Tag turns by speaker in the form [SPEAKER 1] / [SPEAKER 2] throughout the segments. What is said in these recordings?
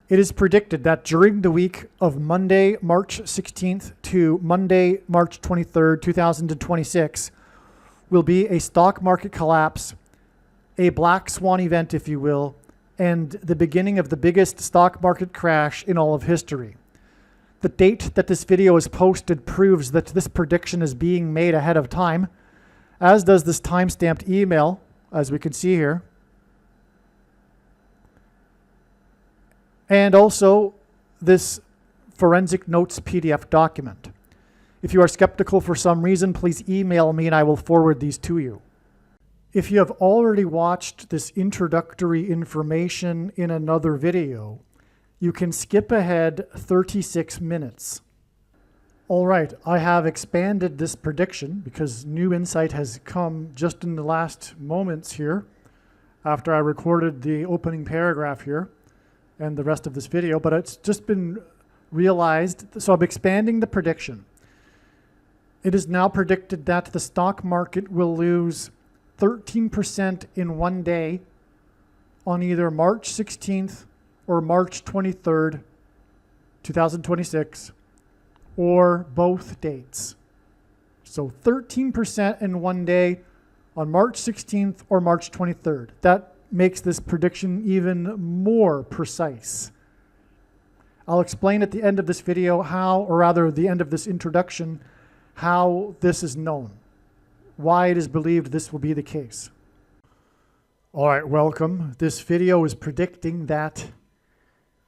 [SPEAKER 1] It is predicted that during the week of Monday, March 16th to Monday, March 23rd, 2026, will be a stock market collapse, a black swan event, if you will, and the beginning of the biggest stock market crash in all of history. The date that this video is posted proves that this prediction is being made ahead of time, as does this time-stamped email, as we can see here. And also this forensic notes PDF document. If you are skeptical for some reason, please email me and I will forward these to you. If you have already watched this introductory information in another video, you can skip ahead 36 minutes. All right, I have expanded this prediction because new insight has come just in the last moments here after I recorded the opening paragraph here and the rest of this video, but it's just been realized. So I'm expanding the prediction. It is now predicted that the stock market will lose 13% in one day on either March 16th or March 23rd, 2026, or both dates. So 13% in one day on March 16th or March 23rd. That makes this prediction even more precise. I'll explain at the end of this video how, or rather the end of this introduction, how this is known, why it is believed this will be the case. All right, welcome. This video is predicting that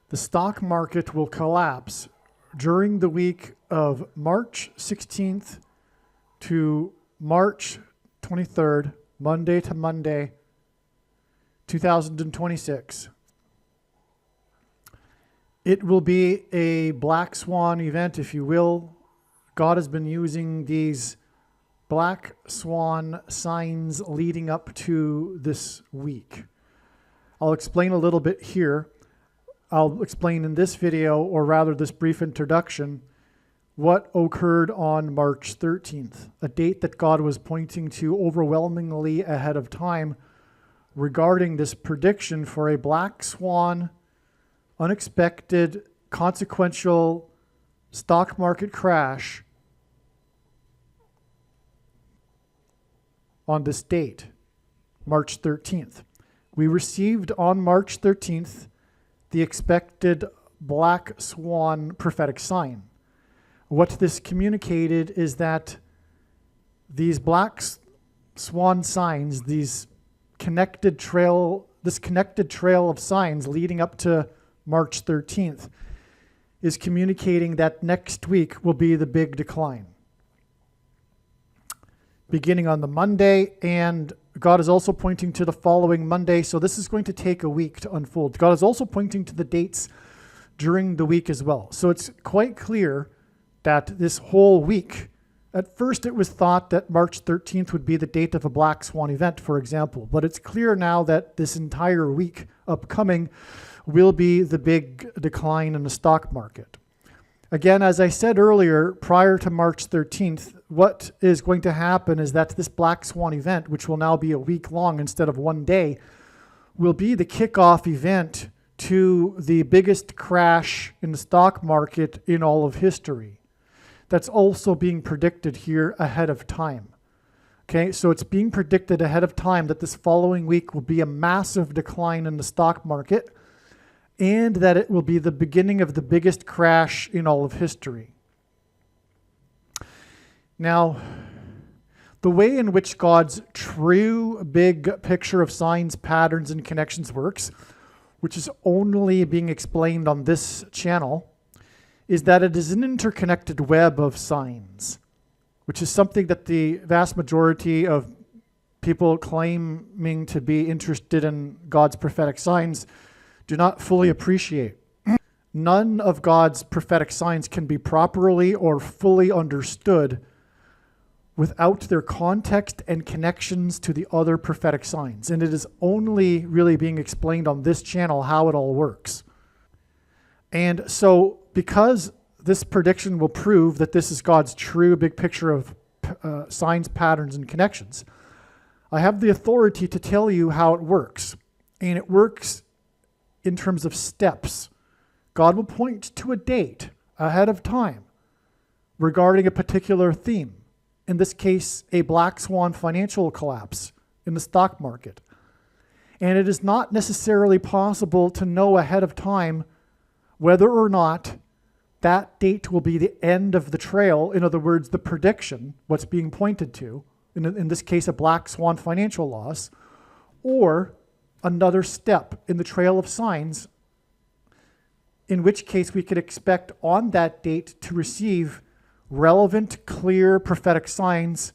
[SPEAKER 1] the stock market will collapse during the week of March 16th to March 23rd, Monday to Monday, 2026. It will be a black swan event, if you will. God has been using these black swan signs leading up to this week. I'll explain a little bit here. I'll explain in this video, or rather this brief introduction, what occurred on March 13th, a date that God was pointing to overwhelmingly ahead of time regarding this prediction for a black swan, unexpected, consequential stock market crash on this date, March 13th. We received on March 13th the expected black swan prophetic sign. What this communicated is that these black swan signs, this connected trail of signs leading up to March 13th is communicating that next week will be the big decline, beginning on the Monday, and God is also pointing to the following Monday, so this is going to take a week to unfold. God is also pointing to the dates during the week as well. So it's quite clear that this whole week, at first it was thought that March 13th would be the date of a black swan event, for example, but it's clear now that this entire week upcoming will be the big decline in the stock market. Again, as I said earlier, prior to March 13th, what is going to happen is that this black swan event, which will now be a week long instead of one day, will be the kickoff event to the biggest crash in the stock market in all of history. That's also being predicted here ahead of time. Okay, so it's being predicted ahead of time that this following week will be a massive decline in the stock market and that it will be the beginning of the biggest crash in all of history. Now, the way in which God's true big picture of signs, patterns, and connections works, which is only being explained on this channel, is that it is an interconnected web of signs, which is something that the vast majority of people claiming to be interested in God's prophetic signs do not fully appreciate. None of God's prophetic signs can be properly or fully understood without their context and connections to the other prophetic signs. And it is only really being explained on this channel how it all works. And so because this prediction will prove that this is God's true big picture of signs, patterns, and connections, I have the authority to tell you how it works. And it works in terms of steps. God will point to a date ahead of time regarding a particular theme. In this case, a black swan financial collapse in the stock market. And it is not necessarily possible to know ahead of time whether or not that date will be the end of the trail. In other words, the prediction, what's being pointed to, in this case, a black swan financial loss, or another step in the trail of signs, in which case we could expect on that date to receive relevant, clear prophetic signs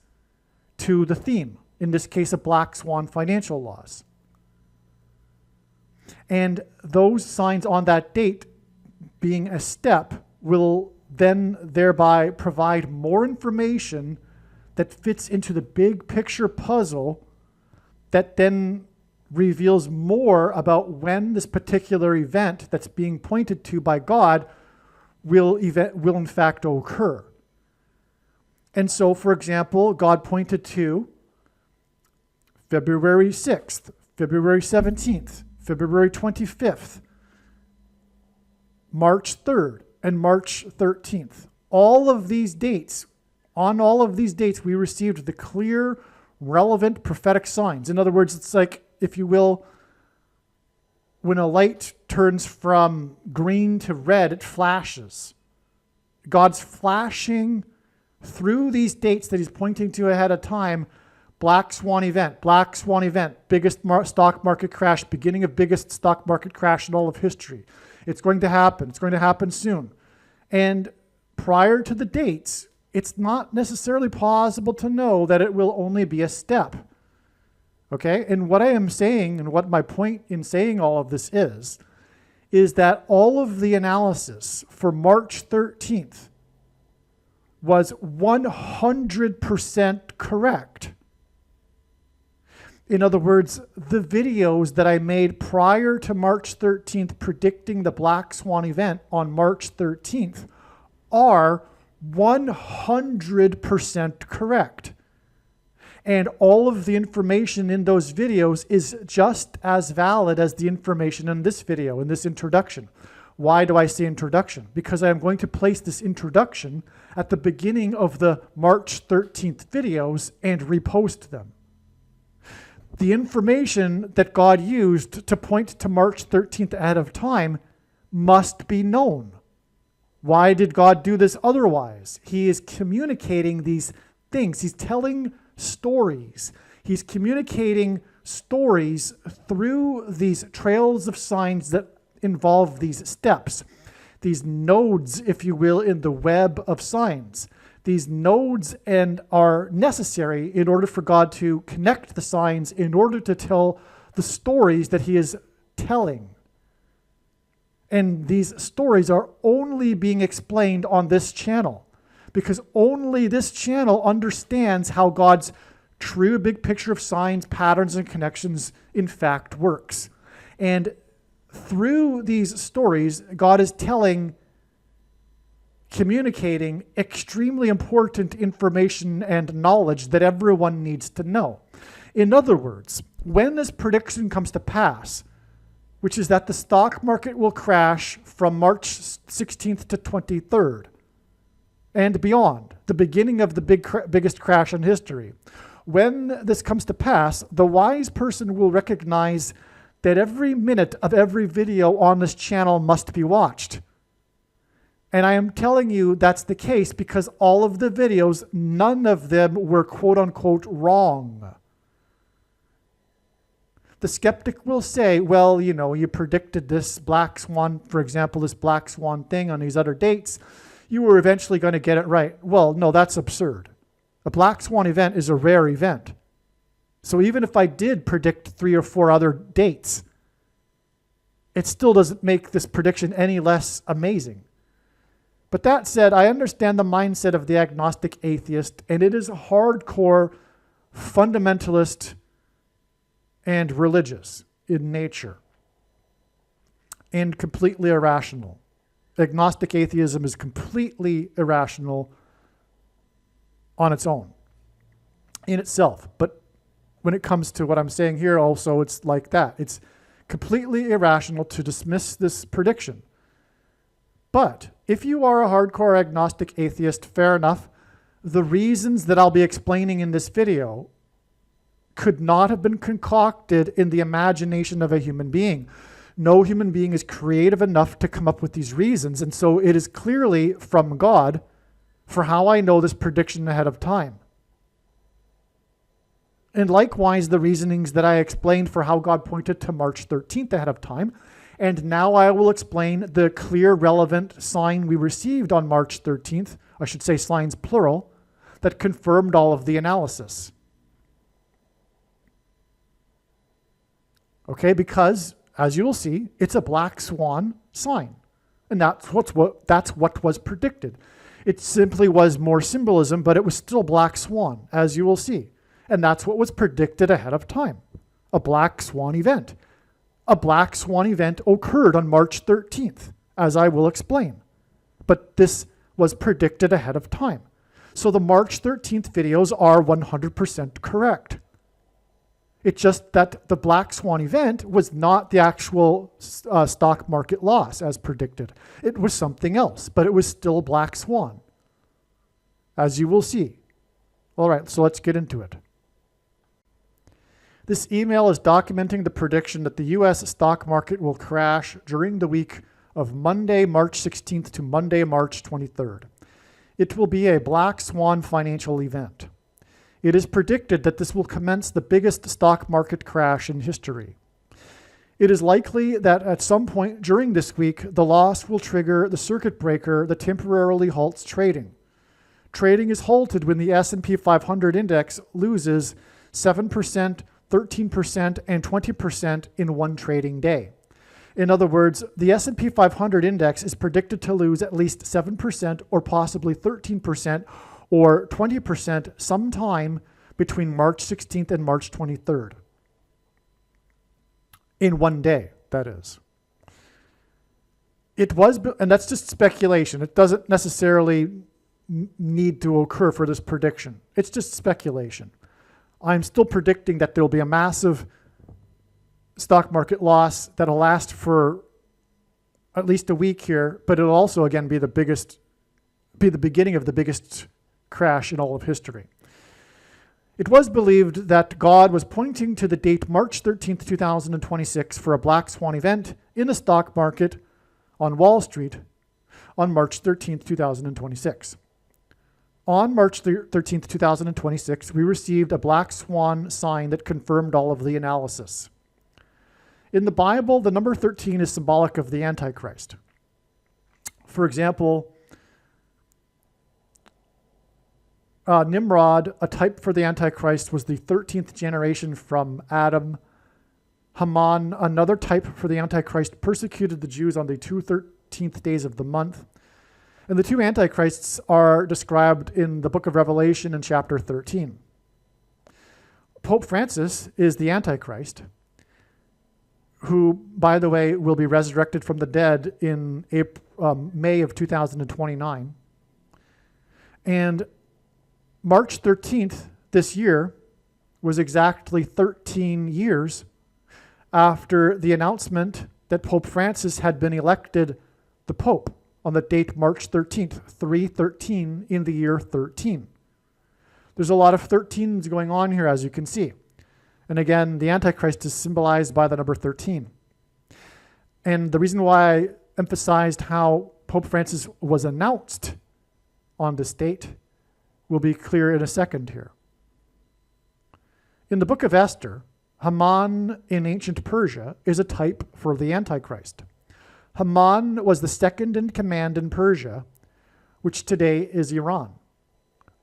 [SPEAKER 1] to the theme, in this case, a black swan financial loss. And those signs on that date, being a step, will then thereby provide more information that fits into the big picture puzzle that then reveals more about when this particular event that's being pointed to by God will in fact occur. And so, for example, God pointed to February 6th, February 17th, February 25th, March 3rd, and March 13th. All of these dates, on all of these dates, we received the clear, relevant prophetic signs. In other words, it's like, if you will, when a light turns from green to red, it flashes. God's flashing through these dates that he's pointing to ahead of time. Black swan event, biggest stock market crash, beginning of biggest stock market crash in all of history. It's going to happen. It's going to happen soon. And prior to the dates, it's not necessarily possible to know that it will only be a step. Okay? And what I am saying, and what my point in saying all of this is that all of the analysis for March 13th was 100% correct. In other words, the videos that I made prior to March 13th predicting the Black Swan event on March 13th are 100% correct. And all of the information in those videos is just as valid as the information in this video, in this introduction. Why do I say introduction? Because I am going to place this introduction at the beginning of the March 13th videos and repost them. The information that God used to point to March 13th ahead of time must be known. Why did God do this otherwise? He is communicating these things. He's telling stories. He's communicating stories through these trails of signs that involve these steps, these nodes, if you will, in the web of signs. These nodes are necessary in order for God to connect the signs, in order to tell the stories that he is telling. And these stories are only being explained on this channel, because only this channel understands how God's true big picture of signs, patterns, and connections in fact works. And through these stories, God is communicating extremely important information and knowledge that everyone needs to know. In other words, when this prediction comes to pass, which is that the stock market will crash from March 16th to 23rd and beyond, the beginning of the biggest crash in history. When this comes to pass, the wise person will recognize that every minute of every video on this channel must be watched. And I am telling you that's the case because all of the videos, none of them were quote unquote wrong. The skeptic will say, well, you predicted this black swan, for example, this black swan thing on these other dates. You were eventually going to get it right. Well, no, that's absurd. A black swan event is a rare event. So even if I did predict 3 or 4 other dates, it still doesn't make this prediction any less amazing. But that said, I understand the mindset of the agnostic atheist, and it is hardcore fundamentalist and religious in nature and completely irrational. Agnostic atheism is completely irrational on its own, in itself. But when it comes to what I'm saying here also, it's like that. It's completely irrational to dismiss this prediction. But if you are a hardcore agnostic atheist, fair enough. The reasons that I'll be explaining in this video could not have been concocted in the imagination of a human being. No human being is creative enough to come up with these reasons, and so it is clearly from God for how I know this prediction ahead of time. And likewise, the reasonings that I explained for how God pointed to March 13th ahead of time. And now I will explain the clear, relevant sign we received on March 13th, I should say signs plural, that confirmed all of the analysis. Okay, because, as you will see, it's a black swan sign. And that's what was predicted. It simply was more symbolism, but it was still black swan, as you will see. And that's what was predicted ahead of time, a black swan event. A black swan event occurred on March 13th, as I will explain. But this was predicted ahead of time. So the March 13th videos are 100% correct. It's just that the black swan event was not the actual stock market loss as predicted. It was something else, but it was still black swan, as you will see. All right, so let's get into it. This email is documenting the prediction that the U.S. stock market will crash during the week of Monday, March 16th to Monday, March 23rd. It will be a black swan financial event. It is predicted that this will commence the biggest stock market crash in history. It is likely that at some point during this week, the loss will trigger the circuit breaker that temporarily halts trading. Trading is halted when the S&P 500 index loses 7%, 13%, and 20% in one trading day. In other words, the S&P 500 index is predicted to lose at least 7% or possibly 13% or 20% sometime between March 16th and March 23rd. In one day, that is. It was, and that's just speculation. It doesn't necessarily need to occur for this prediction. It's just speculation. I'm still predicting that there'll be a massive stock market loss that'll last for at least a week here, but it'll also again be the beginning of the biggest crash in all of history. It was believed that God was pointing to the date March 13th, 2026 for a black swan event in the stock market on Wall Street on March 13th, 2026. On March 13th, 2026, we received a black swan sign that confirmed all of the analysis. In the Bible, the number 13 is symbolic of the Antichrist. For example, Nimrod, a type for the Antichrist, was the 13th generation from Adam. Haman, another type for the Antichrist, persecuted the Jews on the 13th days of the month. And the two Antichrists are described in the book of Revelation in chapter 13. Pope Francis is the Antichrist, who, by the way, will be resurrected from the dead in May of 2029. And March 13th this year was exactly 13 years after the announcement that Pope Francis had been elected the Pope on the date March 13th, 313 in the year 13. There's a lot of 13s going on here, as you can see. And again, the Antichrist is symbolized by the number 13. And the reason why I emphasized how Pope Francis was announced on this date will be clear in a second here. In the book of Esther, Haman in ancient Persia is a type for the Antichrist. Haman was the second in command in Persia, which today is Iran.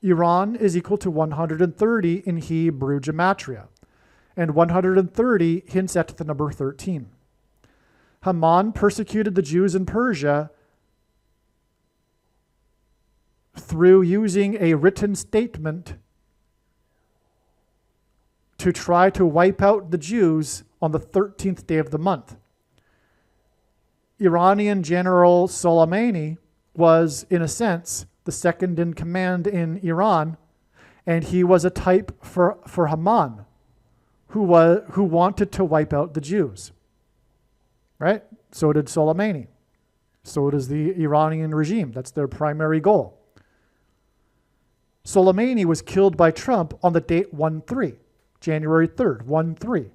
[SPEAKER 1] Iran is equal to 130 in Hebrew gematria, and 130 hints at the number 13. Haman persecuted the Jews in Persia through using a written statement to try to wipe out the Jews on the 13th day of the month. Iranian General Soleimani was, in a sense, the second in command in Iran, and he was a type for Haman, who wanted to wipe out the Jews. Right? So did Soleimani. So does the Iranian regime. That's their primary goal. Soleimani was killed by Trump on the date 1/3, January 3rd, 1/3,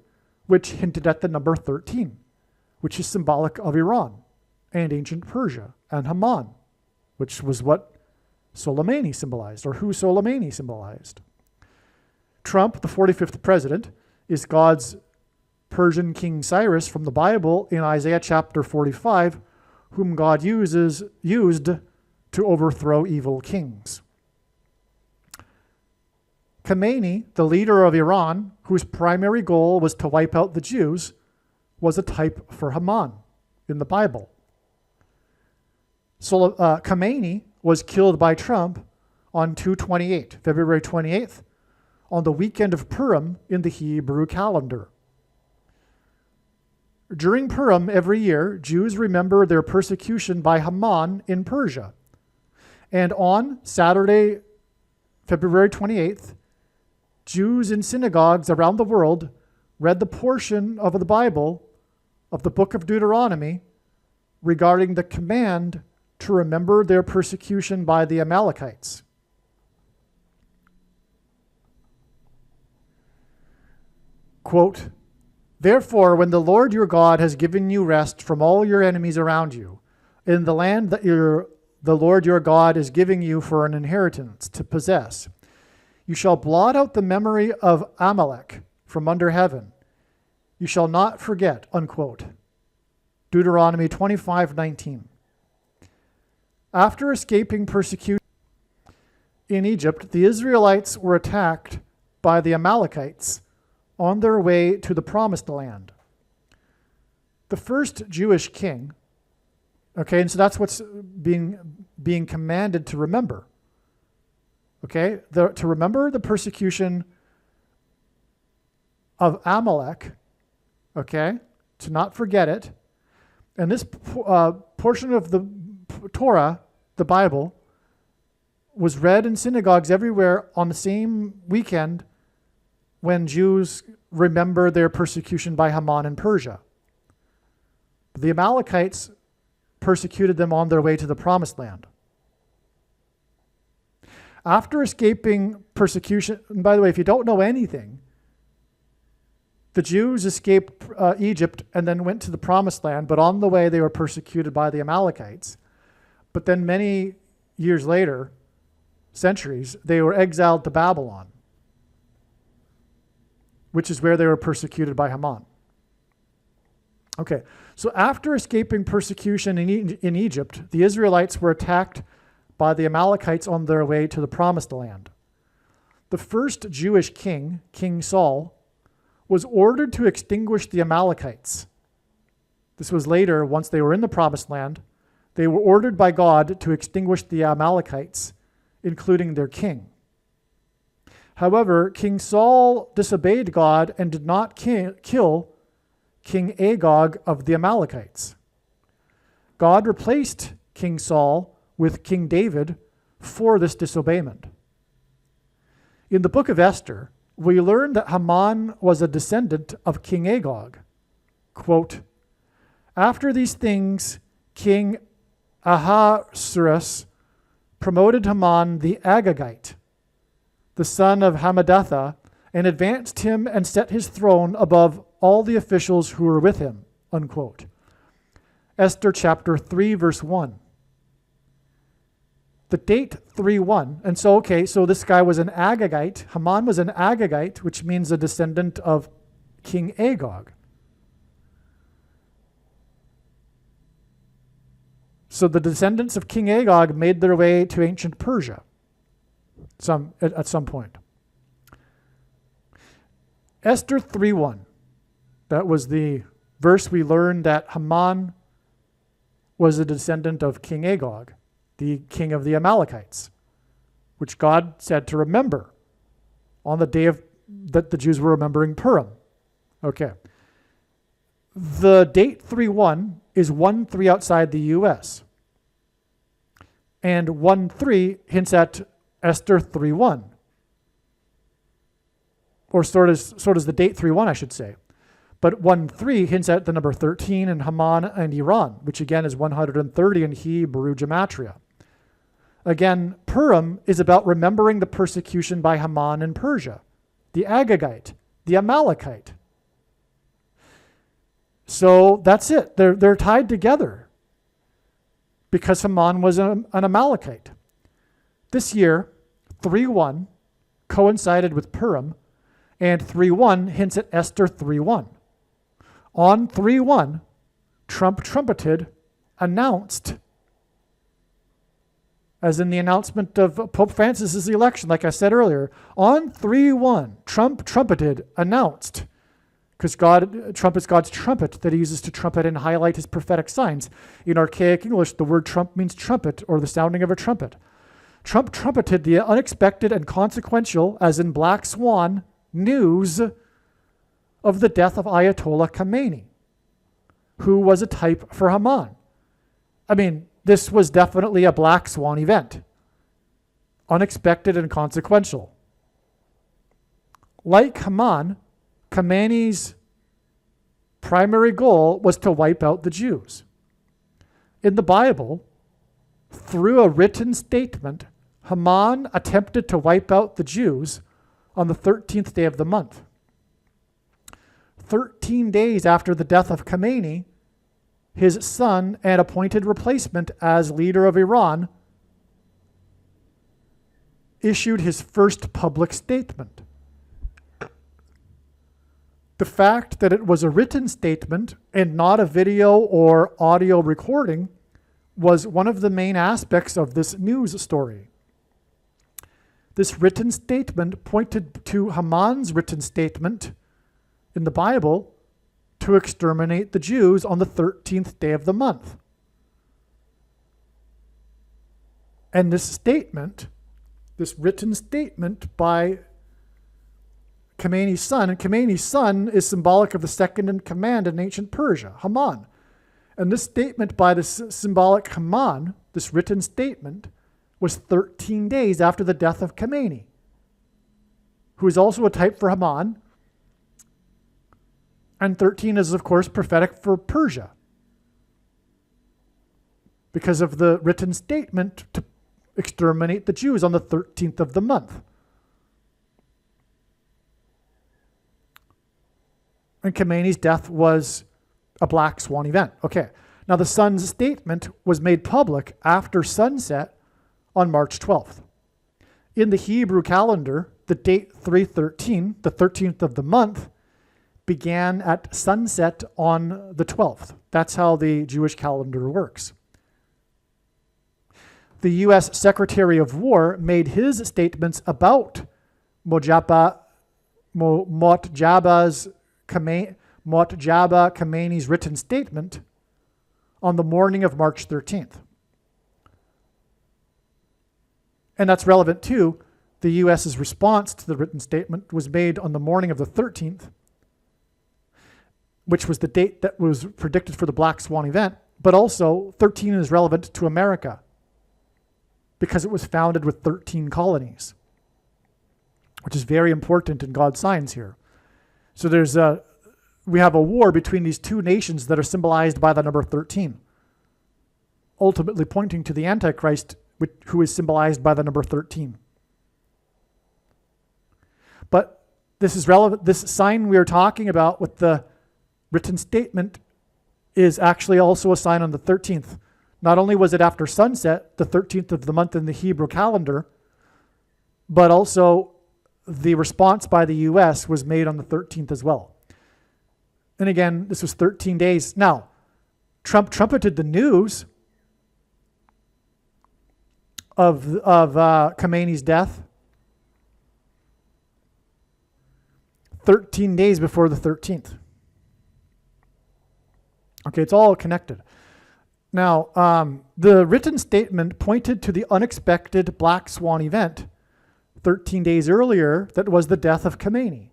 [SPEAKER 1] which hinted at the number 13, which is symbolic of Iran and ancient Persia and Haman, which was what Soleimani symbolized, or who Soleimani symbolized. Trump, the 45th president, is God's Persian King Cyrus from the Bible in Isaiah chapter 45, whom God used to overthrow evil kings. Khomeini, the leader of Iran, whose primary goal was to wipe out the Jews, was a type for Haman in the Bible. So Khomeini was killed by Trump on February 28th, on the weekend of Purim in the Hebrew calendar. During Purim every year, Jews remember their persecution by Haman in Persia. And on Saturday, February 28th, Jews in synagogues around the world read the portion of the Bible, of the book of Deuteronomy, regarding the command to remember their persecution by the Amalekites. Quote, "Therefore, when the Lord your God has given you rest from all your enemies around you, in the land that the Lord your God is giving you for an inheritance to possess, you shall blot out the memory of Amalek from under heaven. You shall not forget," unquote. Deuteronomy 25:19. After escaping persecution in Egypt, the Israelites were attacked by the Amalekites on their way to the Promised Land. The first Jewish king, okay, and so that's what's being commanded to remember. Okay, to remember the persecution of Amalek, okay, to not forget it. And this portion of the Torah, the Bible, was read in synagogues everywhere on the same weekend when Jews remember their persecution by Haman in Persia. The Amalekites persecuted them on their way to the Promised Land. After escaping persecution, and by the way, if you don't know anything, the Jews escaped Egypt and then went to the Promised Land, but on the way they were persecuted by the Amalekites. But then many years later, centuries, they were exiled to Babylon, which is where they were persecuted by Haman. Okay, so after escaping persecution in Egypt, the Israelites were attacked by the Amalekites on their way to the Promised Land. The first Jewish king, King Saul, was ordered to extinguish the Amalekites. This was later, once they were in the Promised Land, they were ordered by God to extinguish the Amalekites, including their king. However, King Saul disobeyed God and did not kill King Agag of the Amalekites. God replaced King Saul with King David for this disobeyment. In the book of Esther, we learn that Haman was a descendant of King Agag. Quote, "After these things, King Ahasuerus promoted Haman the Agagite, the son of Hammedatha, and advanced him and set his throne above all the officials who were with him," unquote. Esther chapter 3, verse 1. The date 3-1, and so this guy was an Agagite. Haman was an Agagite, which means a descendant of King Agag. So the descendants of King Agag made their way to ancient Persia at some point. Esther 3:1. That was the verse we learned that Haman was a descendant of King Agag, the king of the Amalekites, which God said to remember on the day that the Jews were remembering Purim. Okay. The date 3-1 is 1-3 outside the U.S. And 1-3 hints at Esther 3-1. Or so does the date 3-1, I should say. But 1-3 hints at the number 13 in Haman and Iran, which again is 130 in Hebrew gematria. Again, Purim is about remembering the persecution by Haman in Persia, the Agagite, the Amalekite. So that's it. They're tied together because Haman was an Amalekite. This year, 3-1 coincided with Purim, and 3-1 hints at Esther 3-1. On 3-1, Trump trumpeted, announced, as in the announcement of Pope Francis's election, like I said earlier. On 3-1, Trump trumpeted, announced, because Trump is God's trumpet that he uses to trumpet and highlight his prophetic signs. In archaic English, the word trump means trumpet, or the sounding of a trumpet. Trump trumpeted the unexpected and consequential, as in Black Swan, news of the death of Ayatollah Khamenei, who was a type for Haman. I mean, this was definitely a Black Swan event. Unexpected and consequential. Like Haman, Khamenei's primary goal was to wipe out the Jews. In the Bible, through a written statement, Haman attempted to wipe out the Jews on the 13th day of the month. 13 days after the death of Khamenei, his son and appointed replacement as leader of Iran issued his first public statement. The fact that it was a written statement and not a video or audio recording was one of the main aspects of this news story. This written statement pointed to Haman's written statement in the Bible to exterminate the Jews on the 13th day of the month. And this statement, this written statement by Khamenei's son, and Khamenei's son is symbolic of the second in command in ancient Persia, Haman. And this statement by the symbolic Haman, this written statement, was 13 days after the death of Khamenei, who is also a type for Haman. And 13 is, of course, prophetic for Persia, because of the written statement to exterminate the Jews on the 13th of the month. And Khamenei's death was a Black Swan event. Okay, now the son's statement was made public after sunset on March 12th. In the Hebrew calendar, the date 3/13, the 13th of the month, began at sunset on the 12th. That's how the Jewish calendar works. The U.S. Secretary of War made his statements about Mojtaba Khamenei's written statement on the morning of March 13th. And that's relevant too. The U.S.'s response to the written statement was made on the morning of the 13th, which was the date that was predicted for the Black Swan event, but also 13 is relevant to America because it was founded with 13 colonies, which is very important in God's signs here. So we have a war between these two nations that are symbolized by the number 13, ultimately pointing to the Antichrist, who is symbolized by the number 13. But this is relevant. This sign we are talking about with the written statement is actually also a sign on the 13th. Not only was it after sunset, the 13th of the month in the Hebrew calendar, but also the response by the U.S. was made on the 13th as well. And again, this was 13 days. Now, Trump trumpeted the news of Khamenei's death 13 days before the 13th. Okay, it's all connected. Now, the written statement pointed to the unexpected Black Swan event 13 days earlier that was the death of Khamenei.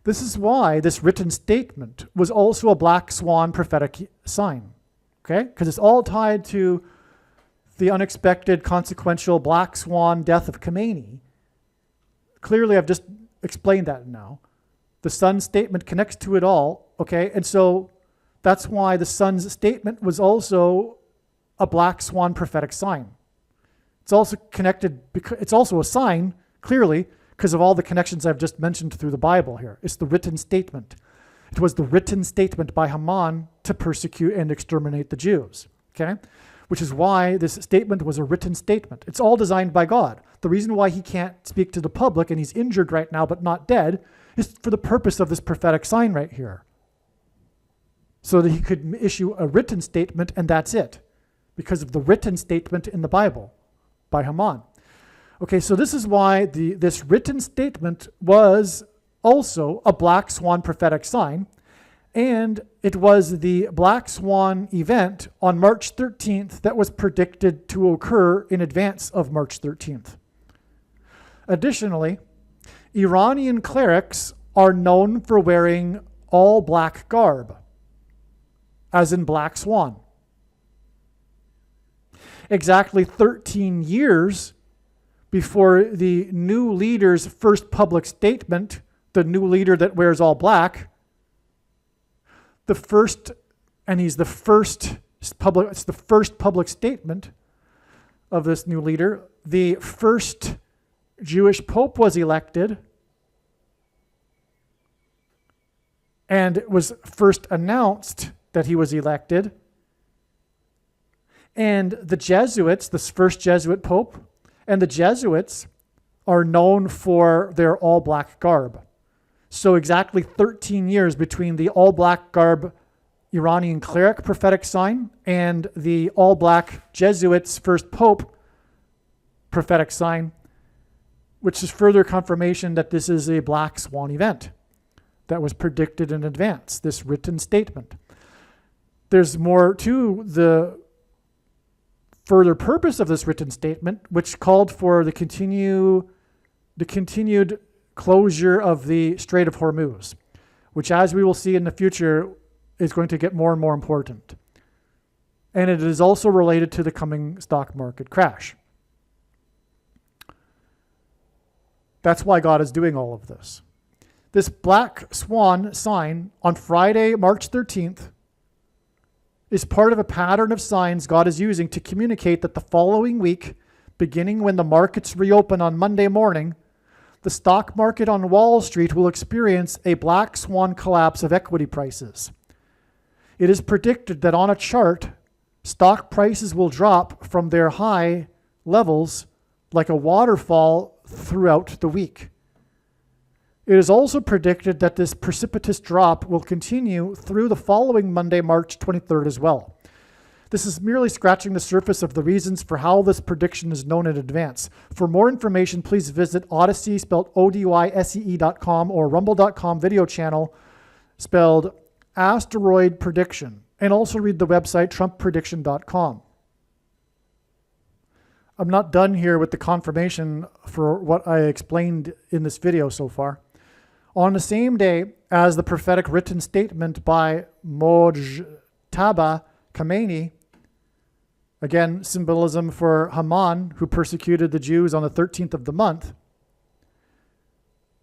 [SPEAKER 1] This is why this written statement was also a Black Swan prophetic sign, okay? Because it's all tied to the unexpected, consequential Black Swan death of Khamenei. Clearly, I've just explained that now. The Son's statement connects to it all, okay? And so that's why the Son's statement was also a black swan prophetic sign. It's also connected, because it's also a sign, clearly, because of all the connections I've just mentioned through the Bible here. It's the written statement. It was the written statement by Haman to persecute and exterminate the Jews, okay? Which is why this statement was a written statement. It's all designed by God. The reason why he can't speak to the public and he's injured right now but not dead is for the purpose of this prophetic sign right here. So that he could issue a written statement and that's it. Because of the written statement in the Bible by Haman. Okay, so this is why this written statement was also a black swan prophetic sign. And it was the black swan event on March 13th that was predicted to occur in advance of March 13th. Additionally, Iranian clerics are known for wearing all black garb, as in black swan. Exactly 13 years before the new leader's first public statement, the new leader that wears all black, it's the first public statement of this new leader. The first Jewish pope was elected, and it was first announced that he was elected. And the Jesuits, this first Jesuit pope, and the Jesuits are known for their all-black garb. So exactly 13 years between the all-black garb Iranian cleric prophetic sign and the all-black Jesuits' first pope prophetic sign, which is further confirmation that this is a black swan event that was predicted in advance, this written statement. There's more to the further purpose of this written statement, which called for the continued closure of the Strait of Hormuz, which, as we will see in the future, is going to get more and more important. And it is also related to the coming stock market crash. That's why God is doing all of this. This black swan sign on Friday, March 13th, is part of a pattern of signs God is using to communicate that the following week, beginning when the markets reopen on Monday morning, the stock market on Wall Street will experience a black swan collapse of equity prices. It is predicted that on a chart, stock prices will drop from their high levels like a waterfall throughout the week. It is also predicted that this precipitous drop will continue through the following Monday, March 23rd as well. This is merely scratching the surface of the reasons for how this prediction is known in advance. For more information, please visit Odyssey, spelled ODYSEE.com, or Rumble.com video channel, spelled Asteroid Prediction, and also read the website TrumpPrediction.com. I'm not done here with the confirmation for what I explained in this video so far. On the same day as the prophetic written statement by Mojtaba Khamenei, again, symbolism for Haman, who persecuted the Jews on the 13th of the month,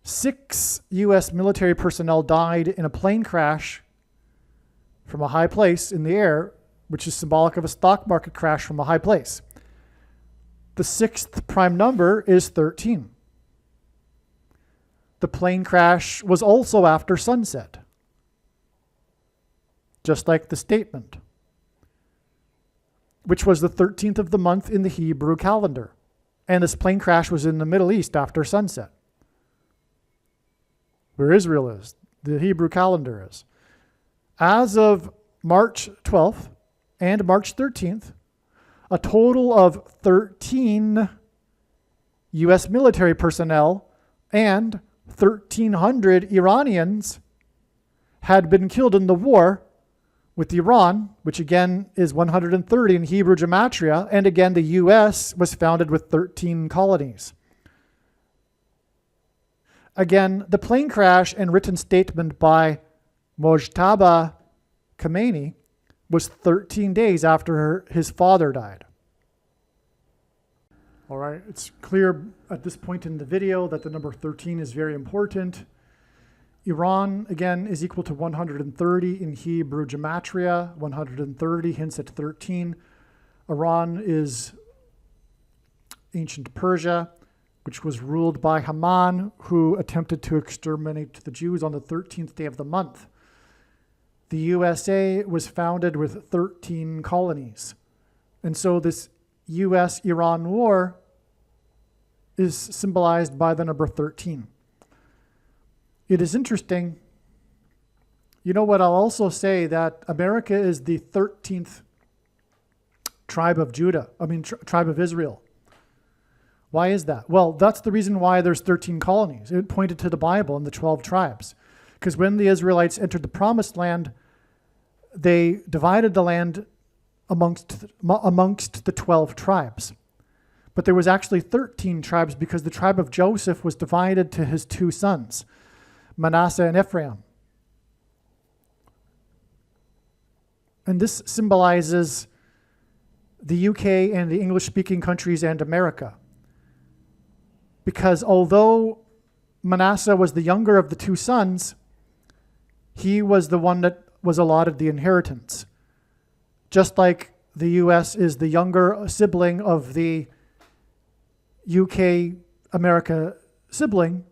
[SPEAKER 1] 6 U.S. military personnel died in a plane crash from a high place in the air, which is symbolic of a stock market crash from a high place. The 6th prime number is 13. The plane crash was also after sunset, just like the statement, which was the 13th of the month in the Hebrew calendar. And this plane crash was in the Middle East after sunset, where Israel is, the Hebrew calendar is. As of March 12th and March 13th, a total of 13 U.S. military personnel and 1,300 Iranians had been killed in the war with Iran, which again is 130 in Hebrew gematria, and again the U.S. was founded with 13 colonies. Again, the plane crash and written statement by Mojtaba Khamenei was 13 days after his father died. All right, it's clear at this point in the video that the number 13 is very important. Iran, again, is equal to 130 in Hebrew gematria. 130 hints at 13. Iran is ancient Persia, which was ruled by Haman, who attempted to exterminate the Jews on the 13th day of the month. The USA was founded with 13 colonies. And so this US-Iran war is symbolized by the number 13. It is interesting. You know what, I'll also say that America is the 13th tribe of tribe of Israel. Why is that? Well, that's the reason why there's 13 colonies. It pointed to the Bible and the 12 tribes. Because when the Israelites entered the promised land, they divided the land amongst the 12 tribes. But there was actually 13 tribes because the tribe of Joseph was divided to his two sons, Manasseh and Ephraim. And this symbolizes the UK and the English-speaking countries and America. Because although Manasseh was the younger of the two sons, he was the one that was allotted the inheritance. Just like the US is the younger sibling of the UK-America sibling,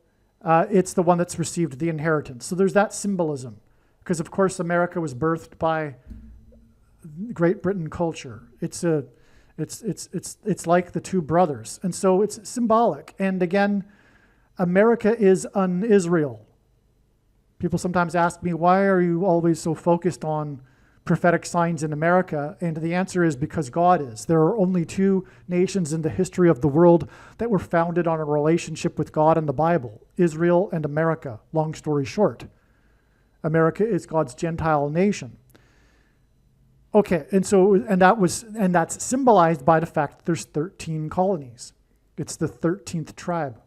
[SPEAKER 1] it's the one that's received the inheritance. So there's that symbolism. Because of course America was birthed by Great Britain culture. It's like the two brothers. And so it's symbolic. And again, America is an Israel. People sometimes ask me, why are you always so focused on prophetic signs in America? And the answer is because God is. There are only two nations in the history of the world that were founded on a relationship with God and the Bible, Israel and America. Long story short, America is God's Gentile nation. Okay, and that's symbolized by the fact that there's 13 colonies. It's the 13th tribe.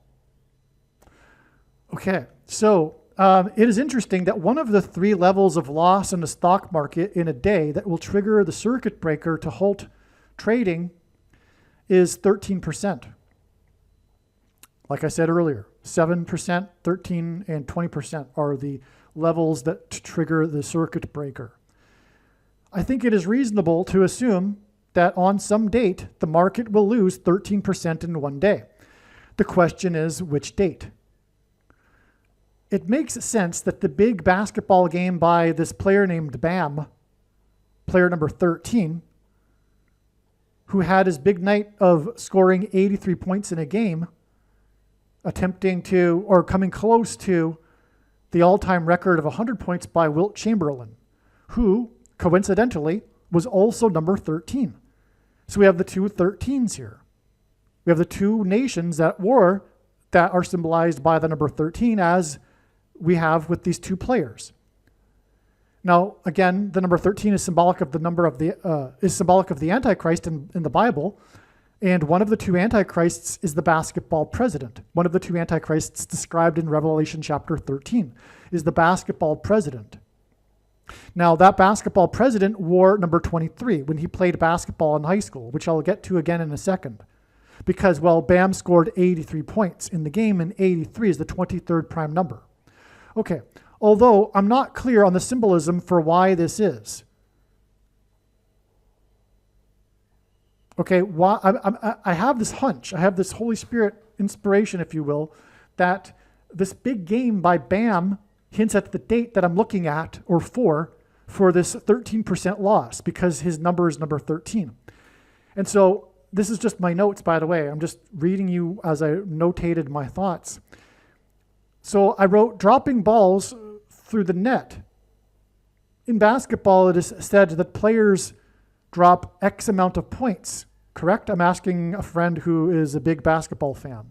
[SPEAKER 1] Okay, so it is interesting that one of the three levels of loss in the stock market in a day that will trigger the circuit breaker to halt trading is 13%. Like I said earlier, 7%, 13%, and 20% are the levels that trigger the circuit breaker. I think it is reasonable to assume that on some date, the market will lose 13% in one day. The question is, which date? It makes sense that the big basketball game by this player named Bam, player number 13, who had his big night of scoring 83 points in a game, attempting to, or coming close to, the all-time record of 100 points by Wilt Chamberlain, who, coincidentally, was also number 13. So we have the two 13s here. We have the two nations at war that are symbolized by the number 13, as we have with these two players. Now, again, the number 13 is symbolic of the Antichrist in the Bible, and one of the two Antichrists is the basketball president. One of the two Antichrists described in Revelation chapter 13 is the basketball president. Now, that basketball president wore number 23 when he played basketball in high school, which I'll get to again in a second. Because, well, Bam scored 83 points in the game, and 83 is the 23rd prime number. Okay, although I'm not clear on the symbolism for why this is. Okay, I have this hunch, I have this Holy Spirit inspiration, if you will, that this big game by Bam hints at the date that I'm looking at, or for this 13% loss, because his number is number 13. And so this is just my notes, by the way. I'm just reading you as I notated my thoughts. So I wrote, dropping balls through the net. In basketball, it is said that players drop X amount of points, correct? I'm asking a friend who is a big basketball fan.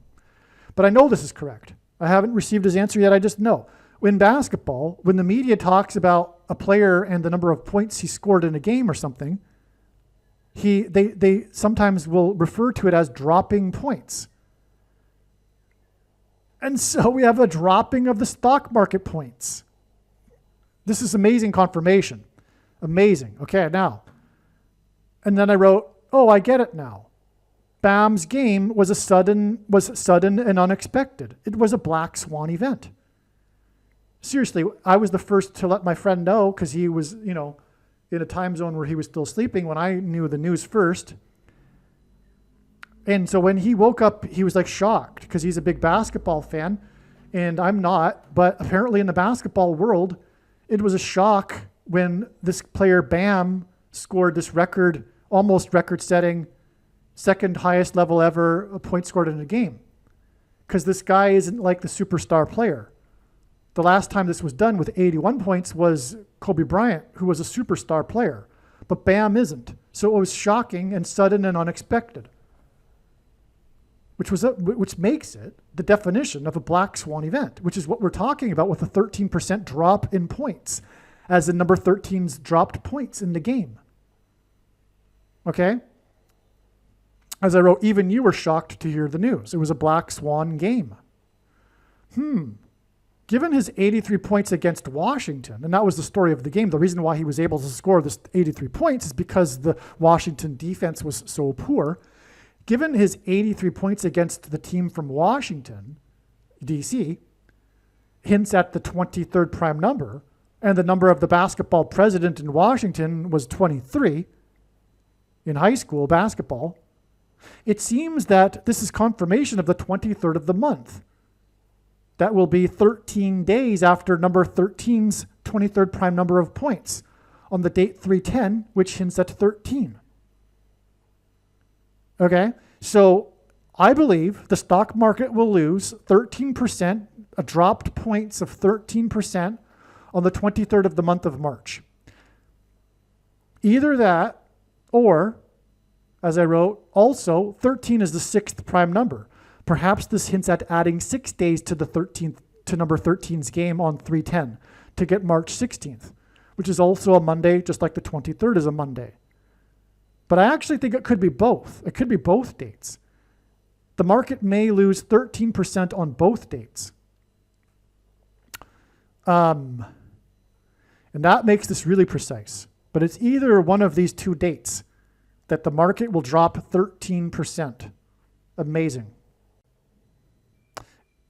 [SPEAKER 1] But I know this is correct. I haven't received his answer yet, I just know. In basketball, when the media talks about a player and the number of points he scored in a game or something, they sometimes will refer to it as dropping points. And so we have a dropping of the stock market points. This is amazing confirmation. Amazing. Okay, now. And then I wrote, oh, I get it now. Bam's game was sudden and unexpected. It was a black swan event. Seriously, I was the first to let my friend know because he was, in a time zone where he was still sleeping when I knew the news first. And so when he woke up, he was like shocked because he's a big basketball fan and I'm not. But apparently in the basketball world, it was a shock when this player Bam scored this record, almost record-setting, second highest level ever point scored in a game. Because this guy isn't like the superstar player. The last time this was done with 81 points was Kobe Bryant, who was a superstar player. But Bam isn't. So it was shocking and sudden and unexpected. Which makes it the definition of a black swan event, which is what we're talking about with a 13% drop in points, as the number 13's dropped points in the game. Okay? As I wrote, even you were shocked to hear the news. It was a black swan game. Given his 83 points against Washington, and that was the story of the game, the reason why he was able to score this 83 points is because the Washington defense was so poor. Given his 83 points against the team from Washington, D.C., hints at the 23rd prime number, and the number of the basketball president in Washington was 23 in high school basketball, it seems that this is confirmation of the 23rd of the month. That will be 13 days after number 13's 23rd prime number of points on the date 310, which hints at 13. Okay, so I believe the stock market will lose 13%, a dropped points of 13% on the 23rd of the month of March. Either that or, as I wrote, also 13 is the sixth prime number. Perhaps this hints at adding 6 days to the 13th to number 13's game on 310 to get March 16th, which is also a Monday, just like the 23rd is a Monday. But I actually think it could be both. It could be both dates. The market may lose 13% on both dates. And that makes this really precise. But it's either one of these two dates that the market will drop 13%. Amazing.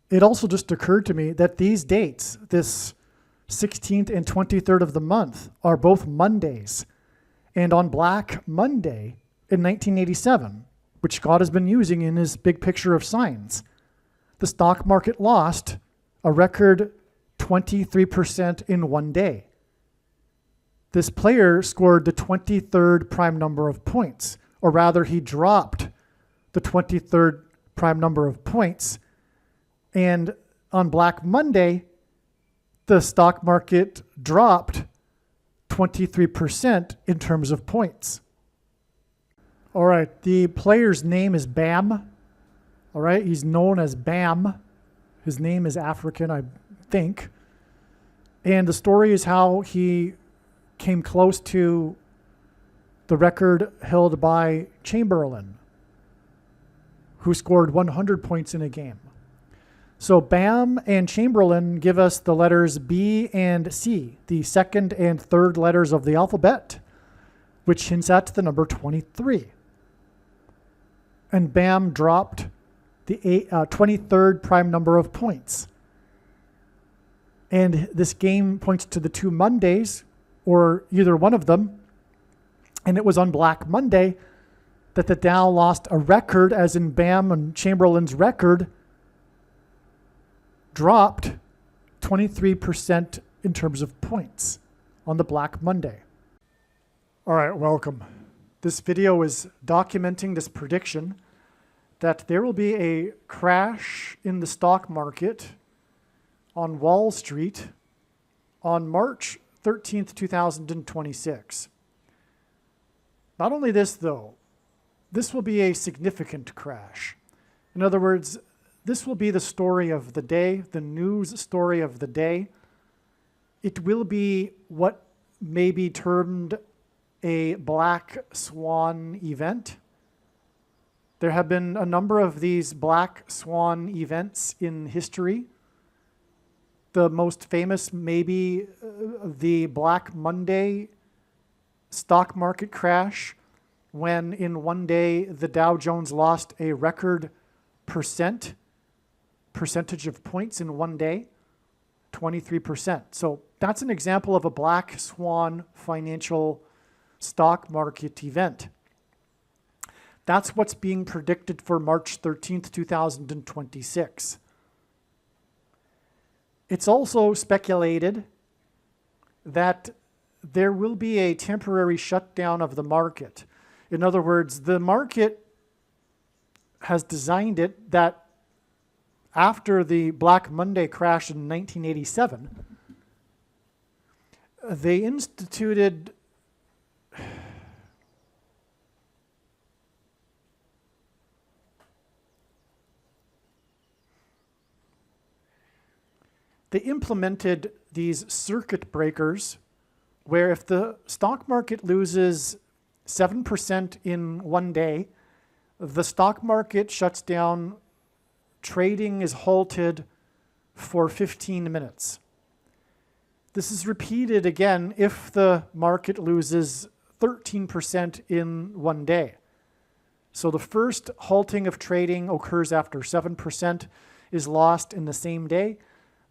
[SPEAKER 1] It also just occurred to me that these dates, this 16th and 23rd of the month, are both Mondays. And on Black Monday in 1987, which God has been using in his big picture of signs, the stock market lost a record 23% in one day. This player scored the 23rd prime number of points, or rather he dropped the 23rd prime number of points. And on Black Monday, the stock market dropped 23% in terms of points. All right, the player's name is Bam. All right, he's known as Bam. His name is African, I think. And the story is how he came close to the record held by Chamberlain, who scored 100 points in a game. So Bam and Chamberlain give us the letters B and C, the second and third letters of the alphabet, which hints at the number 23. And Bam dropped the 23rd prime number of points. And this game points to the two Mondays, or either one of them. And it was on Black Monday that the Dow lost a record, as in Bam and Chamberlain's record dropped 23% in terms of points on the Black Monday. All right, welcome. This video is documenting this prediction that there will be a crash in the stock market on Wall Street on March 13th, 2026. Not only this, though, this will be a significant crash. In other words, this will be the story of the day, the news story of the day. It will be what may be termed a black swan event. There have been a number of these black swan events in history. The most famous may be the Black Monday stock market crash, when in one day the Dow Jones lost a record percentage of points in one day. 23%. So that's an example of a black swan financial stock market event. That's what's being predicted for March 13th, 2026. It's also speculated that there will be a temporary shutdown of the market. In other words, the market has designed it that after the Black Monday crash in 1987, they instituted they implemented these circuit breakers where if the stock market loses 7% in one day, the stock market shuts down, trading is halted for 15 minutes. This is repeated again if the market loses 13% in one day. So the first halting of trading occurs after 7% is lost in the same day.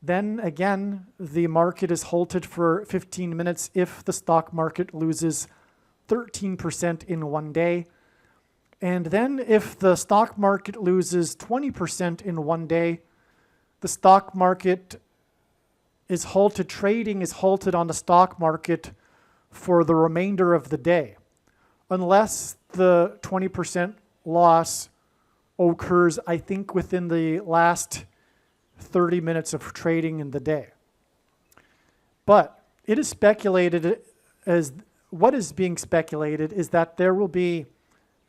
[SPEAKER 1] Then again, the market is halted for 15 minutes if the stock market loses 13% in one day. And then if the stock market loses 20% in one day, the stock market is halted, trading is halted on the stock market for the remainder of the day, unless the 20% loss occurs, I think, within the last 30 minutes of trading in the day. But it is speculated, as what is being speculated is that there will be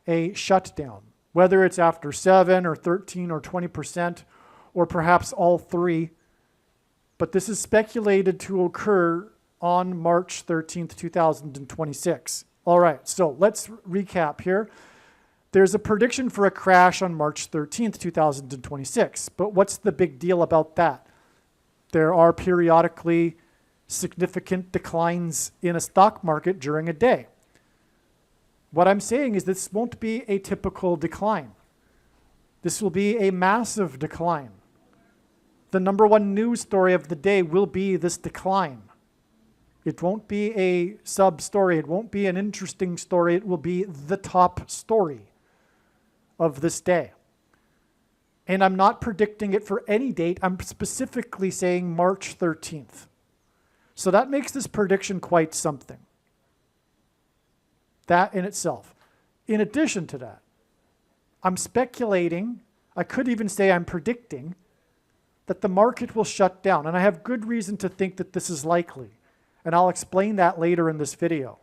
[SPEAKER 1] a shutdown, whether it's after 7 or 13 or 20%, or perhaps all three. But this is speculated to occur on March 13th, 2026. All right, so let's recap here. There's a prediction for a crash on March 13th, 2026. But what's the big deal about that? There are periodically significant declines in a stock market during a day. What I'm saying is this won't be a typical decline. This will be a massive decline. The number one news story of the day will be this decline. It won't be a sub-story. It won't be an interesting story. It will be the top story of this day. And I'm not predicting it for any date. I'm specifically saying March 13th. So that makes this prediction quite something. That in itself. In addition to that, I'm speculating, I could even say I'm predicting, that the market will shut down. And I have good reason to think that this is likely. And I'll explain that later in this video.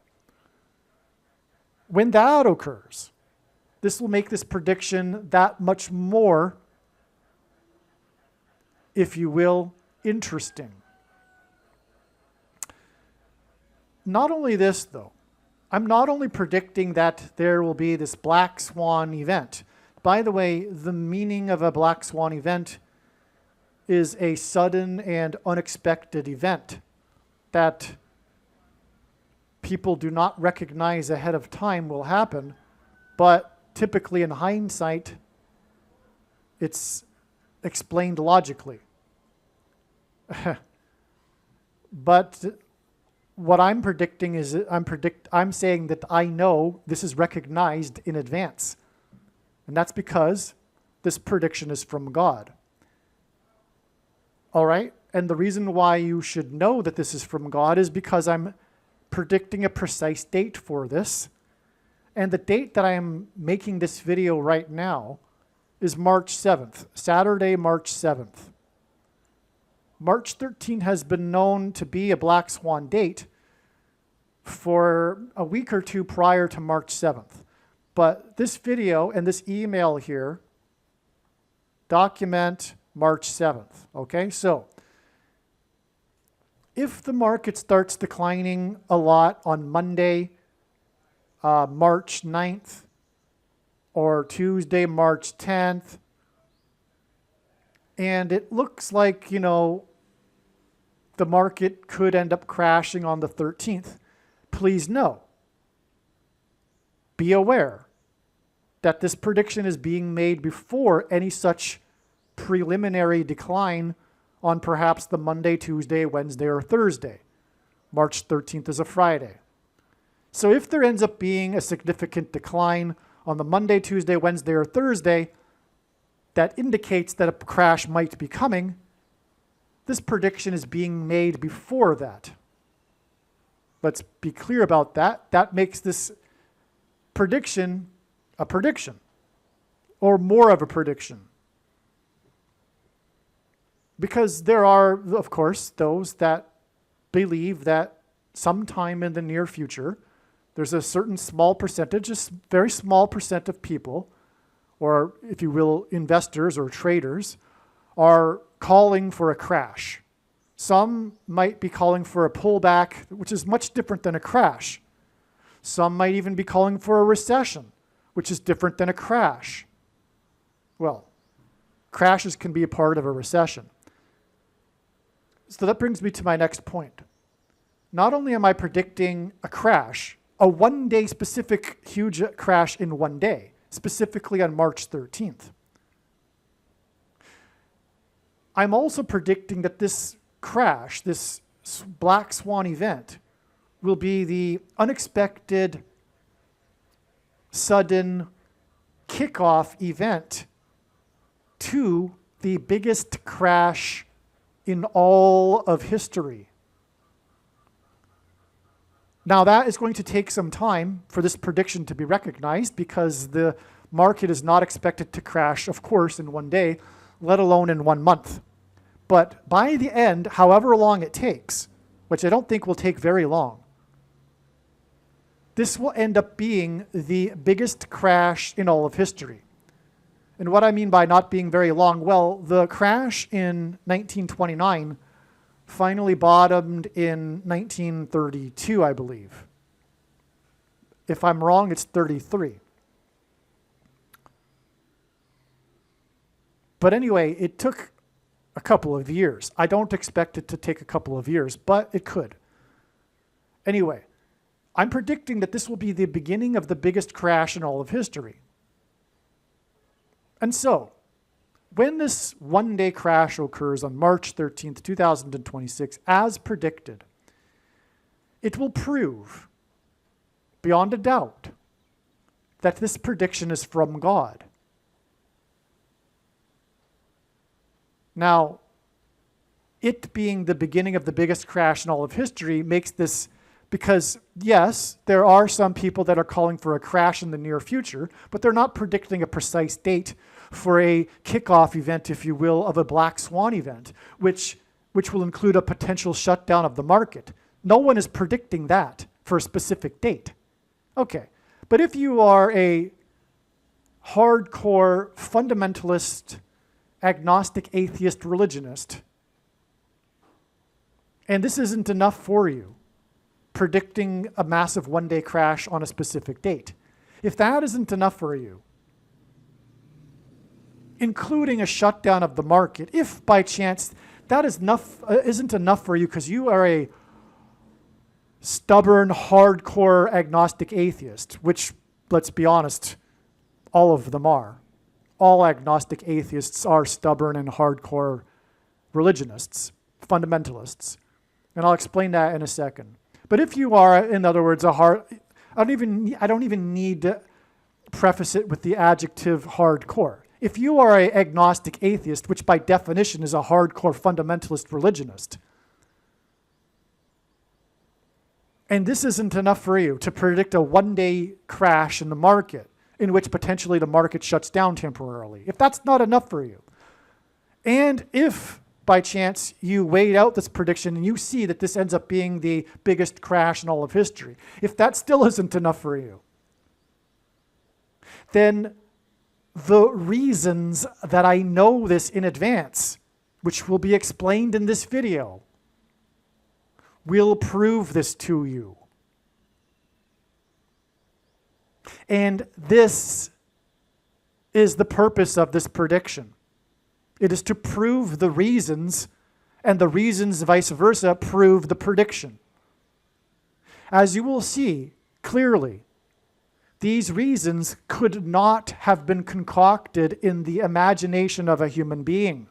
[SPEAKER 1] When that occurs, this will make this prediction that much more, if you will, interesting. Not only this, though, I'm not only predicting that there will be this black swan event. By the way, the meaning of a black swan event is a sudden and unexpected event that people do not recognize ahead of time will happen, but typically in hindsight, it's explained logically. But what I'm predicting is I'm saying that I know this is recognized in advance. And that's because this prediction is from God. All right? And the reason why you should know that this is from God is because I'm predicting a precise date for this. And the date that I am making this video right now is March 7th, Saturday, March 7th. March 13th has been known to be a black swan date for a week or two prior to March 7th. But this video and this email here document March 7th. Okay, so if the market starts declining a lot on Monday, March 9th, or Tuesday, March 10th, and it looks like, the market could end up crashing on the 13th, please know, be aware that this prediction is being made before any such preliminary decline on perhaps the Monday, Tuesday, Wednesday, or Thursday. March 13th is a Friday. So if there ends up being a significant decline on the Monday, Tuesday, Wednesday, or Thursday, that indicates that a crash might be coming. This prediction is being made before that. Let's be clear about that. That makes this prediction a prediction, or more of a prediction. Because there are, of course, those that believe that sometime in the near future, there's a certain small percentage, a very small percent of people, or if you will, investors or traders, are calling for a crash. Some might be calling for a pullback, which is much different than a crash. Some might even be calling for a recession, which is different than a crash. Well, crashes can be a part of a recession. So that brings me to my next point. Not only am I predicting a crash, a one-day specific huge crash in one day, specifically on March 13th. I'm also predicting that this crash, this black swan event, will be the unexpected, sudden kickoff event to the biggest crash in all of history. Now, that is going to take some time for this prediction to be recognized because the market is not expected to crash, of course, in one day, let alone in 1 month. But by the end, however long it takes, which I don't think will take very long, this will end up being the biggest crash in all of history. And what I mean by not being very long, well, the crash in 1929 finally bottomed in 1932, I believe. If I'm wrong, it's 33. But anyway, it took a couple of years. I don't expect it to take a couple of years, but it could. Anyway, I'm predicting that this will be the beginning of the biggest crash in all of history. And so, when this one-day crash occurs on March 13th, 2026, as predicted, it will prove, beyond a doubt, that this prediction is from God. Now, it being the beginning of the biggest crash in all of history makes this, because yes, there are some people that are calling for a crash in the near future, but they're not predicting a precise date for a kickoff event, if you will, of a black swan event, which will include a potential shutdown of the market. No one is predicting that for a specific date. Okay, but if you are a hardcore fundamentalist, agnostic, atheist religionist, and this isn't enough for you, predicting a massive one-day crash on a specific date. If that isn't enough for you, including a shutdown of the market, if by chance that isn't enough for you because you are a stubborn, hardcore, agnostic atheist, which, let's be honest, all of them are. All agnostic atheists are stubborn and hardcore religionists, fundamentalists. And I'll explain that in a second. But if you are, in other words, I don't even need to preface it with the adjective hardcore. If you are an agnostic atheist, which by definition is a hardcore fundamentalist religionist, and this isn't enough for you to predict a one-day crash in the market in which potentially the market shuts down temporarily, if that's not enough for you, and if by chance you weighed out this prediction and you see that this ends up being the biggest crash in all of history, if that still isn't enough for you, then the reasons that I know this in advance, which will be explained in this video, will prove this to you. And this is the purpose of this prediction. It is to prove the reasons, and the reasons, vice versa, prove the prediction. As you will see clearly, these reasons could not have been concocted in the imagination of a human being.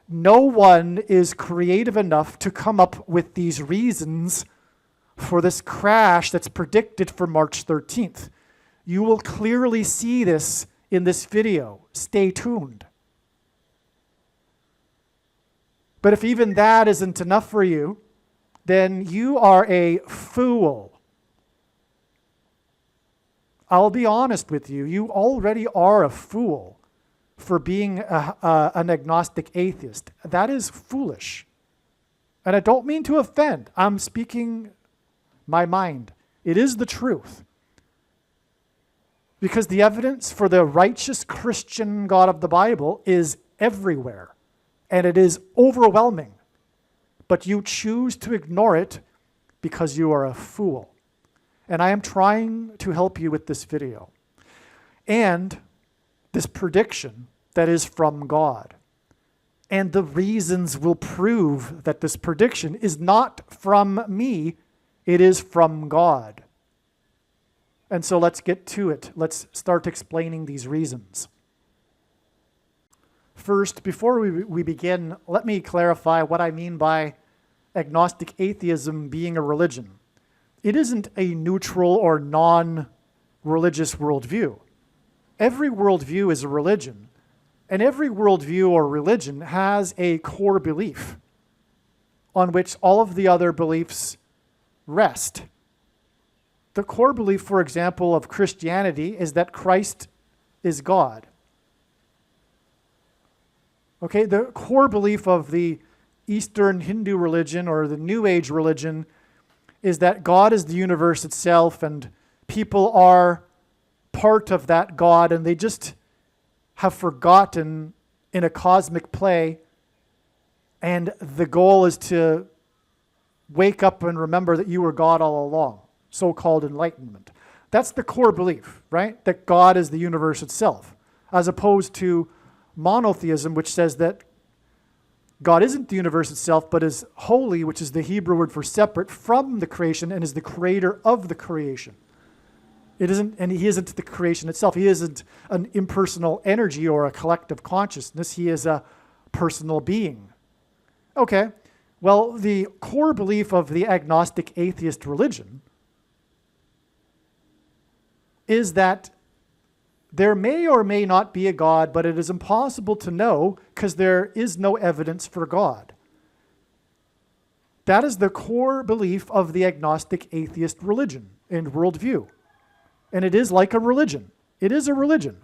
[SPEAKER 1] no one is creative enough to come up with these reasons for this crash that's predicted for March 13th. You will clearly see this in this video. Stay tuned. But if even that isn't enough for you, then you are a fool. I'll be honest with you. You already are a fool for being an agnostic atheist. That is foolish. And I don't mean to offend. I'm speaking my mind. It is the truth. Because the evidence for the righteous Christian God of the Bible is everywhere. And it is overwhelming. But you choose to ignore it because you are a fool. And I am trying to help you with this video. And this prediction that is from God. And the reasons will prove that this prediction is not from me, it is from God. And so let's get to it. Let's start explaining these reasons. First, before we begin, let me clarify what I mean by agnostic atheism being a religion. It isn't a neutral or non-religious worldview. Every worldview is a religion, and every worldview or religion has a core belief on which all of the other beliefs rest. The core belief, for example, of Christianity is that Christ is God. Okay, the core belief of the Eastern Hindu religion or the New Age religion is that God is the universe itself and people are part of that God and they just have forgotten in a cosmic play, and the goal is to wake up and remember that you were God all along, so-called enlightenment. That's the core belief, right? That God is the universe itself, as opposed to monotheism, which says that God isn't the universe itself, but is holy, which is the Hebrew word for separate from the creation, and is the creator of the creation. It isn't, and he isn't the creation itself. He isn't an impersonal energy or a collective consciousness. He is a personal being. Okay, well, the core belief of the agnostic atheist religion is that there may or may not be a God, but it is impossible to know because there is no evidence for God. That is the core belief of the agnostic atheist religion and worldview. And it is like a religion. It is a religion.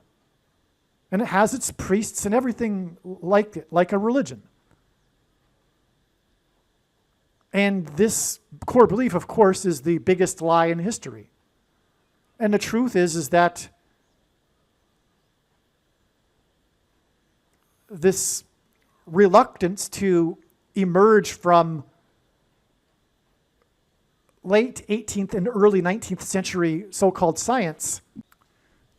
[SPEAKER 1] And it has its priests and everything like it, like a religion. And this core belief, of course, is the biggest lie in history. And the truth is that this reluctance to emerge from late 18th and early 19th century so-called science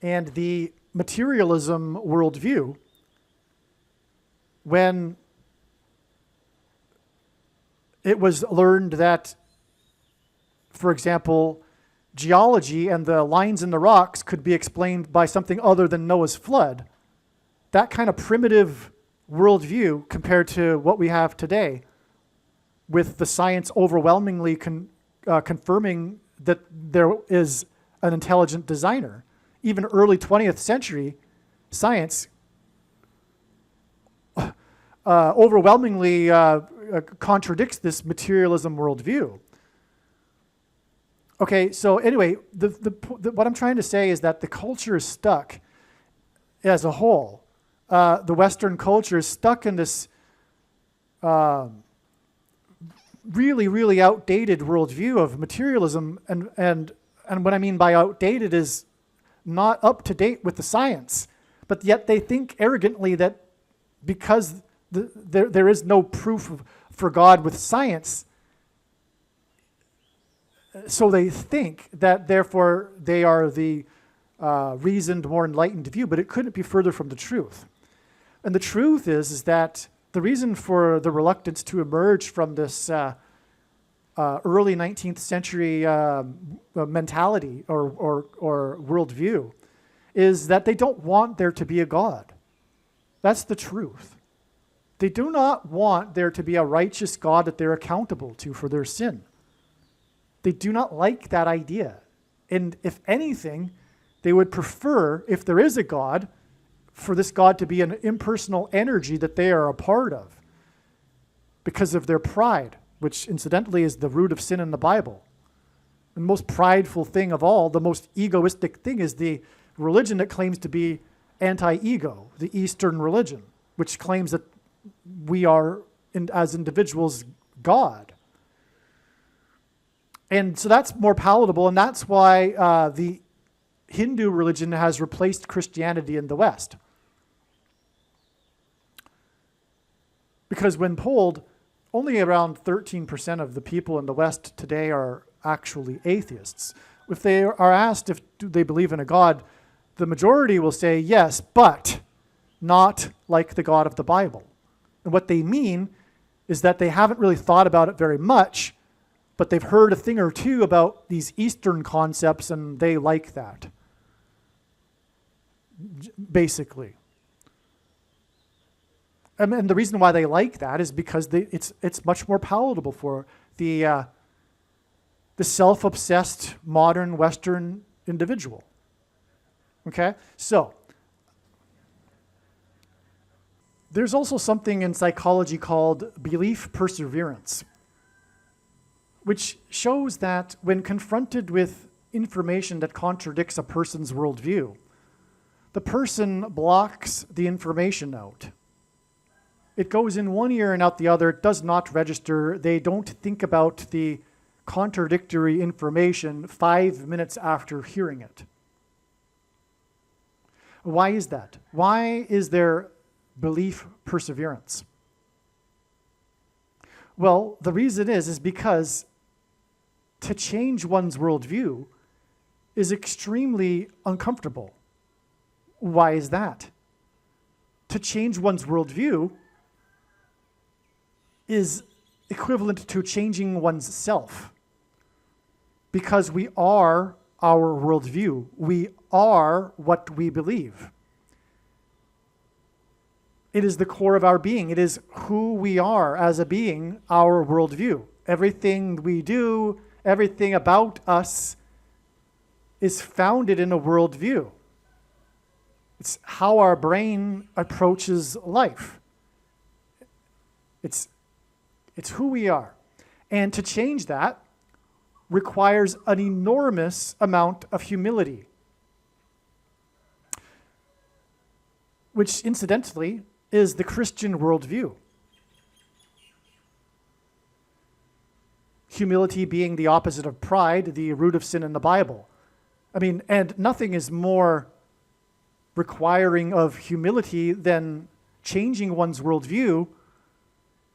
[SPEAKER 1] and the materialism worldview, when it was learned that, for example, geology and the lines in the rocks could be explained by something other than Noah's flood, that kind of primitive worldview compared to what we have today, with the science overwhelmingly confirming that there is an intelligent designer. Even early 20th century science overwhelmingly contradicts this materialism worldview. Okay, so anyway, what I'm trying to say is that the culture is stuck as a whole. The Western culture is stuck in this really, really outdated worldview of materialism, and what I mean by outdated is not up to date with the science, but yet they think arrogantly that because there is no proof for God with science, so they think that therefore they are the reasoned, more enlightened view, but it couldn't be further from the truth. And the truth is that the reason for the reluctance to emerge from this early 19th century mentality or worldview is that they don't want there to be a God. That's the truth. They do not want there to be a righteous God that they're accountable to for their sin. They do not like that idea. And if anything, they would prefer, if there is a God, for this God to be an impersonal energy that they are a part of because of their pride, which incidentally is the root of sin in the Bible. And the most prideful thing of all, the most egoistic thing, is the religion that claims to be anti-ego, the Eastern religion, which claims that we are, as individuals, God. And so that's more palatable, and that's why the Hindu religion has replaced Christianity in the West. Because when polled, only around 13% of the people in the West today are actually atheists. If they are asked if do they believe in a God, the majority will say yes, but not like the God of the Bible. And what they mean is that they haven't really thought about it very much, but they've heard a thing or two about these Eastern concepts and they like that, basically. And the reason why they like that is because it's much more palatable for the self-obsessed modern Western individual. Okay? So, there's also something in psychology called belief perseverance, which shows that when confronted with information that contradicts a person's worldview, the person blocks the information out. It goes in one ear and out the other. It does not register. They don't think about the contradictory information 5 minutes after hearing it. Why is that? Why is there belief perseverance? Well, the reason is because to change one's worldview is extremely uncomfortable. Why is that? To change one's worldview is equivalent to changing one's self, because we are our worldview. We are what we believe. It is the core of our being. It is who we are as a being, our worldview. Everything we do, everything about us is founded in a worldview. It's how our brain approaches life. It's who we are. And to change that requires an enormous amount of humility, which incidentally is the Christian worldview. Humility being the opposite of pride, the root of sin in the Bible. I mean, and nothing is more requiring of humility than changing one's worldview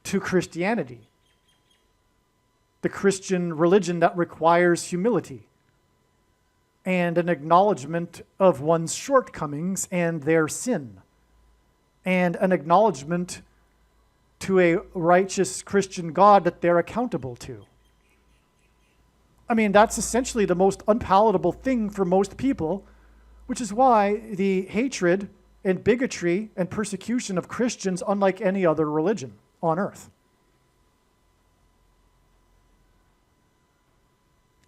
[SPEAKER 1] to Christianity, the Christian religion that requires humility and an acknowledgement of one's shortcomings and their sin, and an acknowledgement to a righteous Christian God that they're accountable to. I mean, that's essentially the most unpalatable thing for most people, which is why the hatred and bigotry and persecution of Christians unlike any other religion on earth.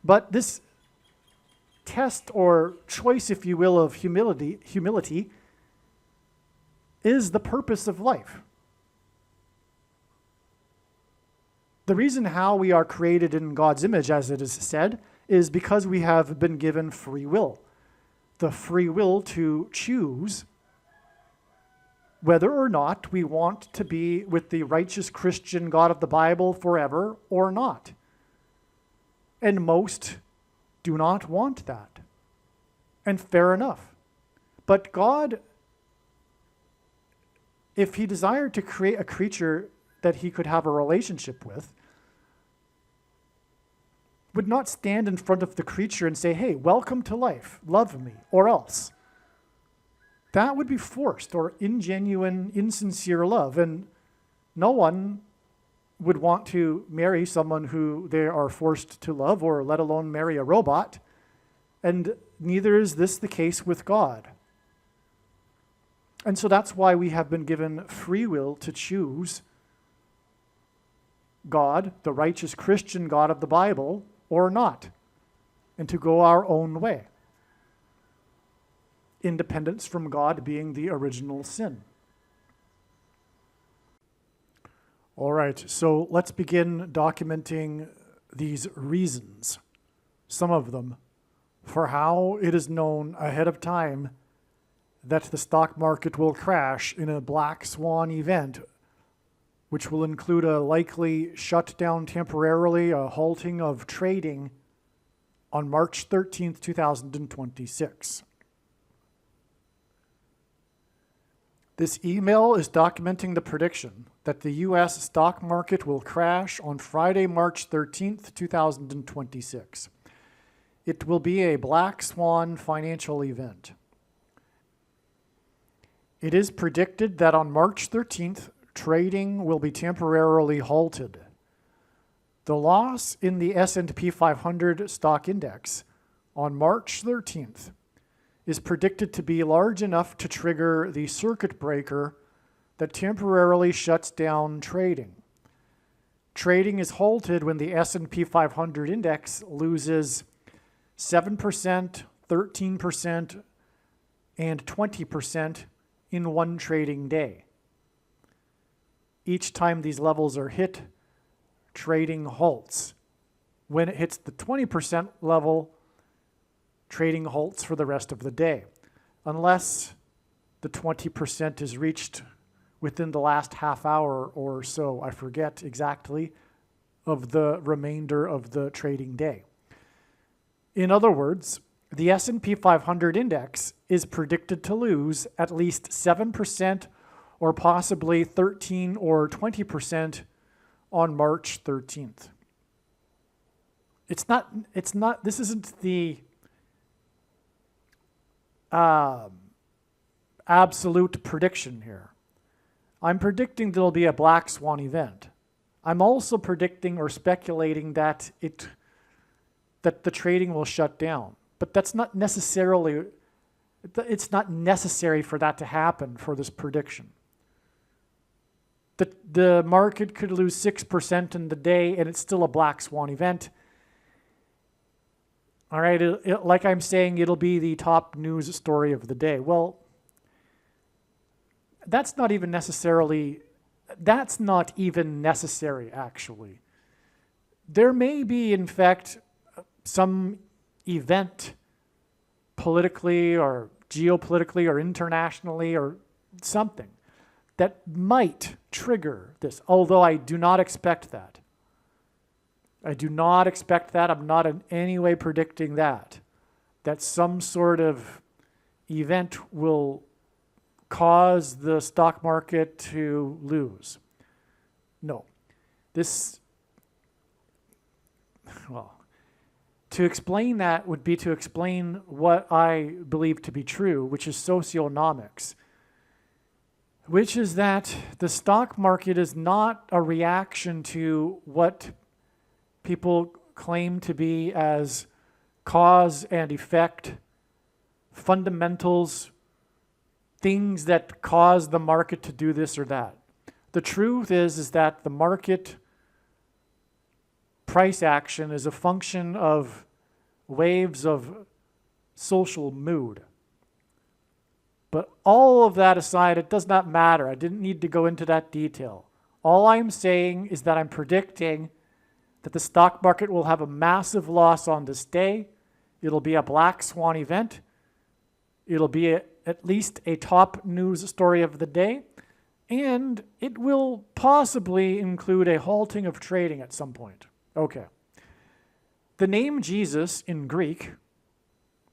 [SPEAKER 1] But this test or choice, if you will, of humility is the purpose of life. The reason how we are created in God's image, as it is said, is because we have been given free will. The free will to choose whether or not we want to be with the righteous Christian God of the Bible forever or not. And most do not want that. And fair enough. But God, if he desired to create a creature that he could have a relationship with, would not stand in front of the creature and say, hey, welcome to life, love me, or else. That would be forced or ingenuine, insincere love. And no one would want to marry someone who they are forced to love, or let alone marry a robot. And neither is this the case with God. And so that's why we have been given free will to choose God, the righteous Christian God of the Bible, or not, and to go our own way. Independence from God being the original sin. All right, so let's begin documenting these reasons, some of them, for how it is known ahead of time that the stock market will crash in a black swan event, which will include a likely shutdown temporarily, a halting of trading on March 13th, 2026. This email is documenting the prediction that the U.S. stock market will crash on Friday, March 13th, 2026. It will be a black swan financial event. It is predicted that on March 13th, trading will be temporarily halted. The loss in the S&P 500 stock index on March 13th is predicted to be large enough to trigger the circuit breaker that temporarily shuts down trading. Trading is halted when the S&P 500 index loses 7%, 13%, and 20% in one trading day. Each time these levels are hit, trading halts. When it hits the 20% level, trading halts for the rest of the day, unless the 20% is reached within the last half hour or so, I forget exactly, of the remainder of the trading day. In other words, the S&P 500 index is predicted to lose at least 7% or possibly 13 or 20% on March 13th. This isn't the absolute prediction here. I'm predicting there'll be a black swan event. I'm also predicting or speculating that the trading will shut down. But that's not necessarily, it's not necessary for that to happen for this prediction. The market could lose 6% in the day and it's still a black swan event. All right, like I'm saying, it'll be the top news story of the day. Well, that's not even necessary, actually. There may be, in fact, some event politically or geopolitically or internationally or something that might trigger this, although I do not expect that. I do not expect that. I'm not in any way predicting that some sort of event will cause the stock market to lose. No. To explain that would be to explain what I believe to be true, which is socioeconomics, which is that the stock market is not a reaction to what people claim to be as cause and effect, fundamentals, things that cause the market to do this or that. The truth is that the market price action is a function of waves of social mood. But all of that aside, it does not matter. I didn't need to go into that detail. All I'm saying is that I'm predicting that the stock market will have a massive loss on this day. It'll be a black swan event. It'll be at least a top news story of the day. And it will possibly include a halting of trading at some point. Okay. The name Jesus in Greek,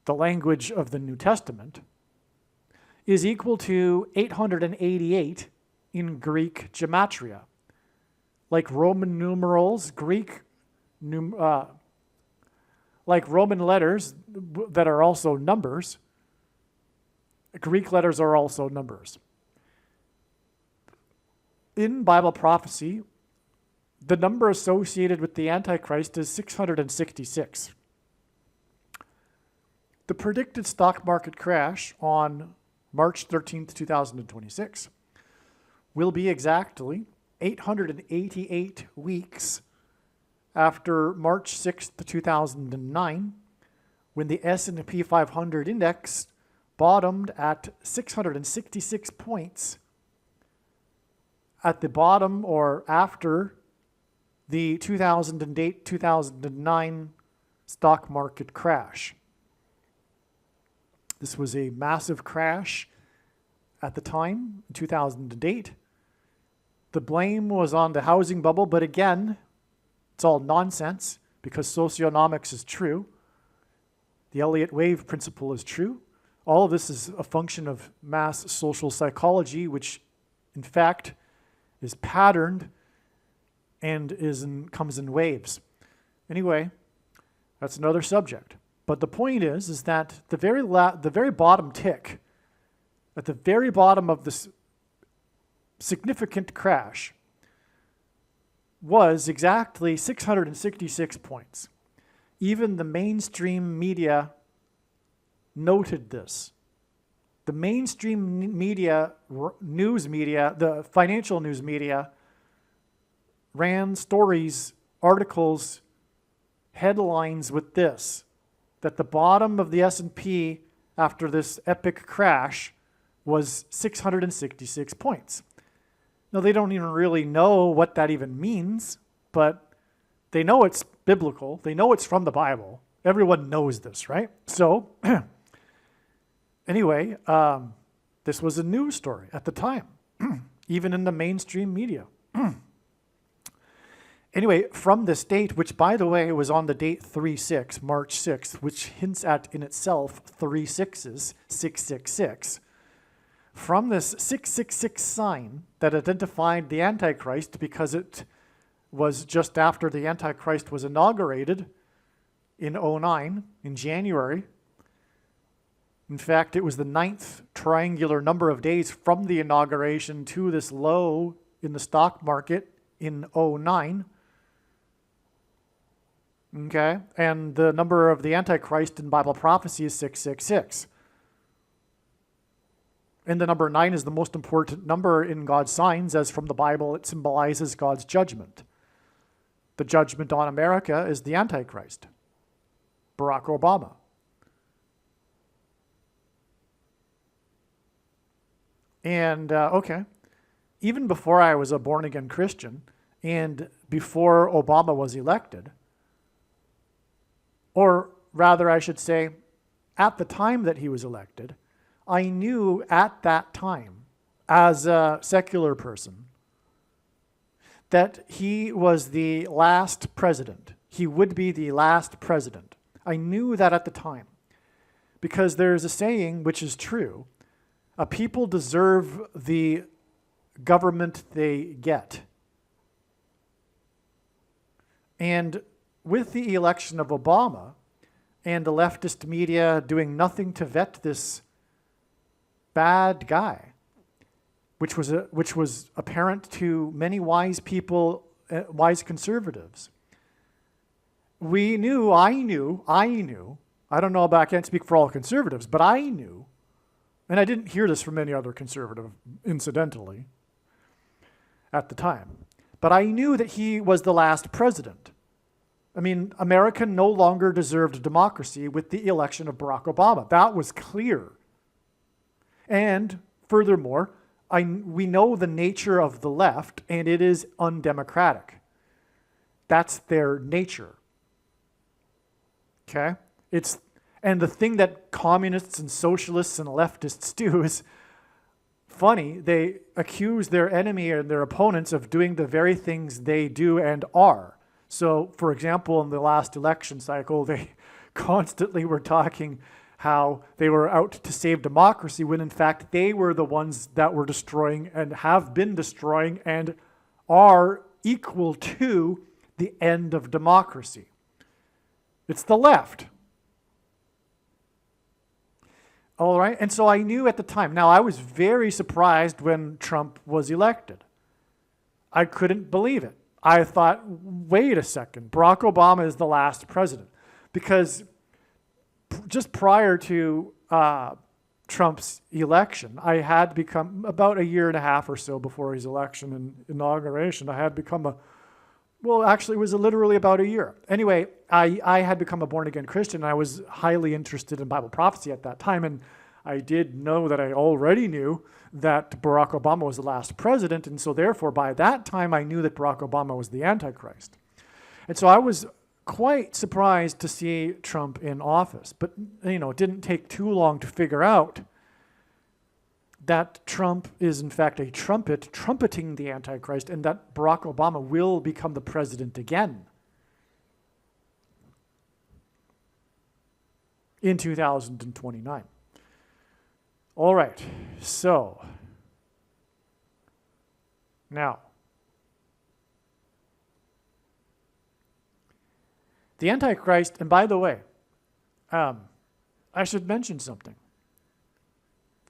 [SPEAKER 1] the language of the New Testament, is equal to 888 in Greek gematria. Like Roman numerals, like Roman letters that are also numbers, Greek letters are also numbers. In Bible prophecy, the number associated with the Antichrist is 666. The predicted stock market crash on March 13th, 2026, will be exactly 888 weeks after March 6th, 2009, when the S&P 500 index bottomed at 666 points at the bottom or after the 2008-2009 stock market crash. This was a massive crash at the time, in 2008. The blame was on the housing bubble, but again, it's all nonsense because socioeconomics is true. The Elliott wave principle is true. All of this is a function of mass social psychology, which in fact is patterned and comes in waves. Anyway, that's another subject. But the point is that the very bottom tick, at the very bottom of this significant crash, was exactly 666 points. Even the mainstream media noted this. The mainstream media, news media, the financial news media, ran stories, articles, headlines with this, that the bottom of the S&P after this epic crash was 666 points. Now, they don't even really know what that even means, but they know it's biblical. They know it's from the Bible. Everyone knows this, right? So, anyway, this was a news story at the time, even in the mainstream media. Anyway, from this date, which by the way was on the date 3/6, March 6th, which hints at in itself 3 6s, 666, from this 666 sign that identified the Antichrist, because it was just after the Antichrist was inaugurated in 2009, in January. In fact, it was the 9th triangular number of days from the inauguration to this low in the stock market in 2009. Okay, and the number of the Antichrist in Bible prophecy is 666. And the number 9 is the most important number in God's signs, as from the Bible it symbolizes God's judgment. The judgment on America is the Antichrist, Barack Obama. And, okay, even before I was a born-again Christian, and before Obama was elected, or rather I should say, at the time that he was elected, I knew at that time, as a secular person, that he was the last president. He would be the last president. I knew that at the time, because there's a saying which is true: a people deserve the government they get. And with the election of Obama and the leftist media doing nothing to vet this bad guy, which was apparent to many wise people, wise conservatives, I knew, I don't know about, I can't speak for all conservatives, but I knew, and I didn't hear this from any other conservative, incidentally, at the time, but I knew that he was the last president. I mean, America no longer deserved democracy with the election of Barack Obama. That was clear. And furthermore, we know the nature of the left, and it is undemocratic. That's their nature. Okay? And the thing that communists and socialists and leftists do is funny. They accuse their enemy and their opponents of doing the very things they do and are. So, for example, in the last election cycle, they constantly were talking how they were out to save democracy, when in fact they were the ones that were destroying and have been destroying and are equal to the end of democracy. It's the left. All right, and so I knew at the time. Now, I was very surprised when Trump was elected. I couldn't believe it. I thought, wait a second, Barack Obama is the last president. Because just prior to Trump's election, I had become, about a year and a half or so before his election and inauguration, I had become well, actually, it was literally about a year. Anyway, I had become a born-again Christian, and I was highly interested in Bible prophecy at that time, and I did know that I already knew that Barack Obama was the last president, and so therefore, by that time, I knew that Barack Obama was the Antichrist. And so I was quite surprised to see Trump in office, but it didn't take too long to figure out that Trump is in fact a trumpet trumpeting the Antichrist, and that Barack Obama will become the president again in 2029. All right, so now the Antichrist, and by the way, I should mention something.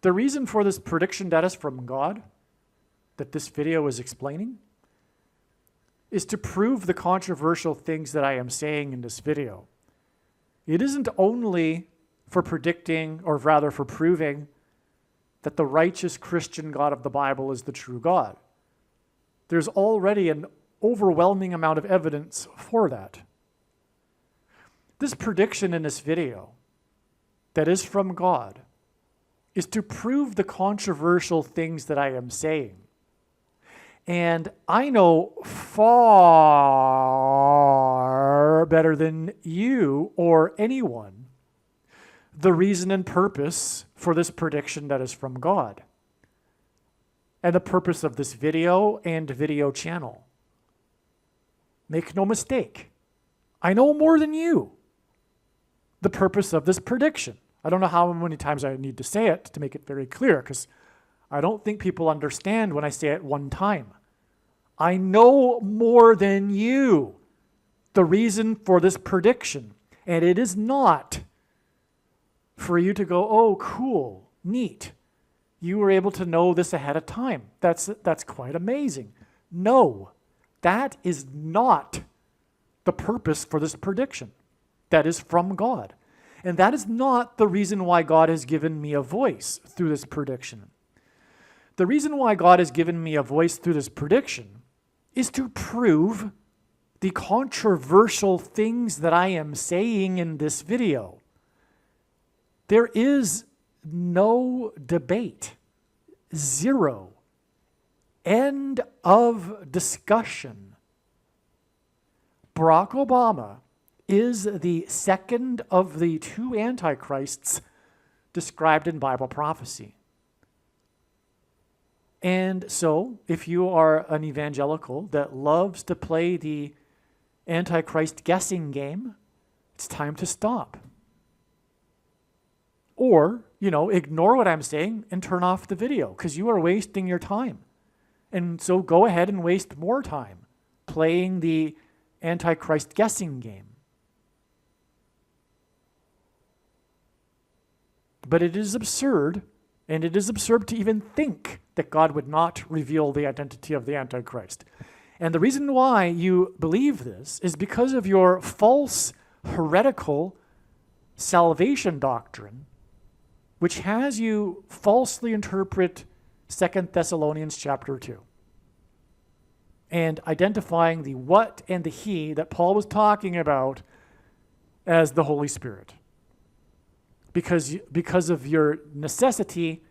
[SPEAKER 1] The reason for this prediction that is from God, that this video is explaining, is to prove the controversial things that I am saying in this video. It isn't only for predicting, or rather for proving, that the righteous Christian God of the Bible is the true God. There's already an overwhelming amount of evidence for that. This prediction in this video that is from God is to prove the controversial things that I am saying. And I know far better than you or anyone the reason and purpose for this prediction that is from God, and the purpose of this video and video channel. Make no mistake, I know more than you the purpose of this prediction. I don't know how many times I need to say it to make it very clear, because I don't think people understand when I say it one time. I know more than you the reason for this prediction, and it is not for you to go, oh, cool, neat. You were able to know this ahead of time. That's quite amazing. No, that is not the purpose for this prediction. That is from God. And that is not the reason why God has given me a voice through this prediction. The reason why God has given me a voice through this prediction is to prove the controversial things that I am saying in this video. There is no debate. Zero. End of discussion. Barack Obama is the second of the two antichrists described in Bible prophecy. And so, if you are an evangelical that loves to play the Antichrist guessing game, it's time to stop. Or, ignore what I'm saying and turn off the video, because you are wasting your time. And so go ahead and waste more time playing the Antichrist guessing game. But it is absurd, and it is absurd to even think that God would not reveal the identity of the Antichrist. And the reason why you believe this is because of your false, heretical salvation doctrine, which has you falsely interpret 2 Thessalonians chapter 2. And identifying the what and the he that Paul was talking about as the Holy Spirit. Because of your necessity,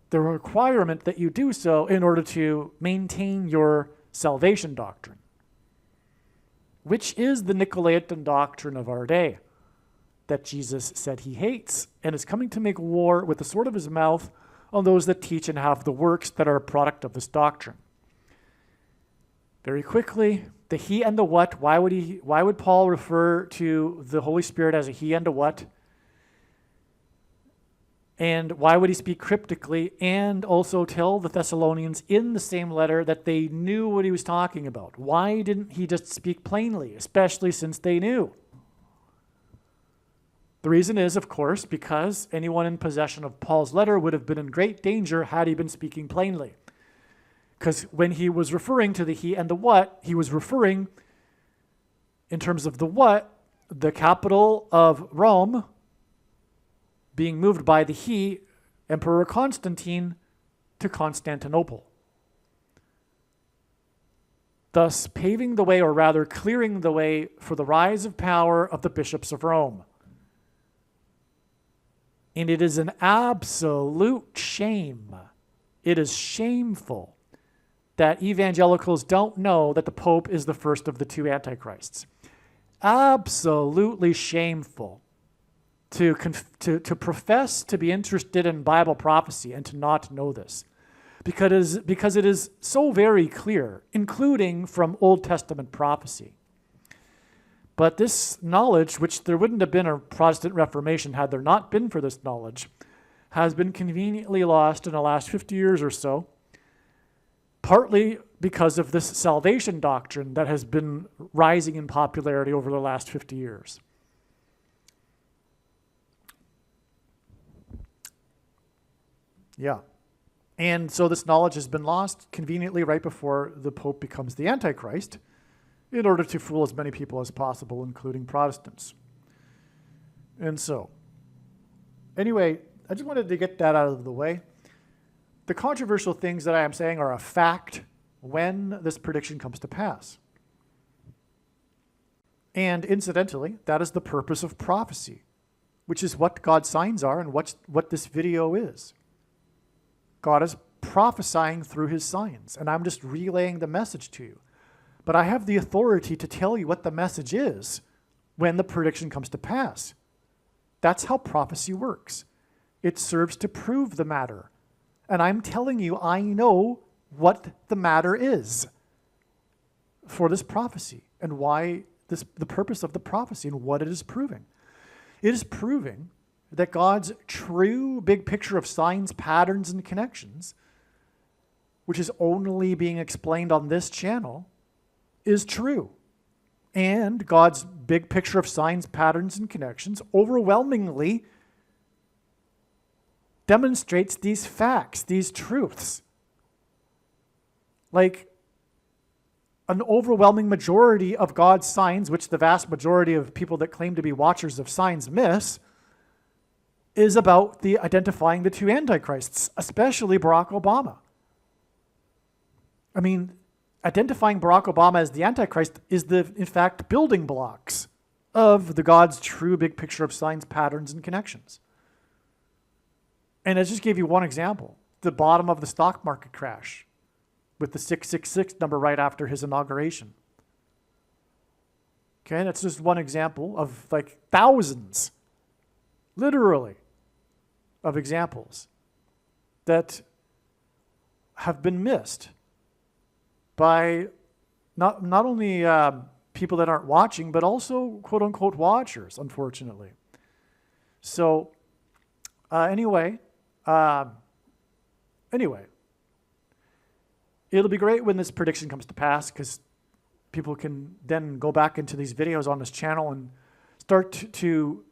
[SPEAKER 1] the requirement that you do so in order to maintain your salvation doctrine, which is the Nicolaitan doctrine of our day that Jesus said he hates and is coming to make war with the sword of his mouth on those that teach and have the works that are a product of this doctrine. Very quickly, the he and the what. Why would Paul refer to the Holy Spirit as a he and a what? And why would he speak cryptically and also tell the Thessalonians in the same letter that they knew what he was talking about? Why didn't he just speak plainly, especially since they knew? The reason is, of course, because anyone in possession of Paul's letter would have been in great danger had he been speaking plainly. Because when he was referring to the he and the what, he was referring, in terms of the what, the capital of Rome, being moved by the he, Emperor Constantine, to Constantinople, thus paving the way, or rather clearing the way, for the rise of power of the bishops of Rome. And it is an absolute shame. It is shameful that evangelicals don't know that the Pope is the first of the two antichrists. Absolutely shameful to profess to be interested in Bible prophecy and to not know this. Because it is so very clear, including from Old Testament prophecy. But this knowledge, which there wouldn't have been a Protestant Reformation had there not been for this knowledge, has been conveniently lost in the last 50 years or so, partly because of this salvation doctrine that has been rising in popularity over the last 50 years. Yeah. And so this knowledge has been lost conveniently right before the Pope becomes the Antichrist, in order to fool as many people as possible, including Protestants. And so, anyway, I just wanted to get that out of the way. The controversial things that I am saying are a fact when this prediction comes to pass. And incidentally, that is the purpose of prophecy, which is what God's signs are and what this video is. God is prophesying through his signs, and I'm just relaying the message to you. But I have the authority to tell you what the message is when the prediction comes to pass. That's how prophecy works. It serves to prove the matter. And I'm telling you, I know what the matter is for this prophecy and why the purpose of the prophecy and what it is proving. It is proving that God's true big picture of signs, patterns, and connections, which is only being explained on this channel, is true. And God's big picture of signs, patterns, and connections overwhelmingly demonstrates these facts, these truths. Like an overwhelming majority of God's signs, which the vast majority of people that claim to be watchers of signs miss, is about the identifying the two antichrists, especially Barack Obama. I mean, identifying Barack Obama as the Antichrist is in fact, building blocks of the God's true big picture of signs, patterns, and connections. And I just gave you one example, the bottom of the stock market crash with the 666 number right after his inauguration. Okay, that's just one example of like thousands, literally, of examples that have been missed by not only people that aren't watching, but also quote-unquote watchers, unfortunately. So anyway, it'll be great when this prediction comes to pass, because people can then go back into these videos on this channel and start to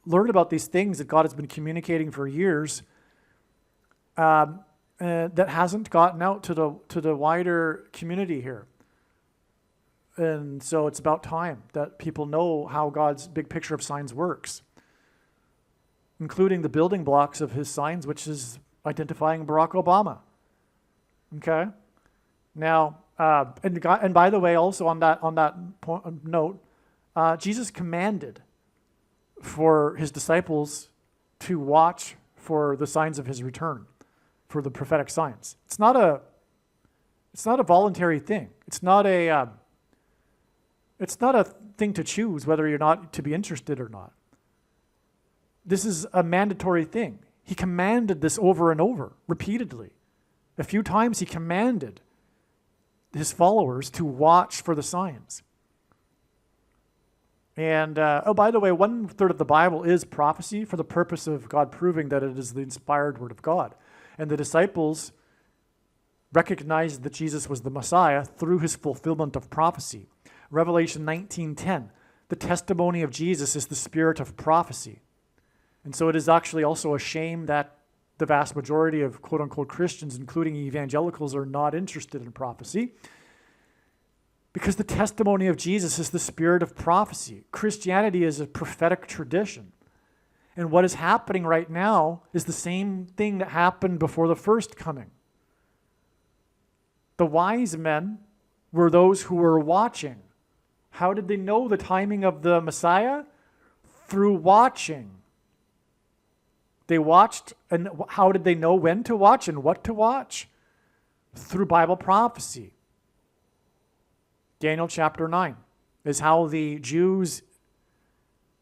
[SPEAKER 1] learn about these things that God has been communicating for years, that hasn't gotten out to the wider community here. And so it's about time that people know how God's big picture of signs works, including the building blocks of his signs, which is identifying Barack Obama. Okay? Now, and by the way, also on that note, Jesus commanded for his disciples to watch for the signs of his return, for the prophetic signs. It's not a voluntary thing. It's not a thing to choose whether you're not to be interested or not. This is a mandatory thing. He commanded this over and over, repeatedly. A few times he commanded his followers to watch for the signs. And, by the way, 1/3 of the Bible is prophecy for the purpose of God proving that it is the inspired word of God. And the disciples recognized that Jesus was the Messiah through his fulfillment of prophecy. Revelation 19:10, the testimony of Jesus is the spirit of prophecy. And so it is actually also a shame that the vast majority of quote-unquote Christians, including evangelicals, are not interested in prophecy, because the testimony of Jesus is the spirit of prophecy. Christianity is a prophetic tradition. And what is happening right now is the same thing that happened before the first coming. The wise men were those who were watching. How did they know the timing of the Messiah? Through watching. They watched, and how did they know when to watch and what to watch? Through Bible prophecy. Daniel chapter 9 is how the Jews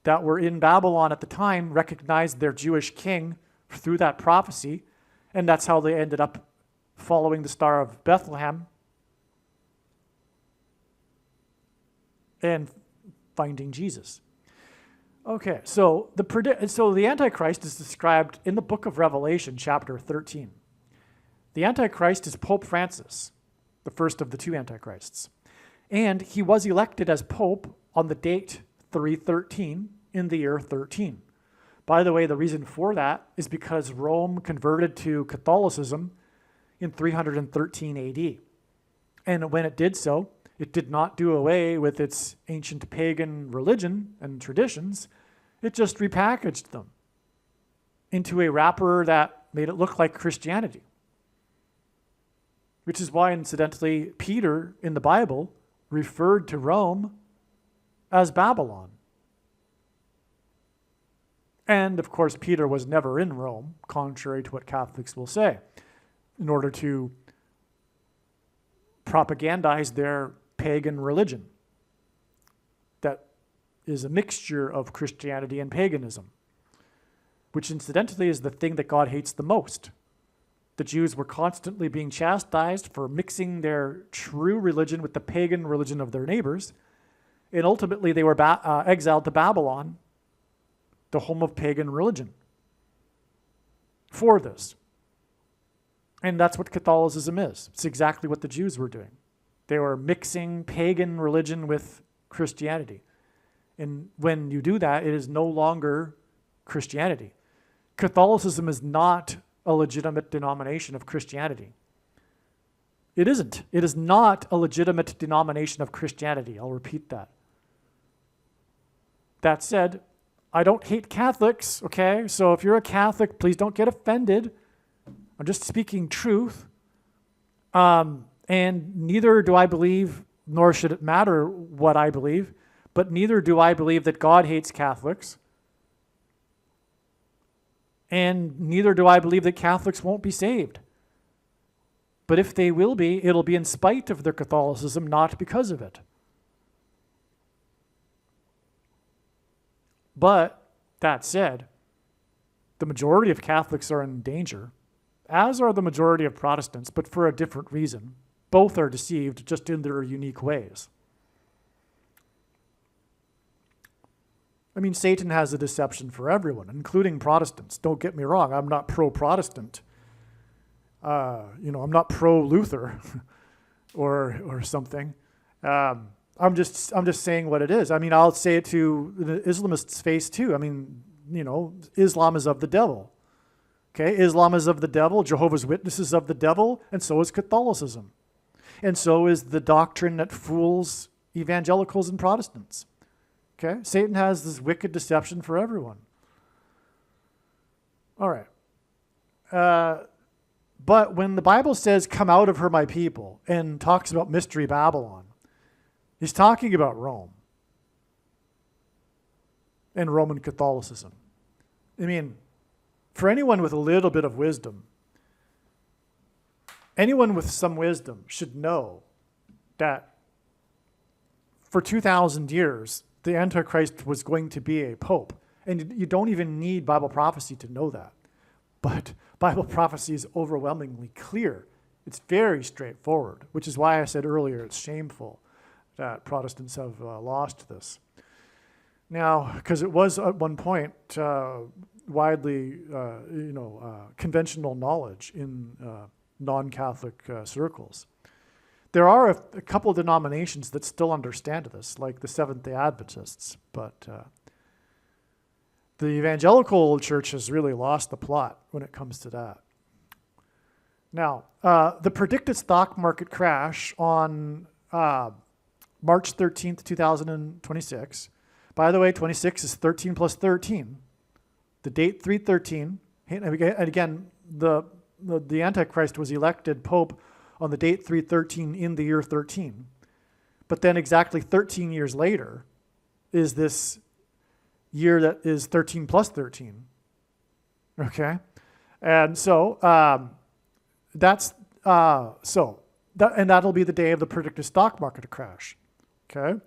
[SPEAKER 1] that were in Babylon at the time recognized their Jewish king through that prophecy, and that's how they ended up following the Star of Bethlehem and finding Jesus. Okay, so the Antichrist is described in the book of Revelation, chapter 13. The Antichrist is Pope Francis, the first of the two Antichrists. And he was elected as Pope on the date 313 in the year 13. By the way, the reason for that is because Rome converted to Catholicism in 313 AD. And when it did so, it did not do away with its ancient pagan religion and traditions. It just repackaged them into a wrapper that made it look like Christianity. Which is why, incidentally, Peter in the Bible referred to Rome as Babylon. And, of course, Peter was never in Rome, contrary to what Catholics will say, in order to propagandize their pagan religion that is a mixture of Christianity and paganism, which incidentally is the thing that God hates the most. The Jews were constantly being chastised for mixing their true religion with the pagan religion of their neighbors, and ultimately they were exiled to Babylon, the home of pagan religion, for this. And that's what Catholicism is. It's exactly what the Jews were doing. They were mixing pagan religion with Christianity. And when you do that, it is no longer Christianity. Catholicism is not a legitimate denomination of Christianity. It isn't. It is not a legitimate denomination of Christianity. I'll repeat that. That said, I don't hate Catholics, okay? So if you're a Catholic, please don't get offended. I'm just speaking truth. And neither do I believe, nor should it matter what I believe, but neither do I believe that God hates Catholics. And neither do I believe that Catholics won't be saved. But if they will be, it'll be in spite of their Catholicism, not because of it. But that said, the majority of Catholics are in danger, as are the majority of Protestants, but for a different reason. Both are deceived, just in their unique ways. I mean, Satan has a deception for everyone, including Protestants. Don't get me wrong, I'm not pro-Protestant. I'm not pro-Luther or something. I'm just saying what it is. I mean, I'll say it to the Islamists' face too. I mean, Islam is of the devil. Okay, Islam is of the devil, Jehovah's Witnesses of the devil, and so is Catholicism. And so is the doctrine that fools evangelicals and Protestants. Okay, Satan has this wicked deception for everyone. All right. But when the Bible says, "Come out of her, my people," and talks about Mystery Babylon, he's talking about Rome and Roman Catholicism. I mean, for anyone with a little bit of wisdom, anyone with some wisdom should know that for 2,000 years, the Antichrist was going to be a pope. And you don't even need Bible prophecy to know that. But Bible prophecy is overwhelmingly clear. It's very straightforward, which is why I said earlier it's shameful that Protestants have lost this. Now, because it was at one point widely, conventional knowledge in non-Catholic circles. There are a couple of denominations that still understand this, like the Seventh-day Adventists, but the evangelical church has really lost the plot when it comes to that. Now, the predicted stock market crash on March 13th, 2026, by the way, 26 is 13 plus 13, The date 313, and again, the Antichrist was elected Pope on the date 313 in the year 13. But then exactly 13 years later is this year that is 13 plus 13. Okay? And so that'll be the day of the predicted stock market crash. Okay?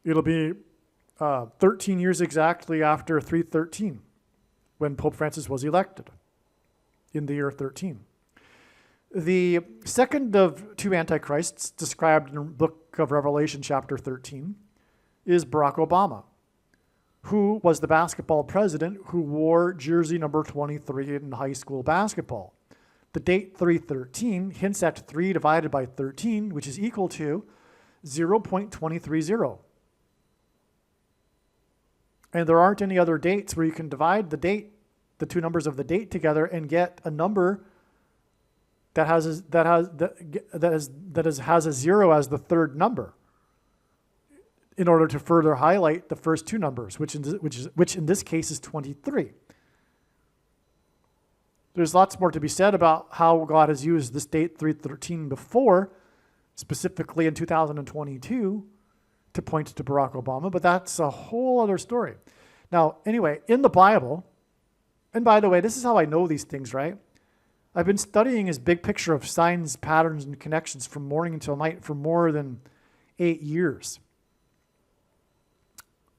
[SPEAKER 1] It'll be 13 years exactly after 313 when Pope Francis was elected in the year 13. The second of two antichrists described in the book of Revelation chapter 13 is Barack Obama, who was the basketball president who wore jersey number 23 in high school basketball. The date 313 hints at 3 divided by 13, which is equal to 0.230. And there aren't any other dates where you can divide the two numbers of the date together and get a number that has a 0 as the third number, in order to further highlight the first two numbers, which in this case is 23. There's lots more to be said about how God has used this date 313 before, specifically in 2022, to point to Barack Obama, but that's a whole other story. Now, anyway, in the Bible, and by the way, this is how I know these things, right? I've been studying his big picture of signs, patterns, and connections from morning until night for more than 8 years.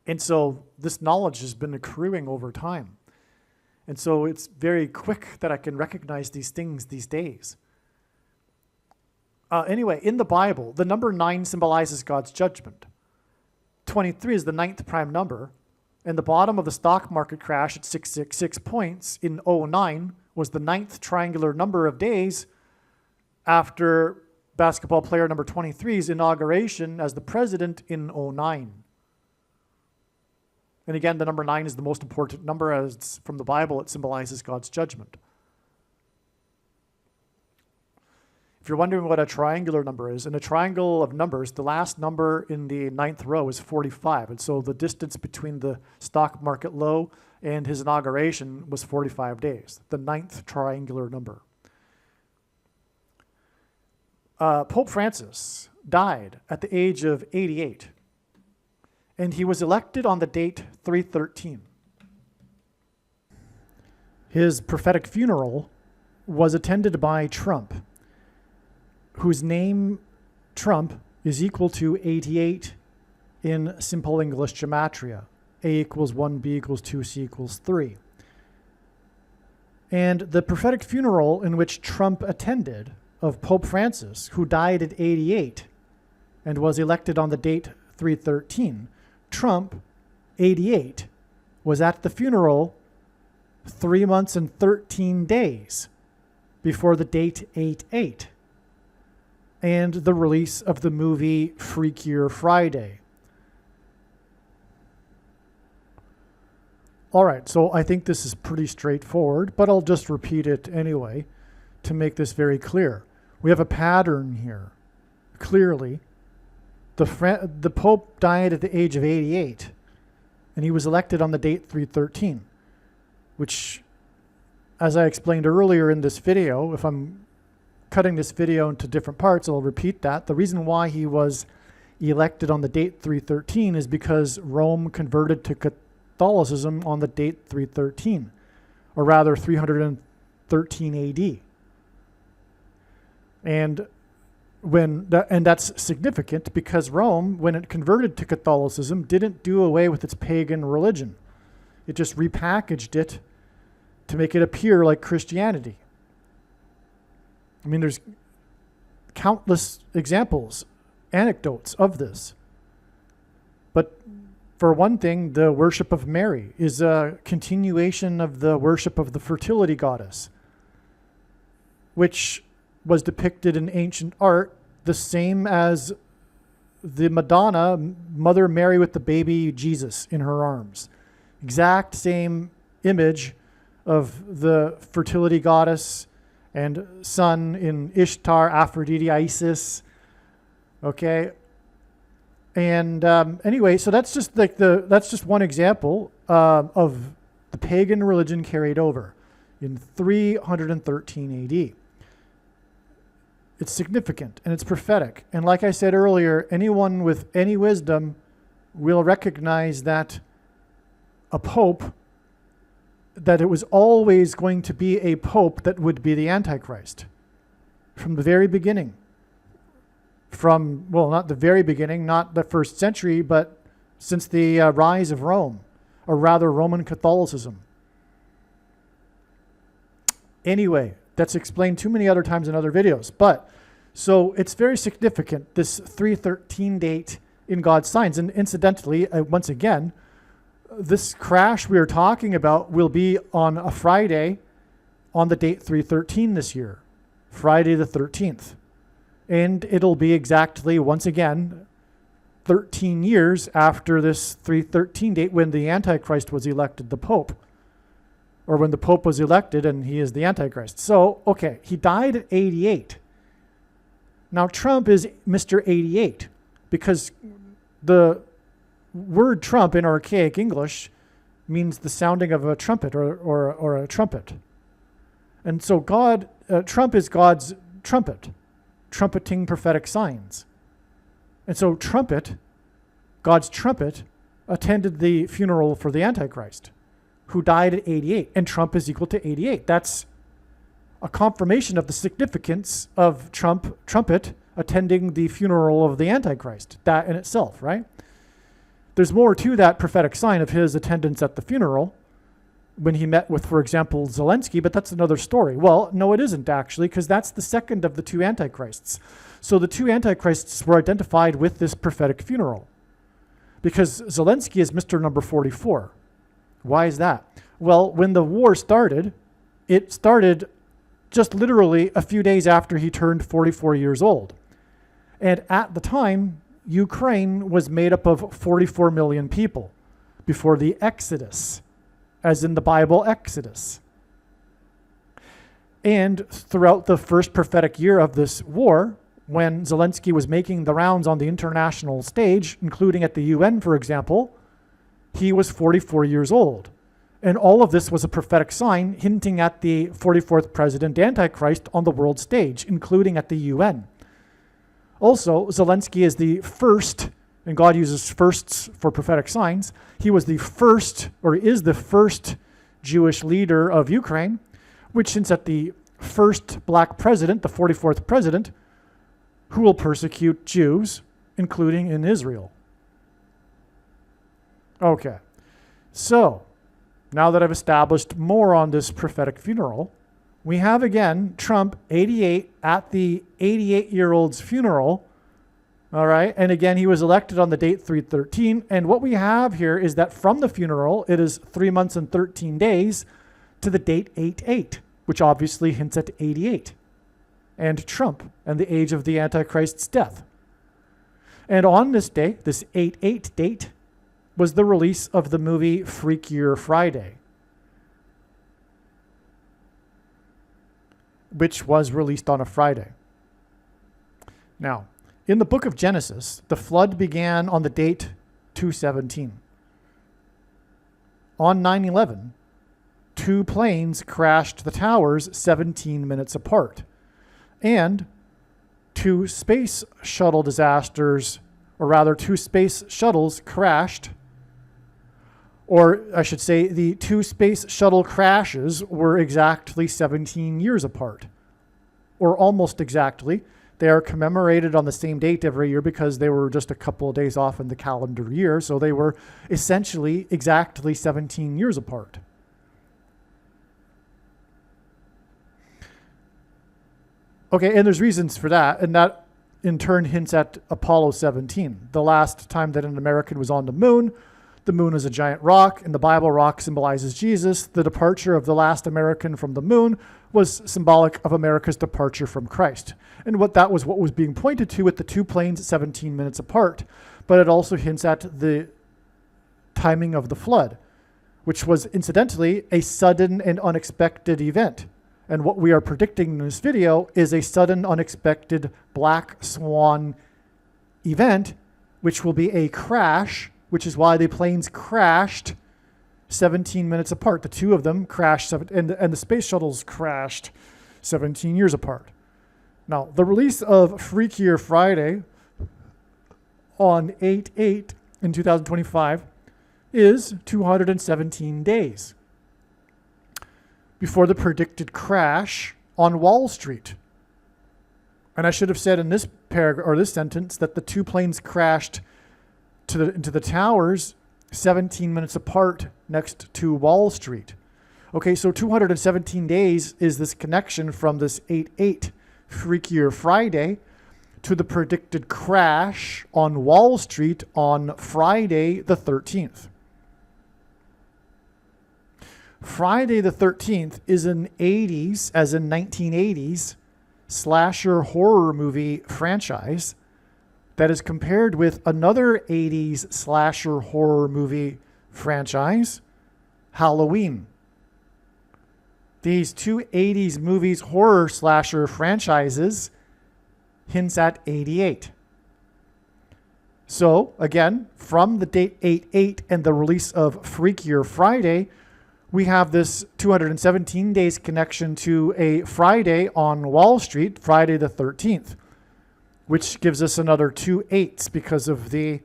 [SPEAKER 1] And so this knowledge has been accruing over time. And so it's very quick that I can recognize these things these days. Anyway, in the Bible, the number 9 symbolizes God's judgment. 23 is the 9th prime number, and the bottom of the stock market crash at 666 points in 2009 was the 9th triangular number of days after basketball player number 23's inauguration as the president in 2009. And again, the number 9 is the most important number, as from the Bible, it symbolizes God's judgment. If you're wondering what a triangular number is, in a triangle of numbers, the last number in the 9th row is 45. And so the distance between the stock market low and his inauguration was 45 days, the 9th triangular number. Pope Francis died at the age of 88, and he was elected on the date 313. His prophetic funeral was attended by Trump, whose name, Trump, is equal to 88 in simple English gematria. A equals 1, B equals 2, C equals 3. And the prophetic funeral in which Trump attended of Pope Francis, who died at 88 and was elected on the date 313, Trump, 88, was at the funeral 3 months and 13 days before the date 8/8 and the release of the movie Freakier Friday. All right, so I think this is pretty straightforward, but I'll just repeat it anyway to make this very clear. We have a pattern here. Clearly, the Pope died at the age of 88, and he was elected on the date 313, which, as I explained earlier in this video, if I'm cutting this video into different parts, I'll repeat that. The reason why he was elected on the date 313 is because Rome converted to Catholicism on the date 313, or rather 313 AD. And that's significant because Rome, when it converted to Catholicism, didn't do away with its pagan religion. It just repackaged it to make it appear like Christianity. I mean, there's countless examples, anecdotes of this. But for one thing, the worship of Mary is a continuation of the worship of the fertility goddess, which was depicted in ancient art the same as the Madonna, Mother Mary with the baby Jesus in her arms. Exact same image of the fertility goddess and sun in Ishtar, Aphrodite, Isis. Okay. And anyway, so that's just like that's just one example of The pagan religion carried over in 313 AD. It's significant and it's prophetic. And like I said earlier, anyone with any wisdom will recognize that a pope, that it was always going to be a pope that would be the Antichrist from the very beginning. From, well, not the very beginning, not the first century, but since the rise of Rome, or rather Roman Catholicism. Anyway, that's explained too many other times in other videos. But, so it's very significant, this 313 date in God's signs. And incidentally, once again, this crash we are talking about will be on a Friday on the date 313 this year, Friday the 13th. And it'll be exactly, once again, 13 years after this 313 date when the Antichrist was elected the Pope. Or when the Pope was elected and he is the Antichrist. So, okay, he died at 88. Now, Trump is Mr. 88 because the word Trump in archaic English means the sounding of a trumpet or a trumpet. And so Trump is God's trumpet, trumpeting prophetic signs. And so trumpet, God's trumpet, attended the funeral for the Antichrist, who died at 88, and Trump is equal to 88. That's a confirmation of the significance of trumpet attending the funeral of the Antichrist, that in itself, right? There's more to that prophetic sign of his attendance at the funeral when he met with, for example, Zelensky, but that's another story. Well, no, it isn't actually, because that's the second of the two Antichrists. So the two Antichrists were identified with this prophetic funeral because Zelensky is Mr. number 44. Why is that? Well, when the war started, it started just literally a few days after he turned 44 years old. And at the time, Ukraine was made up of 44 million people before the Exodus, as in the Bible Exodus. And throughout the first prophetic year of this war, when Zelensky was making the rounds on the international stage, including at the UN, for example, he was 44 years old. And all of this was a prophetic sign hinting at the 44th president Antichrist on the world stage, including at the UN. Also, Zelensky is the first, and God uses firsts for prophetic signs, he was the first, or is the first Jewish leader of Ukraine, which hints at the first black president, the 44th president, who will persecute Jews, including in Israel. Okay, so now that I've established more on this prophetic funeral, we have again Trump 88 at the 88-year-old's funeral. All right, and again, he was elected on the date 313. And what we have here is that from the funeral, it is 3 months and 13 days to the date 88, which obviously hints at 88 and Trump and the age of the Antichrist's death. And on this day, this 88 date, was the release of the movie Freakier Friday, which was released on a Friday. Now, in the book of Genesis, the flood began on the date 217. On 9/11, two planes crashed the towers 17 minutes apart. And two space shuttle disasters, or rather two space shuttles crashed, or I should say the two space shuttle crashes were exactly 17 years apart, or almost exactly. They are commemorated on the same date every year because they were just a couple of days off in the calendar year, so they were essentially exactly 17 years apart. Okay, and there's reasons for that, and that in turn hints at Apollo 17, the last time that an American was on the moon. The moon is a giant rock. In the Bible, rock symbolizes Jesus. The departure of the last American from the moon was symbolic of America's departure from Christ. And what was being pointed to with the two planes 17 minutes apart. But it also hints at the timing of the flood, which was incidentally a sudden and unexpected event. And what we are predicting in this video is a sudden, unexpected black swan event, which will be a crash, which is why the planes crashed 17 minutes apart. The two of them crashed, and the space shuttles crashed 17 years apart. Now, the release of Freakier Friday on 8/8 in 2025 is 217 days before the predicted crash on Wall Street. And I should have said in this paragraph or this sentence that the two planes crashed into the towers 17 minutes apart next to Wall Street. Okay, so 217 days is this connection from this 8/8 Freakier Friday to the predicted crash on Wall Street on Friday the 13th. Friday the 13th is an 80s, as in 1980s, slasher horror movie franchise that is compared with another 80s slasher horror movie franchise, Halloween. These two 80s movies horror slasher franchises hints at 88. So again, from the date 8/8 and the release of Freakier Friday, we have this 217 days connection to a Friday on Wall Street, Friday the 13th, which gives us another 2 8s because of the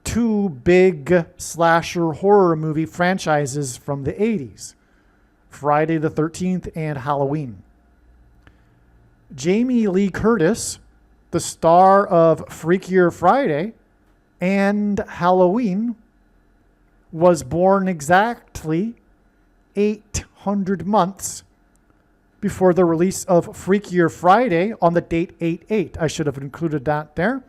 [SPEAKER 1] two big slasher horror movie franchises from the 80s, Friday the 13th and Halloween. Jamie Lee Curtis, the star of Freakier Friday and Halloween, was born exactly 800 months before the release of Freakier Friday on the date 8/8. I should have included that there.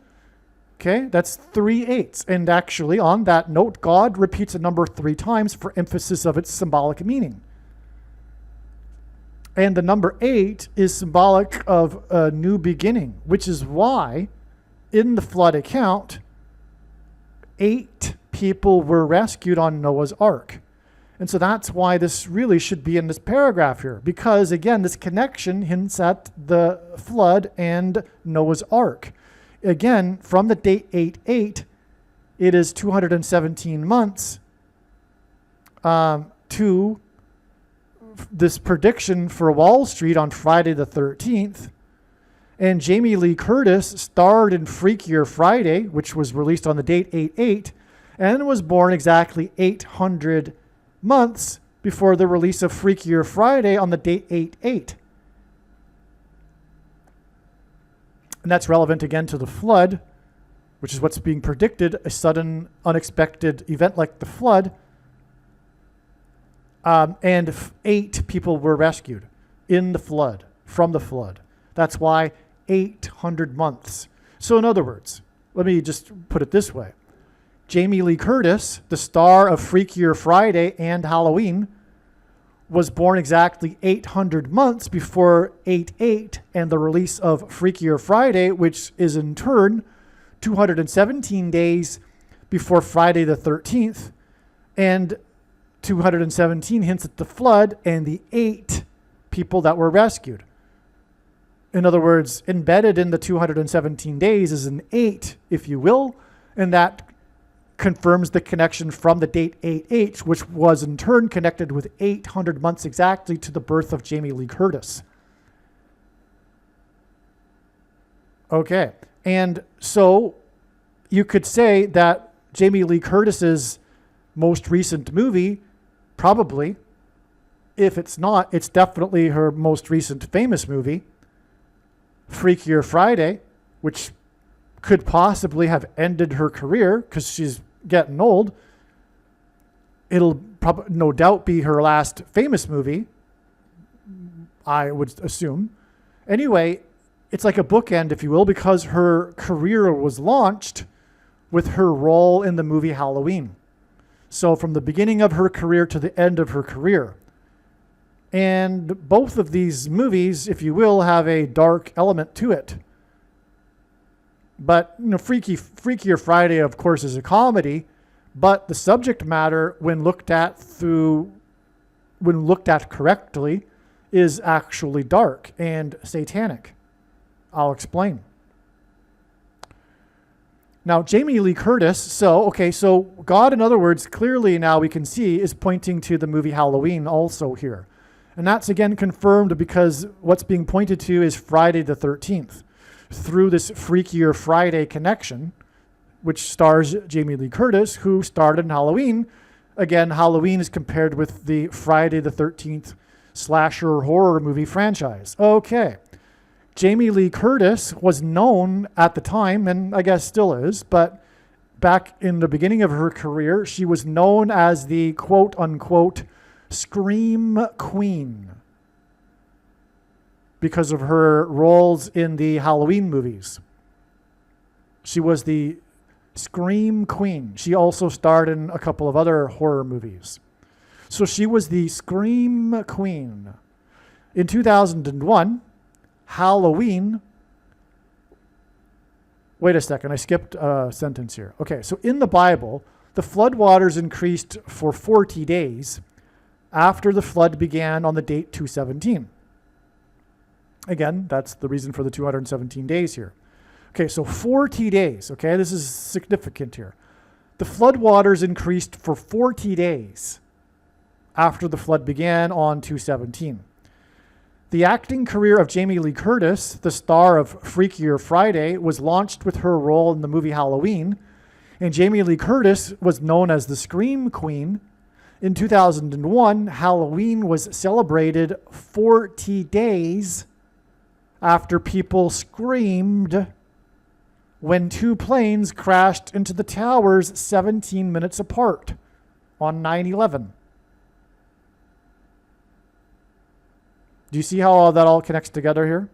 [SPEAKER 1] Okay, that's 3 8s. And actually, on that note, God repeats a number 3 times for emphasis of its symbolic meaning. And the number 8 is symbolic of a new beginning, which is why in the flood account, 8 people were rescued on Noah's Ark. And so that's why this really should be in this paragraph here, because again, this connection hints at the flood and Noah's Ark. Again, from the date 8/8, it is 217 months to this prediction for Wall Street on Friday the 13th. And Jamie Lee Curtis starred in Freakier Friday, which was released on the date 8/8, and was born exactly 800 months before the release of Freakier Friday on the date 8/8. And that's relevant again to the flood, which is what's being predicted, a sudden, unexpected event like the flood. And 8 people were rescued in the flood, from the flood. That's why 800 months. So in other words, let me just put it this way. Jamie Lee Curtis, the star of Freakier Friday and Halloween, was born exactly 800 months before 8/8 and the release of Freakier Friday, which is in turn 217 days before Friday the 13th, and 217 hints at the flood and the 8 people that were rescued. In other words, embedded in the 217 days is an 8, if you will, and that confirms the connection from the date 8/8, which was in turn connected with 800 months exactly to the birth of Jamie Lee Curtis. Okay, and so you could say that Jamie Lee Curtis's most recent movie, probably, if it's not, it's definitely her most recent famous movie, Freakier Friday, which could possibly have ended her career because she's getting old. It'll probably no doubt be her last famous movie, I would assume. Anyway, it's like a bookend, if you will, because her career was launched with her role in the movie Halloween. So from the beginning of her career to the end of her career. And both of these movies, if you will, have a dark element to it. But Freakier Friday, of course, is a comedy, but the subject matter, when looked at correctly, is actually dark and satanic. I'll explain. Now, Jamie Lee Curtis, so God, in other words, clearly now we can see is pointing to the movie Halloween also here. And that's again confirmed because what's being pointed to is Friday the 13th through this Freakier Friday connection, which stars Jamie Lee Curtis, who starred in Halloween. Again, Halloween is compared with the Friday the 13th slasher horror movie franchise. Okay. Jamie Lee Curtis was known at the time, and I guess still is, but back in the beginning of her career, she was known as the quote-unquote Scream Queen because of her roles in the Halloween movies. She was the Scream Queen. She also starred in a couple of other horror movies. So she was the Scream Queen. In 2001, Halloween. Wait a second, I skipped a sentence here. Okay, so in the Bible, the floodwaters increased for 40 days after the flood began on the date 217. Again, that's the reason for the 217 days here. Okay, so 40 days, okay, this is significant here. The floodwaters increased for 40 days after the flood began on 217. The acting career of Jamie Lee Curtis, the star of Freakier Friday, was launched with her role in the movie Halloween, and Jamie Lee Curtis was known as the Scream Queen. In 2001, Halloween was celebrated 40 days after people screamed when two planes crashed into the towers 17 minutes apart on 9/11. Do you see how that all connects together here?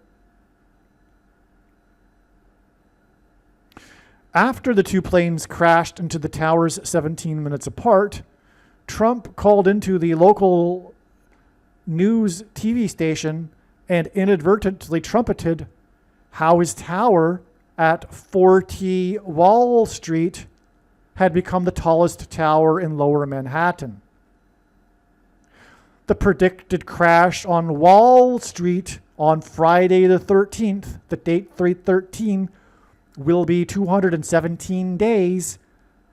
[SPEAKER 1] After the two planes crashed into the towers 17 minutes apart, Trump called into the local news TV station and inadvertently trumpeted how his tower at 40 Wall Street had become the tallest tower in Lower Manhattan. The predicted crash on Wall Street on Friday the 13th, the date 313, will be 217 days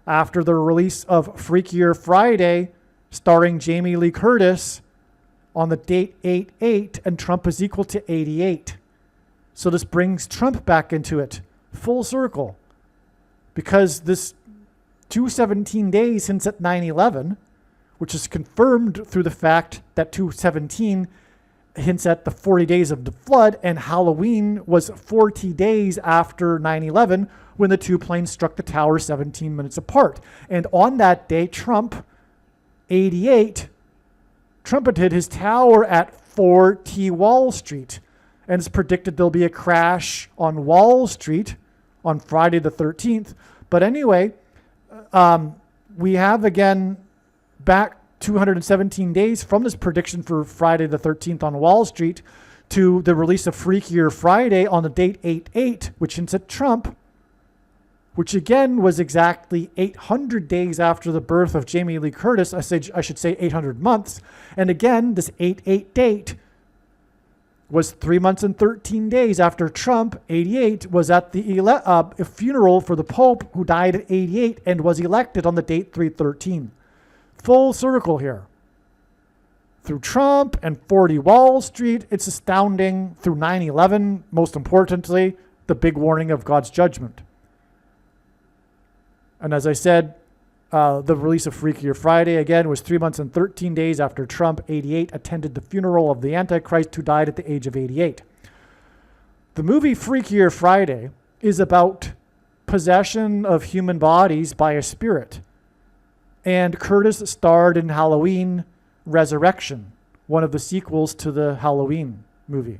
[SPEAKER 1] after the release of Freakier Friday, starring Jamie Lee Curtis, on the date 8/8, and Trump is equal to 88. So this brings Trump back into it, full circle, because this 217 days hints at 9/11, which is confirmed through the fact that 217 hints at the 40 days of the flood, and Halloween was 40 days after 9/11 when the two planes struck the tower 17 minutes apart. And on that day, Trump, 88, trumpeted his tower at 40 Wall Street, and it's predicted there'll be a crash on Wall Street on Friday the 13th. But anyway, we have again back 217 days from this prediction for Friday the 13th on Wall Street to the release of Freakier Friday on the date 8/8, which hints at Trump, which again was exactly 800 days after the birth of Jamie Lee Curtis. I should say 800 months. And again, this 8/8 date was 3 months and 13 days after Trump, 88, was at the funeral for the Pope, who died at 88 and was elected on the date 313. Full circle here. Through Trump and 40 Wall Street, it's astounding. Through 9/11, most importantly, the big warning of God's judgment. And as I said, the release of Freakier Friday, again, was 3 months and 13 days after Trump, 88, attended the funeral of the Antichrist, who died at the age of 88. The movie Freakier Friday is about possession of human bodies by a spirit. And Curtis starred in Halloween Resurrection, one of the sequels to the Halloween movie,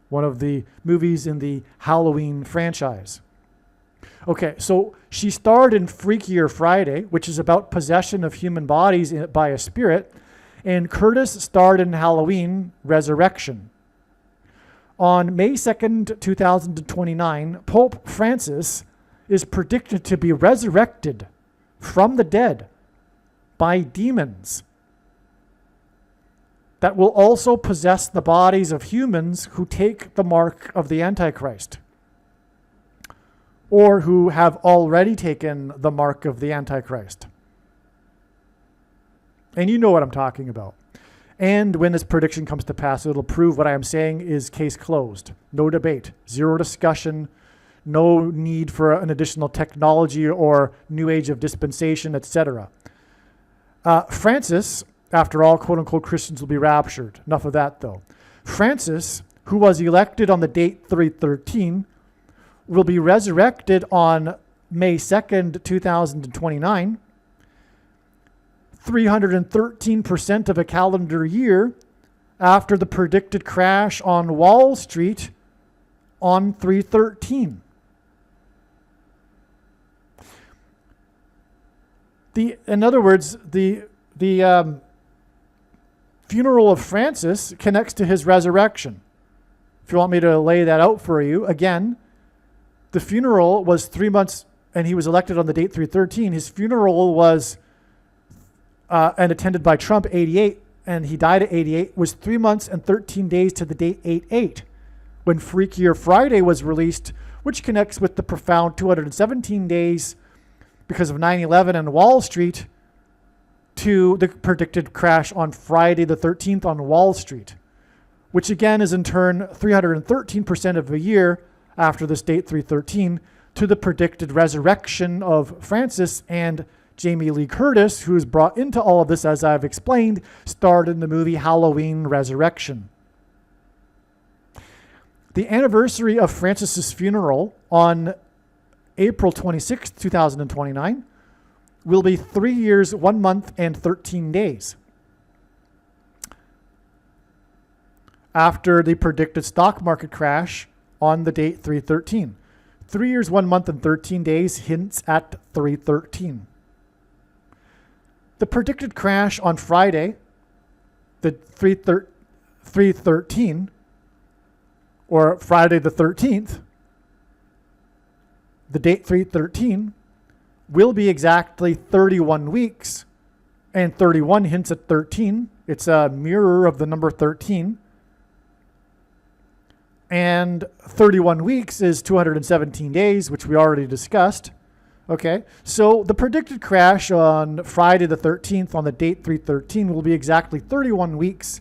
[SPEAKER 1] one of the movies in the Halloween franchise. Okay, so she starred in Freakier Friday, which is about possession of human bodies by a spirit, and Curtis starred in Halloween Resurrection. On May 2nd, 2029, Pope Francis is predicted to be resurrected from the dead by demons that will also possess the bodies of humans who take the mark of the Antichrist. or who have already taken the mark of the Antichrist. And you know what I'm talking about. And when this prediction comes to pass, it'll prove what I am saying is case closed. No debate, zero discussion, no need for an additional technology or new age of dispensation, etc. Francis, after all, quote unquote, Christians will be raptured. Enough of that, though. Francis, who was elected on the date 313, will be resurrected on May 2nd, 2029. 313% of a calendar year after the predicted crash on Wall Street on 313. In other words, the funeral of Francis connects to his resurrection. If you want me to lay that out for you, again, the funeral was 3 months, and he was elected on the date 313. His funeral was and attended by Trump, 88, and he died at 88, was 3 months and 13 days to the date 88, when Freakier Friday was released, which connects with the profound 217 days because of 9/11 and Wall Street to the predicted crash on Friday the 13th on Wall Street, which again is in turn 313% of a year after this date 313 to the predicted resurrection of Francis and Jamie Lee Curtis, who is brought into all of this, as I've explained, starred in the movie Halloween Resurrection. The anniversary of Francis's funeral on April 26, 2029, will be 3 years, 1 month, and 13 days after the predicted stock market crash on the date 313. 3 years, 1 month, and 13 days hints at 313. The predicted crash on Friday, the 313, or Friday the 13th, the date 313, will be exactly 31 weeks, and 31 hints at 13. It's a mirror of the number 13. And 31 weeks is 217 days, which we already discussed. Okay, so the predicted crash on Friday the 13th on the date 313 will be exactly 31 weeks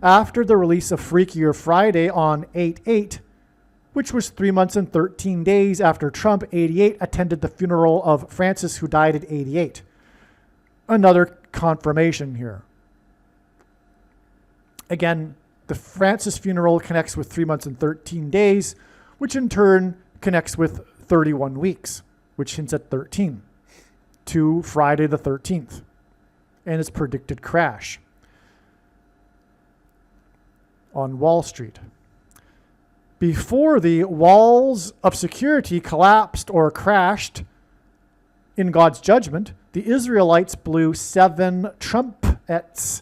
[SPEAKER 1] after the release of Freakier Friday on 8/8, which was 3 months and 13 days after Trump, 88, attended the funeral of Francis, who died at 88. Another confirmation here. Again, the Francis funeral connects with 3 months and 13 days, which in turn connects with 31 weeks. Which hints at 13, to Friday the 13th, and its predicted crash on Wall Street. Before the walls of security collapsed or crashed in God's judgment, the Israelites blew 7 trumpets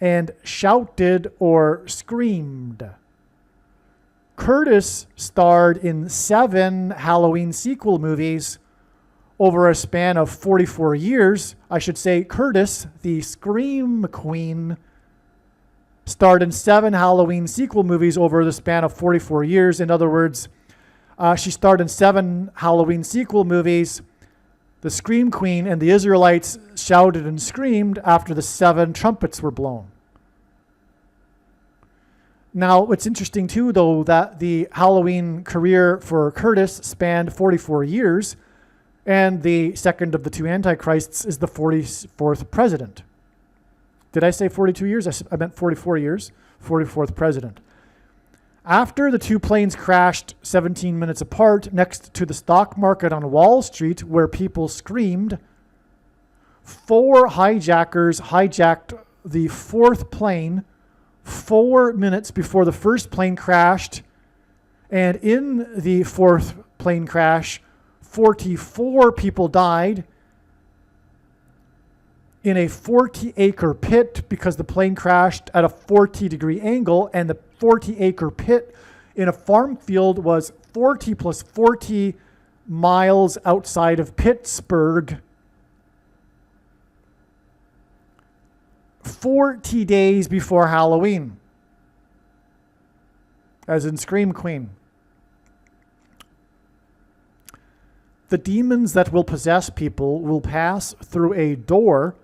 [SPEAKER 1] and shouted or screamed. Curtis starred in 7 Halloween sequel movies over a span of 44 years. I should say Curtis, the Scream Queen, starred in 7 Halloween sequel movies over the span of 44 years. In other words, she starred in 7 Halloween sequel movies. The Scream Queen and the Israelites shouted and screamed after the 7 trumpets were blown. Now, it's interesting, too, though, that the Halloween career for Curtis spanned 44 years, and the second of the 2 antichrists is the 44th president. Did I say 42 years? I meant 44 years, 44th president. After the 2 planes crashed 17 minutes apart next to the stock market on Wall Street, where people screamed, 4 hijackers hijacked the 4th plane 4 minutes before the first plane crashed, and in the 4th plane crash, 44 people died in a 40-acre pit because the plane crashed at a 40-degree angle, and the 40-acre pit in a farm field was 40 plus 40 miles outside of Pittsburgh. 40 days before Halloween, as in Scream Queen. the demons that will possess people will pass through a door,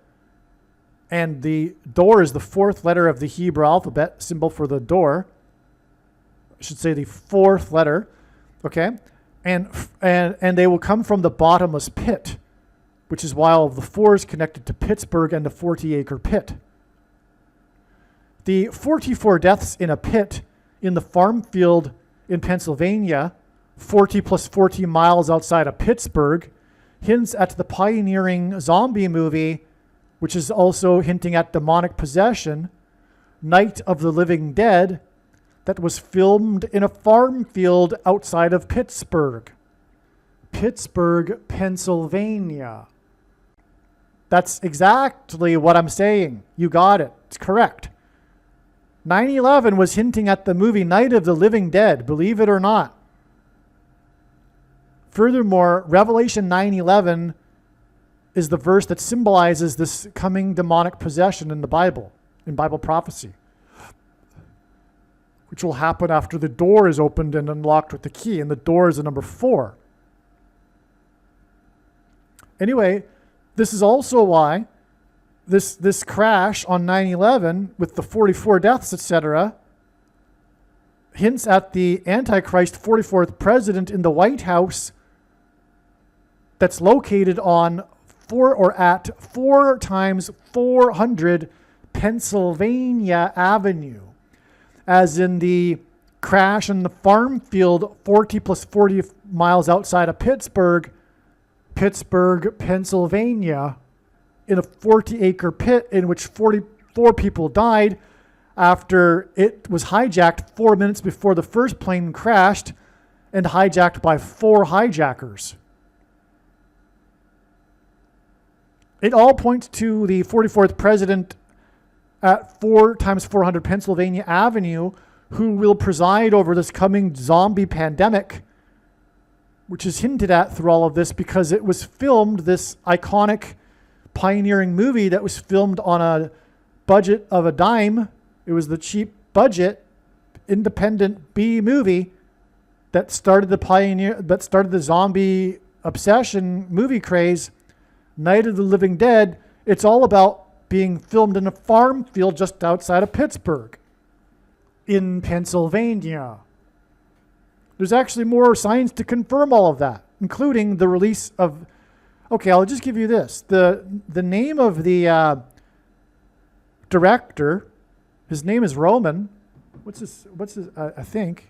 [SPEAKER 1] and the door is the fourth letter of the Hebrew alphabet, symbol for the door. I should say the fourth letter, okay? And they will come from the bottomless pit, which is why all of the four is connected to Pittsburgh and the 40-acre pit. The 44 deaths in a pit in the farm field in Pennsylvania, 40 plus 40 miles outside of Pittsburgh, hints at the pioneering zombie movie, which is also hinting at demonic possession, Night of the Living Dead, that was filmed in a farm field outside of Pittsburgh. Pittsburgh, Pennsylvania. That's exactly what I'm saying. You got it. It's correct. 9/11 was hinting at the movie Night of the Living Dead, believe it or not. Furthermore, Revelation 9:11 is the verse that symbolizes this coming demonic possession in the Bible, in Bible prophecy, which will happen after the door is opened and unlocked with the key, and the door is the number 4. Anyway, this is also why this crash on 9/11 with the 44 deaths, etc., hints at the Antichrist 44th president in the White House that's located on 4 times 400 Pennsylvania Avenue, as in the crash in the farm field 40 plus 40 miles outside of Pittsburgh, Pennsylvania, in a 40-acre pit in which 44 people died after it was hijacked 4 minutes before the first plane crashed and hijacked by 4 hijackers. It all points to the 44th president at 4 times 400 Pennsylvania Avenue, who will preside over this coming zombie pandemic, which is hinted at through all of this because it was filmed, this iconic pioneering movie that was filmed on a budget of a dime. It was the cheap budget, independent B movie that started the zombie obsession movie craze, Night of the Living Dead. It's all about being filmed in a farm field just outside of Pittsburgh in Pennsylvania. There's actually more signs to confirm all of that, including the release of, okay, I'll just give you this. The name of the director, his name is Roman. What's his, I think.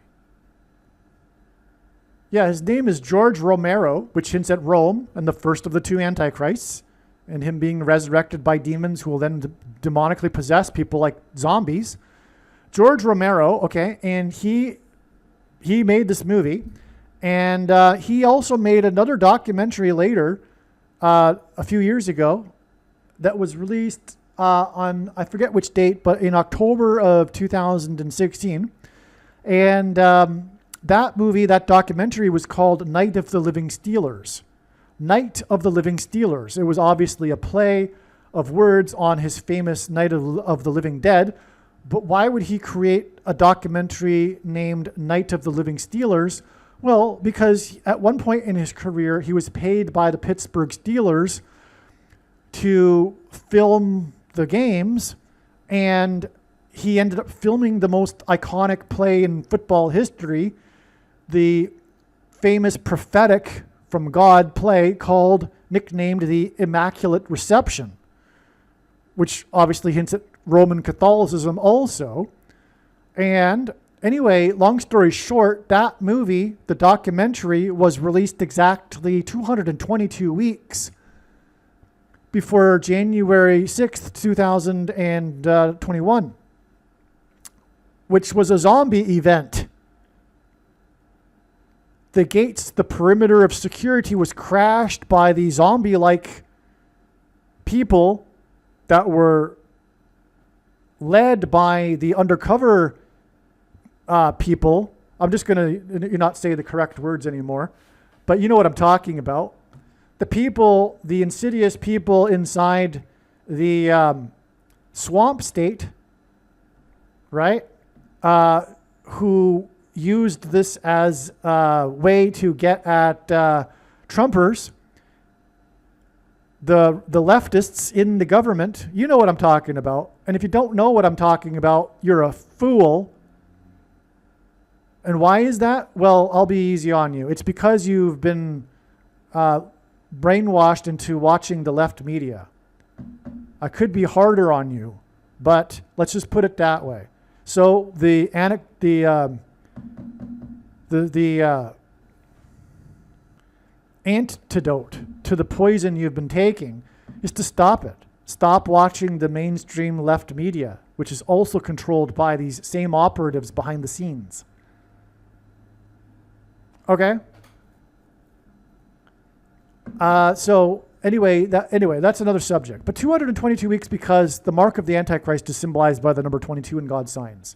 [SPEAKER 1] Yeah, his name is George Romero, which hints at Rome and the first of the 2 antichrists, and him being resurrected by demons who will then demonically possess people like zombies. George Romero, okay, and he made this movie, and he also made another documentary later, a few years ago, that was released on, I forget which date, but in October of 2016. And that movie, that documentary, was called Night of the Living Steelers. Night of the Living Steelers. It was obviously a play of words on his famous Night of the Living Dead. But why would he create a documentary named Night of the Living Steelers? Well, because at one point in his career, he was paid by the Pittsburgh Steelers to film the games, and he ended up filming the most iconic play in football history, the famous prophetic from God play nicknamed the Immaculate Reception, which obviously hints at Roman Catholicism also. And anyway, long story short, that movie, the documentary, was released exactly 222 weeks before January 6th, 2021, which was a zombie event. The gates, the perimeter of security was crashed by the zombie-like people that were led by the undercover people. I'm just going to not say the correct words anymore, but you know what I'm talking about. The people, the insidious people inside the swamp state, right, who used this as a way to get at Trumpers, the leftists in the government, you know what I'm talking about. And if you don't know what I'm talking about, you're a fool. And why is that? Well, I'll be easy on you. It's because you've been brainwashed into watching the left media. I could be harder on you, but let's just put it that way. So the antidote to the poison you've been taking is to stop it. Stop watching the mainstream left media, which is also controlled by these same operatives behind the scenes. Okay? So anyway, that's another subject. But 222 weeks because the mark of the Antichrist is symbolized by the number 22 in God's signs.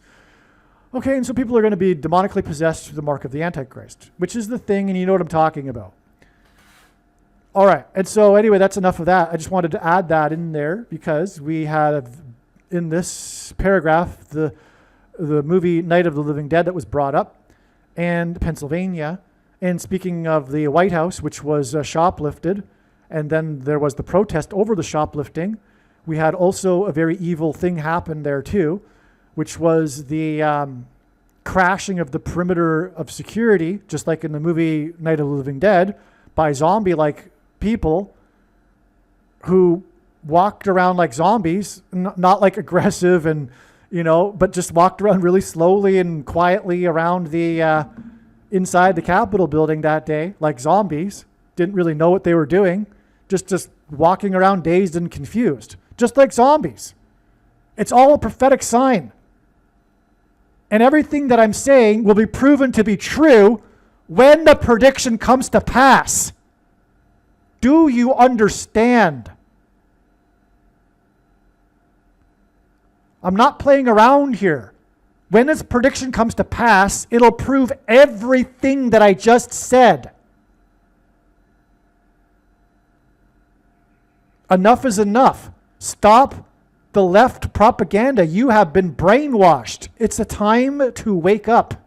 [SPEAKER 1] Okay, and so people are going to be demonically possessed through the mark of the Antichrist, which is the thing, and you know what I'm talking about. All right, and so anyway, that's enough of that. I just wanted to add that in there because we have in this paragraph the movie Night of the Living Dead that was brought up, and Pennsylvania. And speaking of the White House, which was shoplifted, and then there was the protest over the shoplifting, we had also a very evil thing happen there too, which was the crashing of the perimeter of security, just like in the movie Night of the Living Dead, by zombie-like people who walked around like zombies, not like aggressive and, but just walked around really slowly and quietly around the inside the Capitol building that day, like zombies. Didn't really know what they were doing, just walking around dazed and confused, just like zombies. It's all a prophetic sign. And everything that I'm saying will be proven to be true when the prediction comes to pass. Do you understand? I'm not playing around here. When this prediction comes to pass, it'll prove everything that I just said. Enough is enough. Stop the left propaganda. You have been brainwashed. It's a time to wake up.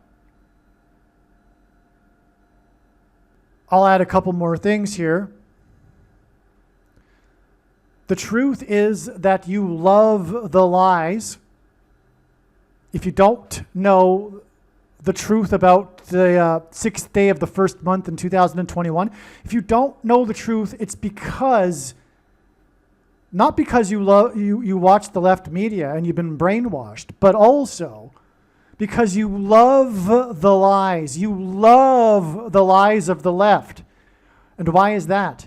[SPEAKER 1] I'll add a couple more things here. The truth is that you love the lies. If you don't know the truth about the sixth day of the first month in 2021, if you don't know the truth, it's because, not because you watch the left media and you've been brainwashed, but also because you love the lies. You love the lies of the left. And why is that?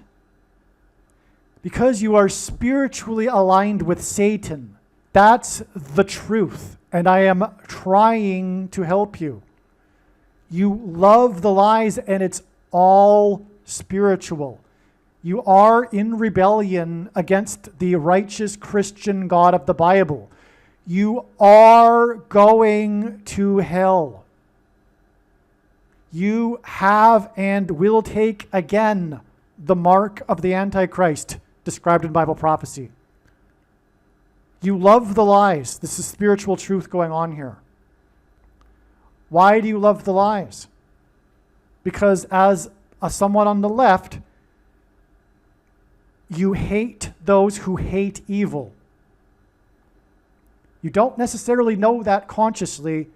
[SPEAKER 1] Because you are spiritually aligned with Satan. That's the truth. And I am trying to help you. You love the lies, and it's all spiritual. You are in rebellion against the righteous Christian God of the Bible. You are going to hell. You have and will take again the mark of the Antichrist described in Bible prophecy. You love the lies. This is spiritual truth going on here. Why do you love the lies? Because as someone on the left, you hate those who hate evil. You don't necessarily know that consciously,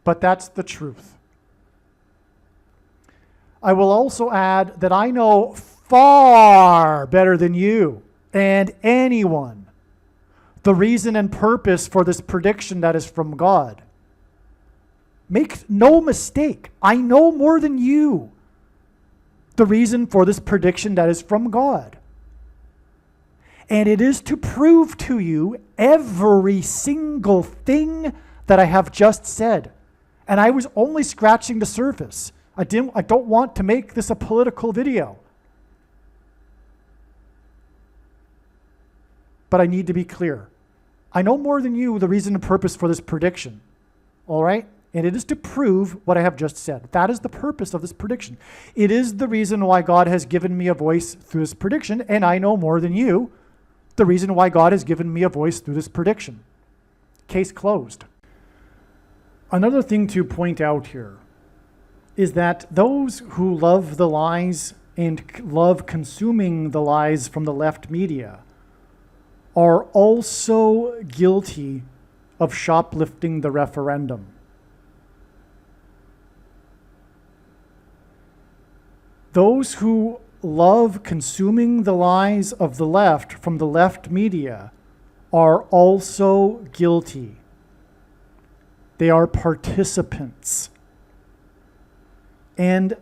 [SPEAKER 1] but that's the truth. I will also add that I know far better than you and anyone the reason and purpose for this prediction that is from God. Make no mistake, I know more than you the reason for this prediction that is from God. And it is to prove to you every single thing that I have just said. And I was only scratching the surface. I don't want to make this a political video. But I need to be clear. I know more than you the reason and purpose for this prediction. All right? And it is to prove what I have just said. That is the purpose of this prediction. It is the reason why God has given me a voice through this prediction, and I know more than you the reason why God has given me a voice through this prediction. Case closed. Another thing to point out here is that those who love the lies and love consuming the lies from the left media are also guilty of shoplifting the referendum. Those who love consuming the lies of the left from the left media are also guilty. They are participants. And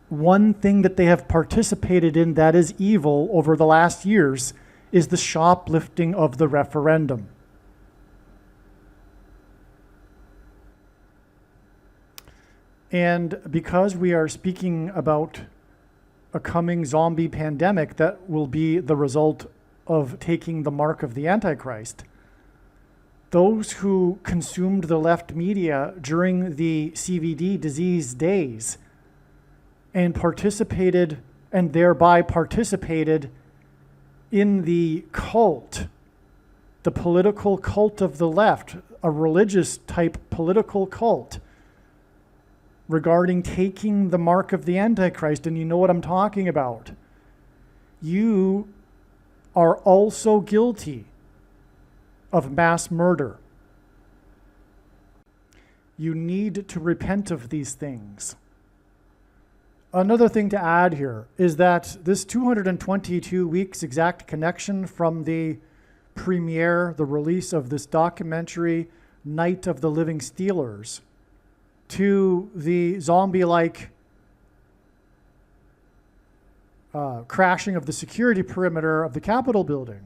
[SPEAKER 1] one thing that they have participated in that is evil over the last years is the shoplifting of the referendum. And because we are speaking about a coming zombie pandemic that will be the result of taking the mark of the Antichrist, those who consumed the left media during the CVD disease days and participated, and thereby participated in the cult, the political cult of the left, a religious type political cult regarding taking the mark of the Antichrist, and you know what I'm talking about. You are also guilty of mass murder. You need to repent of these things. Another thing to add here is that this 222 weeks exact connection from the premiere, the release of this documentary, Night of the Living Stealers, to the zombie-like crashing of the security perimeter of the Capitol building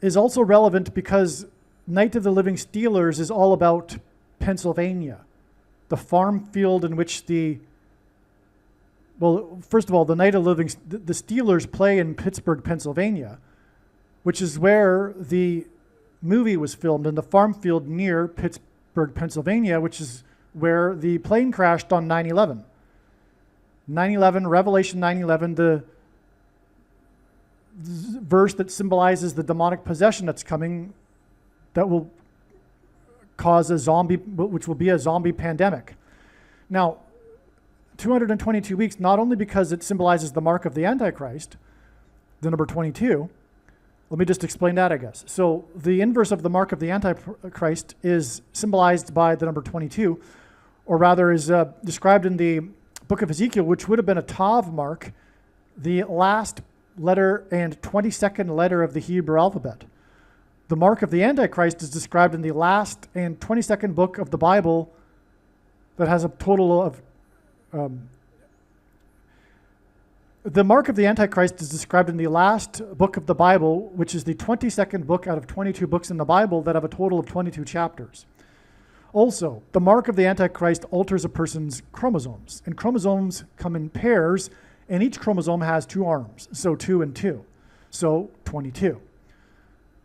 [SPEAKER 1] is also relevant because Night of the Living Stealers is all about Pennsylvania, the farm field in which first of all, the Night of the Living, the Steelers play in Pittsburgh, Pennsylvania, which is where the movie was filmed, in the farm field near Pittsburgh, Pennsylvania, which is where the plane crashed on 9/11. 9/11, Revelation 9/11, the verse that symbolizes the demonic possession that's coming, that will cause which will be a zombie pandemic. Now, 222 weeks, not only because it symbolizes the mark of the Antichrist, the number 22. Let me just explain that, I guess. So the inverse of the mark of the Antichrist is symbolized by the number 22, or rather is described in the book of Ezekiel, which would have been a Tav mark, the last letter and 22nd letter of the Hebrew alphabet. The mark of the Antichrist is described in the last and 22nd book of the Bible that has a total of the mark of the Antichrist is described in the last book of the Bible, which is the 22nd book out of 22 books in the Bible that have a total of 22 chapters. Also, the mark of the Antichrist alters a person's chromosomes, and chromosomes come in pairs, and each chromosome has 2 arms, so 2 and 2, so 22.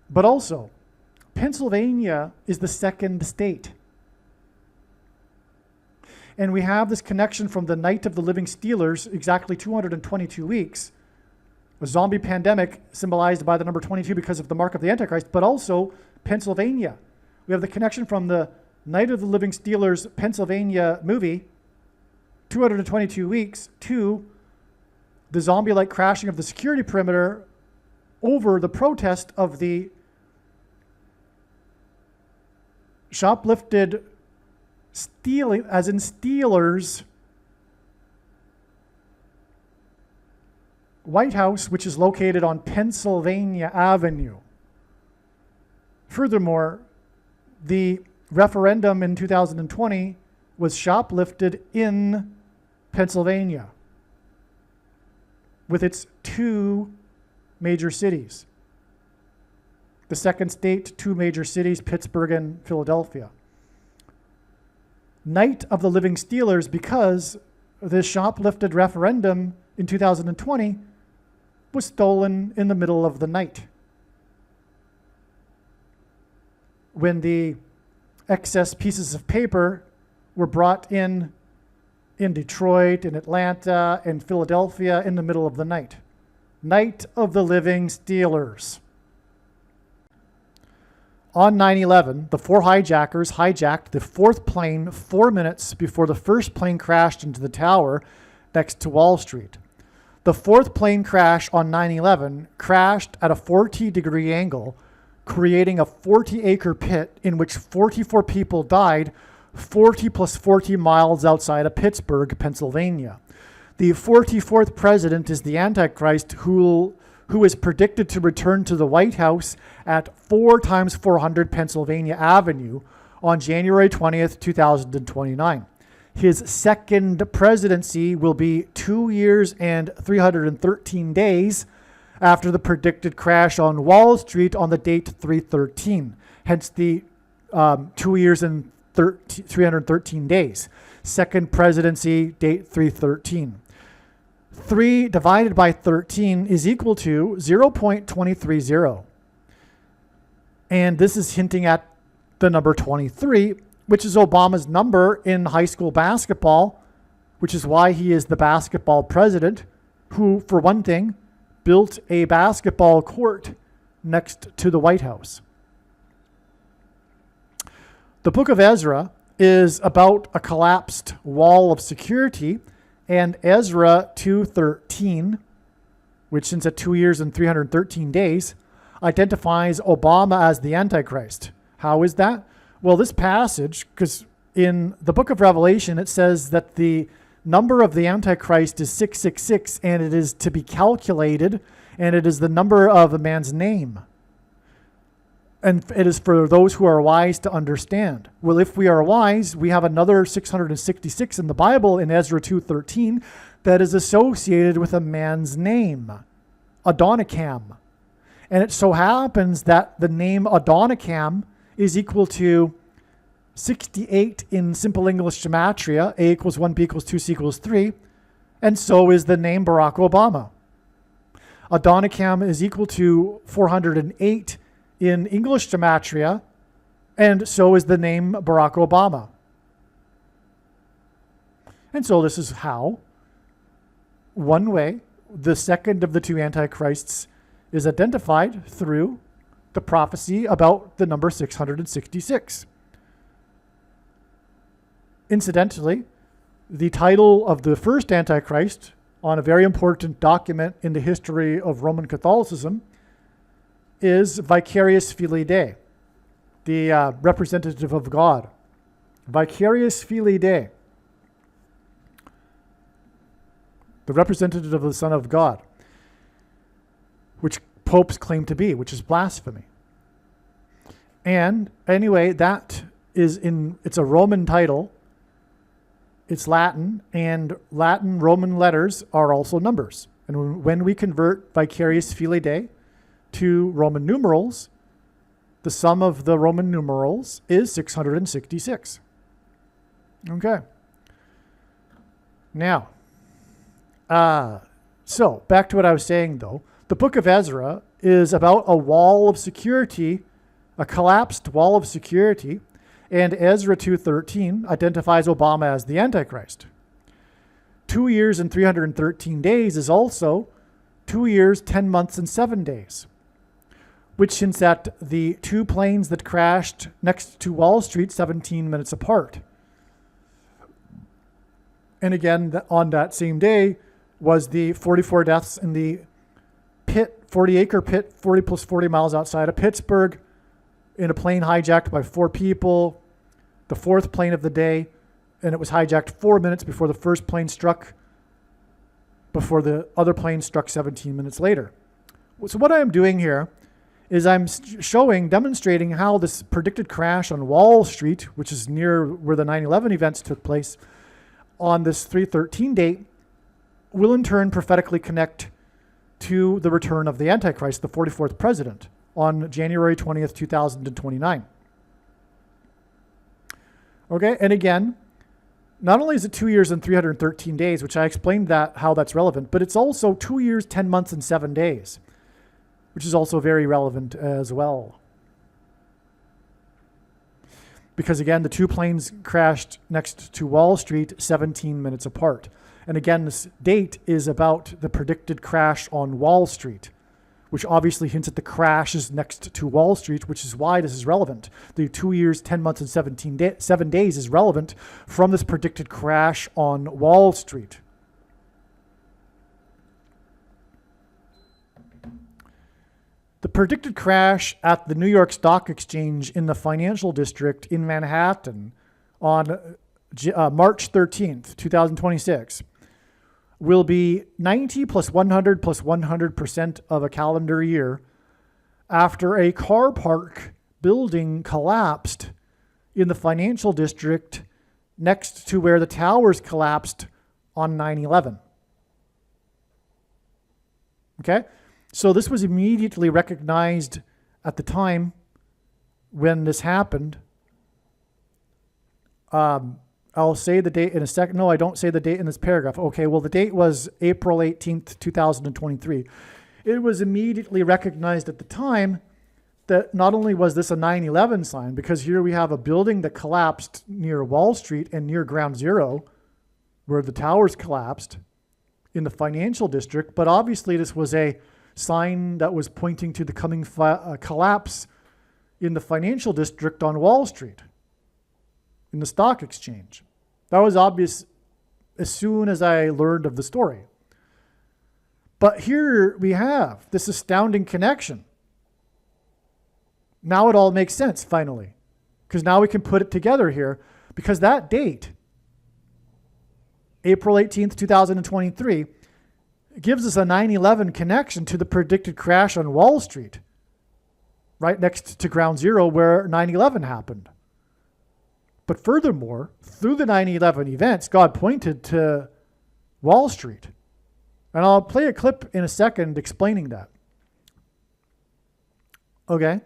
[SPEAKER 1] But also, Pennsylvania is the second state. And we have this connection from the Night of the Living Stealers, exactly 222 weeks, a zombie pandemic symbolized by the number 22 because of the mark of the Antichrist, but also Pennsylvania. We have the connection from the Night of the Living Stealers Pennsylvania movie, 222 weeks, to the zombie-like crashing of the security perimeter over the protest of the shoplifted stealing, as in Steelers, White House, which is located on Pennsylvania Avenue. Furthermore, the referendum in 2020 was shoplifted in Pennsylvania with its 2 major cities. The second state, 2 major cities, Pittsburgh and Philadelphia. Night of the Living Stealers because the shoplifted referendum in 2020 was stolen in the middle of the night, when the excess pieces of paper were brought in Detroit, in Atlanta, and Philadelphia in the middle of the night. Night of the Living Stealers. On 9/11, the 4 hijackers hijacked the 4th plane 4 minutes before the first plane crashed into the tower next to Wall Street. The fourth plane crash on 9/11 crashed at a 40-degree angle, creating a 40-acre pit in which 44 people died 40 plus 40 miles outside of Pittsburgh, Pennsylvania. The 44th president is the Antichrist, who is predicted to return to the White House at 4x400 Pennsylvania Avenue on January 20th, 2029. His second presidency will be 2 years and 313 days after the predicted crash on Wall Street on the date 313, hence the 2 years and 313 days. Second presidency, date 313. 3 divided by 13 is equal to 0.230. And this is hinting at the number 23, which is Obama's number in high school basketball, which is why he is the basketball president, who, for one thing, built a basketball court next to the White House. The book of Ezra is about a collapsed wall of security, and Ezra 2:13, which since at 2 years and 313 days, identifies Obama as the Antichrist. How is that? Well, this passage, because in the book of Revelation, it says that the number of the Antichrist is 666, and it is to be calculated, and it is the number of a man's name. And it is for those who are wise to understand. Well, if we are wise, we have another 666 in the Bible in Ezra 2:13 that is associated with a man's name, Adonikam. And it so happens that the name Adonikam is equal to 68 in simple English gematria, A equals 1, B equals 2, C equals 3, and so is the name Barack Obama. Adonikam is equal to 408 in English gematria, and so is the name Barack Obama. And so this is how, one way, the second of the two antichrists is identified through the prophecy about the number 666. Incidentally, the title of the first Antichrist on a very important document in the history of Roman Catholicism is Vicarius Filii Dei, the representative of God. Vicarius Filii Dei, the representative of the Son of God, which popes claim to be, which is blasphemy. And anyway, that is it's a Roman title. It's Latin, and Latin Roman letters are also numbers. And when we convert Vicarius Filii Dei to Roman numerals, the sum of the Roman numerals is 666. Okay. Now, so back to what I was saying though. The book of Ezra is about a wall of security, a collapsed wall of security, and Ezra 2:13 identifies Obama as the Antichrist. 2 years and 313 days is also 2 years, 10 months, and 7 days, which hints at the two planes that crashed next to Wall Street 17 minutes apart. And again, on that same day was the 44 deaths in the pit, 40-acre pit, 40 plus 40 miles outside of Pittsburgh, in a plane hijacked by 4 people, the fourth plane of the day, and it was hijacked 4 minutes before the first plane struck, before the other plane struck 17 minutes later. So what I am doing here is I'm demonstrating how this predicted crash on Wall Street, which is near where the 9/11 events took place, on this 313 date, will in turn prophetically connect to the return of the Antichrist, the 44th president, on January 20th, 2029. Okay, and again, not only is it 2 years and 313 days, which I explained how that's relevant, but it's also 2 years, 10 months, and 7 days, which is also very relevant as well. Because again, the two planes crashed next to Wall Street 17 minutes apart. And again, this date is about the predicted crash on Wall Street, which obviously hints at the crashes next to Wall Street, which is why this is relevant. The 2 years, 10 months, and 7 days is relevant from this predicted crash on Wall Street. The predicted crash at the New York Stock Exchange in the financial district in Manhattan on March 13th, 2026, will be 90 plus 100 plus 100% of a calendar year after a car park building collapsed in the financial district next to where the towers collapsed on 9/11. Okay? So this was immediately recognized at the time when this happened. I'll say the date in a second. No, I don't say the date in this paragraph. Okay, well, the date was April 18th, 2023. It was immediately recognized at the time that not only was this a 9/11 sign, because here we have a building that collapsed near Wall Street and near Ground Zero, where the towers collapsed in the financial district, but obviously this was a sign that was pointing to the coming collapse in the financial district on Wall Street, in the stock exchange. That was obvious as soon as I learned of the story. But here we have this astounding connection. Now it all makes sense, finally, because now we can put it together here, because that date, April 18th, 2023, gives us a 9/11 connection to the predicted crash on Wall Street, right next to Ground Zero where 9/11 happened. But furthermore, through the 9/11 events, God pointed to Wall Street. And I'll play a clip in a second explaining that. Okay?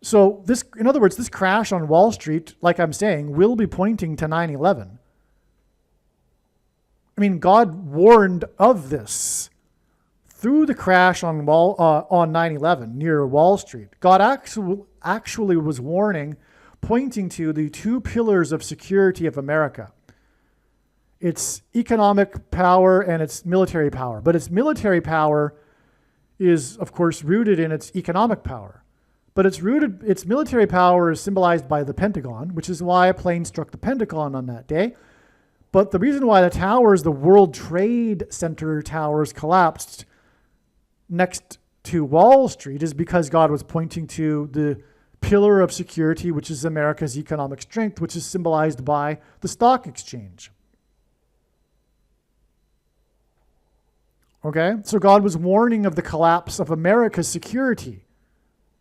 [SPEAKER 1] So this, in other words, this crash on Wall Street, like I'm saying, will be pointing to 9/11. I mean, God warned of this through the crash on 9/11 near Wall Street. God actually was warning, pointing to the two pillars of security of America. Its economic power and its military power. But its military power is, of course, rooted in its economic power. But its military power is symbolized by the Pentagon, which is why a plane struck the Pentagon on that day. But the reason why the World Trade Center towers collapsed next to Wall Street is because God was pointing to the pillar of security, which is America's economic strength, which is symbolized by the stock exchange. Okay? So God was warning of the collapse of America's security,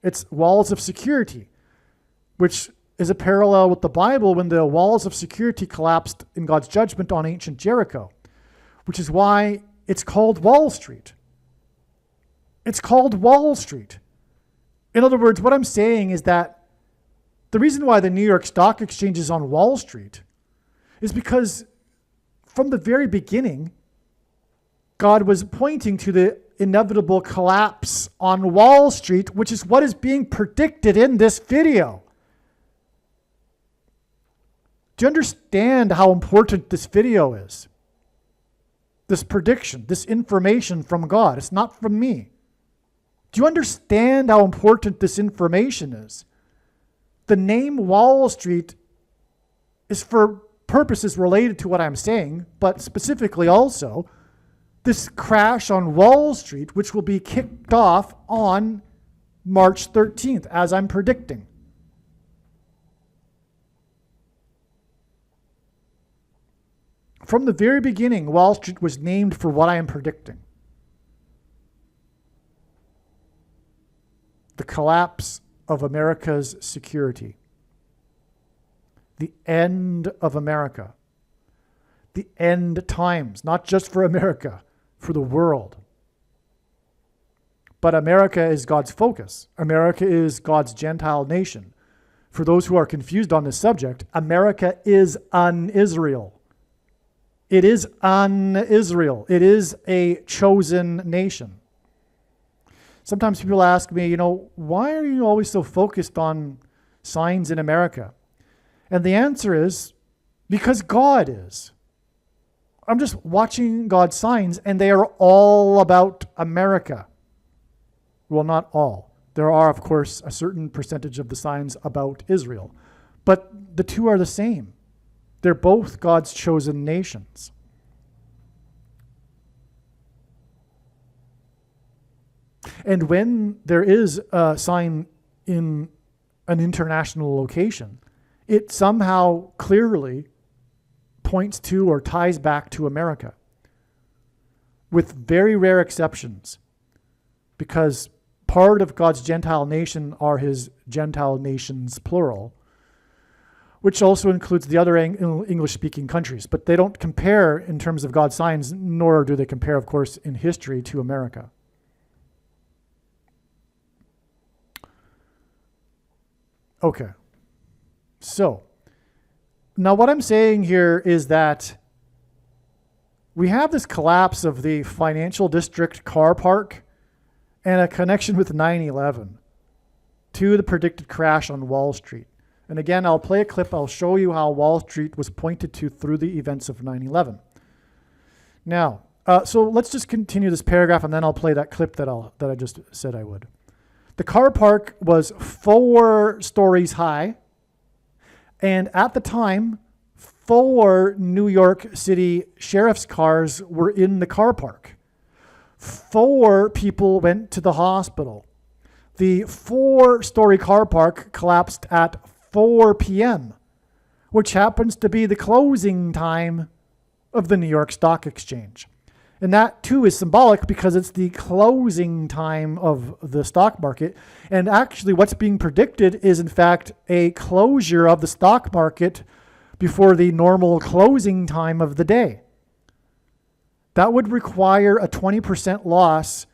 [SPEAKER 1] its walls of security, which is a parallel with the Bible when the walls of security collapsed in God's judgment on ancient Jericho, which is why it's called Wall Street. It's called Wall Street. In other words, what I'm saying is that the reason why the New York Stock Exchange is on Wall Street is because from the very beginning, God was pointing to the inevitable collapse on Wall Street, which is what is being predicted in this video. Do you understand how important this video is? This prediction, this information from God. It's not from me. Do you understand how important this information is? The name Wall Street is for purposes related to what I'm saying, but specifically also this crash on Wall Street, which will be kicked off on March 13th, as I'm predicting. From the very beginning, Wall Street was named for what I am predicting. The collapse of America's security. The end of America. The end times, not just for America, for the world. But America is God's focus. America is God's Gentile nation. For those who are confused on this subject, America is an Israel. It is an Israel. It is a chosen nation. Sometimes people ask me, why are you always so focused on signs in America? And the answer is, because God is. I'm just watching God's signs, and they are all about America. Well, not all. There are, of course, a certain percentage of the signs about Israel. But the two are the same. They're both God's chosen nations. And when there is a sign in an international location, it somehow clearly points to or ties back to America, with very rare exceptions, because part of God's Gentile nation are his Gentile nations, plural, which also includes the other English-speaking countries. But they don't compare in terms of God's signs, nor do they compare, of course, in history to America. Okay. So, now what I'm saying here is that we have this collapse of the financial district car park and a connection with 9/11 to the predicted crash on Wall Street. And again, I'll play a clip. I'll show you how Wall Street was pointed to through the events of 9/11. Now, so let's just continue this paragraph, and then I'll play that clip that I just said I would. The car park was 4 stories high, and at the time, 4 New York City sheriff's cars were in the car park. 4 people went to the hospital. The 4-story car park collapsed at 4 p.m., which happens to be the closing time of the New York Stock Exchange. And that too is symbolic because it's the closing time of the stock market. And actually what's being predicted is in fact a closure of the stock market before the normal closing time of the day. That would require a 20% loss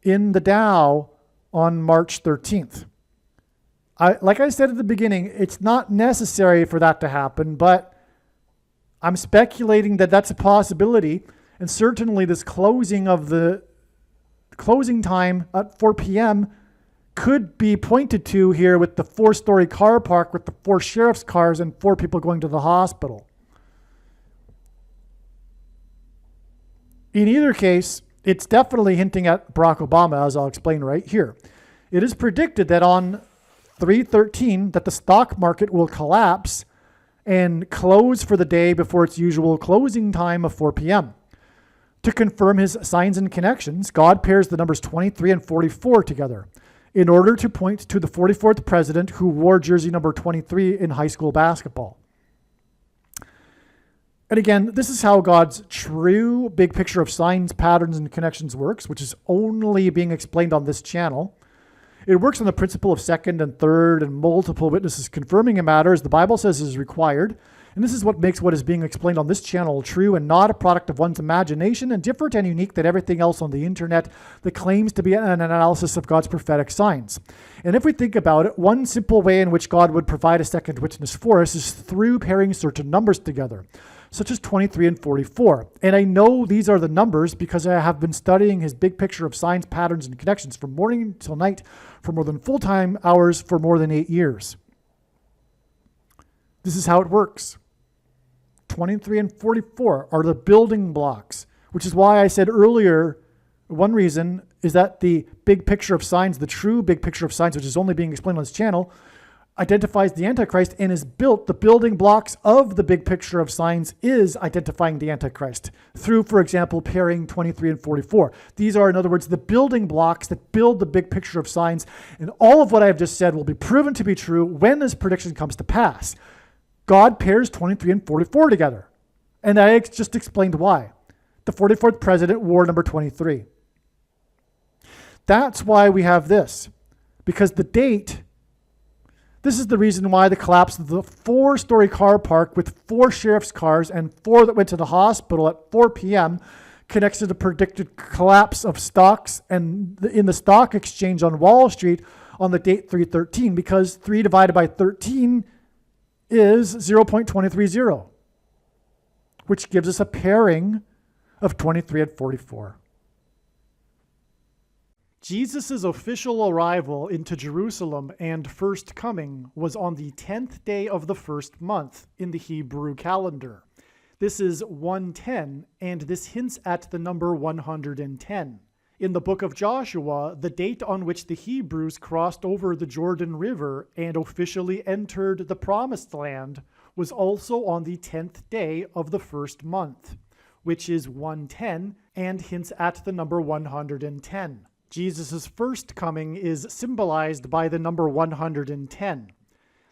[SPEAKER 1] in the Dow on March 13th. Like I said at the beginning, it's not necessary for that to happen, but I'm speculating that that's a possibility. And certainly this closing of the closing time at 4 p.m. could be pointed to here with the 4-story car park with the 4 sheriff's cars and 4 people going to the hospital. In either case, it's definitely hinting at Barack Obama, as I'll explain right here. It is predicted that on 3/13 that the stock market will collapse and close for the day before its usual closing time of 4 p.m. To confirm his signs and connections, God pairs the numbers 23 and 44 together in order to point to the 44th president who wore jersey number 23 in high school basketball. And again, this is how God's true big picture of signs, patterns, and connections works, which is only being explained on this channel. It works on the principle of second and third and multiple witnesses confirming a matter, as the Bible says is required. And this is what makes what is being explained on this channel true and not a product of one's imagination and different and unique than everything else on the internet that claims to be an analysis of God's prophetic signs. And if we think about it, one simple way in which God would provide a second witness for us is through pairing certain numbers together, such as 23 and 44. And I know these are the numbers because I have been studying his big picture of signs, patterns, and connections from morning till night for more than full-time hours for more than 8 years. This is how it works. 23 and 44 are the building blocks, which is why I said earlier, one reason is that the big picture of signs, the true big picture of signs, which is only being explained on this channel, identifies the Antichrist and is built. The building blocks of the big picture of signs is identifying the Antichrist through, for example, pairing 23 and 44. These are, in other words, the building blocks that build the big picture of signs. And all of what I have just said will be proven to be true when this prediction comes to pass. God pairs 23 and 44 together. And I just explained why. The 44th president wore number 23. That's why we have this. Because the date, this is the reason why the collapse of the 4-story car park with 4 sheriff's cars and 4 that went to the hospital at 4 p.m. connects to the predicted collapse of stocks and in the stock exchange on Wall Street on the date 3/13, because 3 divided by 13 is 0.230, which gives us a pairing of 23 and 44. Jesus' official arrival into Jerusalem and first coming was on the 10th day of the first month in the Hebrew calendar. This is 110, and this hints at the number 110. In the book of Joshua, the date on which the Hebrews crossed over the Jordan River and officially entered the Promised Land was also on the 10th day of the first month, which is 110 and hints at the number 110. Jesus' first coming is symbolized by the number 110.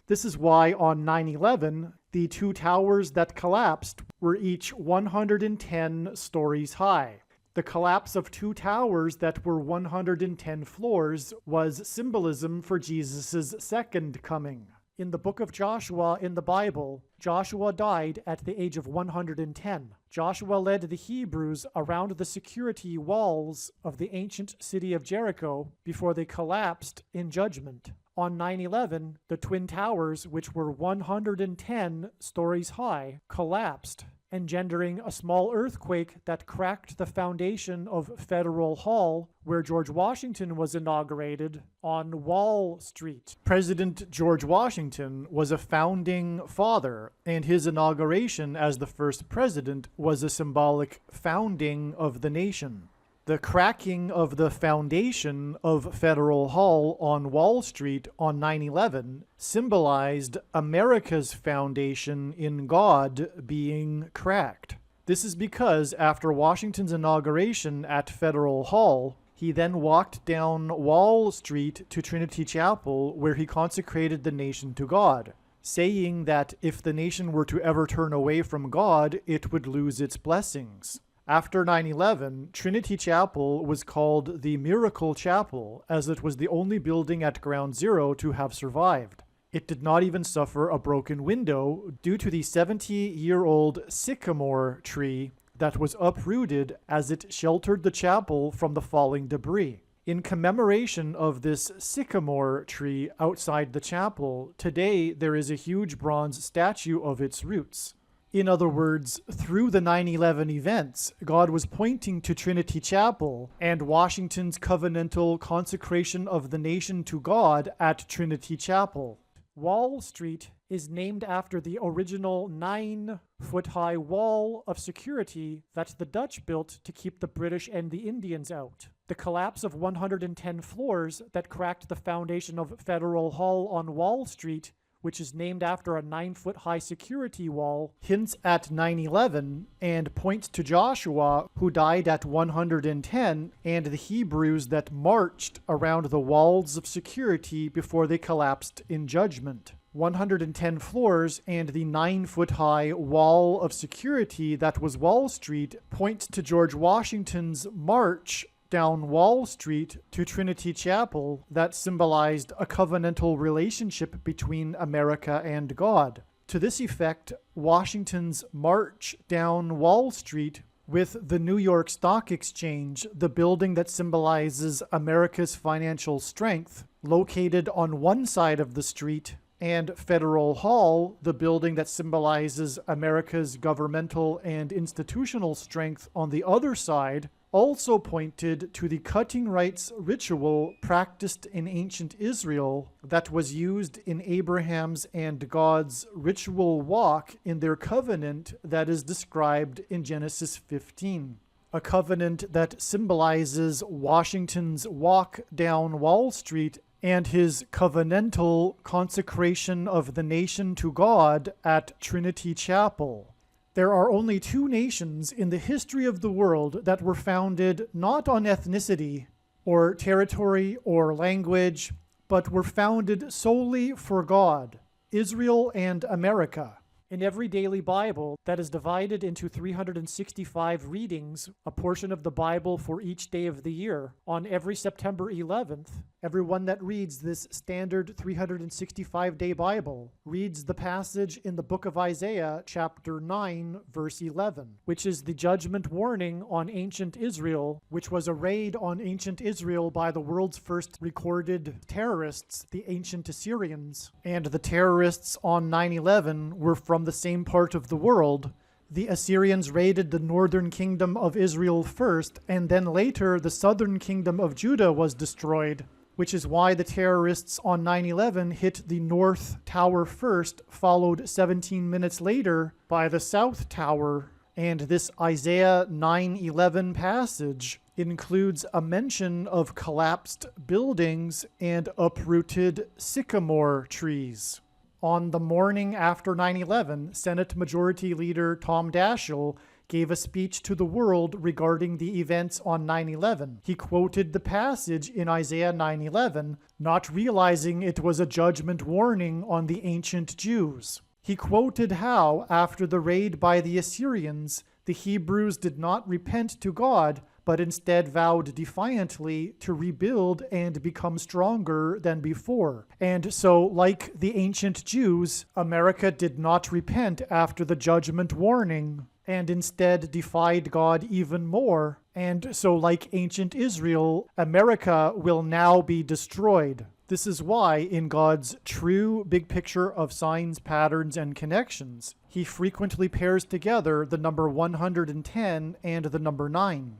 [SPEAKER 1] This is why on 9/11, the two towers that collapsed were each 110 stories high. The collapse of two towers that were 110 floors was symbolism for Jesus' second coming. In the book of Joshua in the Bible, Joshua died at the age of 110. Joshua led the Hebrews around the security walls of the ancient city of Jericho before they collapsed in judgment. On 9/11, the Twin Towers, which were 110 stories high, collapsed, engendering a small earthquake that cracked the foundation of Federal Hall, where George Washington was inaugurated, on Wall Street. President George Washington was a founding father, and his inauguration as the first president was a symbolic founding of the nation. The cracking of the foundation of Federal Hall on Wall Street on 9/11 symbolized America's foundation in God being cracked. This is because after Washington's inauguration at Federal Hall, he then walked down Wall Street to Trinity Chapel, where he consecrated the nation to God, saying that if the nation were to ever turn away from God, it would lose its blessings. After 9/11, Trinity Chapel was called the Miracle Chapel, as it was the only building at Ground Zero to have survived. It did not even suffer a broken window due to the 70-year-old sycamore tree that was uprooted as it sheltered the chapel from the falling debris. In commemoration of this sycamore tree outside the chapel, today there is a huge bronze statue of its roots. In other words, through the 9/11 events, God was pointing to Trinity Chapel and Washington's covenantal consecration of the nation to God at Trinity Chapel. Wall Street is named after the original 9-foot-high wall of security that the Dutch built to keep the British and the Indians out. The collapse of 110 floors that cracked the foundation of Federal Hall on Wall Street, which is named after a 9-foot-high security wall, hints at 9/11 and points to Joshua, who died at 110, and the Hebrews that marched around the walls of security before they collapsed in judgment. 110 floors and the 9-foot-high wall of security that was Wall Street points to George Washington's march down Wall Street to Trinity Chapel that symbolized a covenantal relationship between America and God. To this effect, Washington's march down Wall Street with the New York Stock Exchange, the building that symbolizes America's financial strength, located on one side of the street, and Federal Hall, the building that symbolizes America's governmental and institutional strength on the other side, also pointed to the cutting rights ritual practiced in ancient Israel that was used in Abraham's and God's ritual walk in their covenant that is described in Genesis 15. A covenant that symbolizes Washington's walk down Wall Street and his covenantal consecration of the nation to God at Trinity Chapel. There are only two nations in the history of the world that were founded not on ethnicity or territory or language, but were founded solely for God: Israel and America. In every daily Bible that is divided into 365 readings, a portion of the Bible for each day of the year, on every September 11th, everyone that reads this standard 365-day Bible reads the passage in the book of Isaiah, chapter 9, verse 11, which is the judgment warning on ancient Israel, which was a raid on ancient Israel by the world's first recorded terrorists, the ancient Assyrians. And the terrorists on 9/11 were from the same part of the world. The Assyrians raided the northern kingdom of Israel first, and then later the southern kingdom of Judah was destroyed, which is why the terrorists on 9/11 hit the North Tower first, followed 17 minutes later by the South Tower. And this Isaiah 9:11 passage includes a mention of collapsed buildings and uprooted sycamore trees. On the morning after 9/11, Senate Majority Leader Tom Daschle gave a speech to the world regarding the events on 9/11. He quoted the passage in Isaiah 9:11, not realizing it was a judgment warning on the ancient Jews. He quoted how, after the raid by the Assyrians, the Hebrews did not repent to God, but instead vowed defiantly to rebuild and become stronger than before. And so, like the ancient Jews, America did not repent after the judgment warning, and instead defied God even more. And so, like ancient Israel, America will now be destroyed. This is why, in God's true big picture of signs, patterns, and connections, he frequently pairs together the number 110 and the number 9.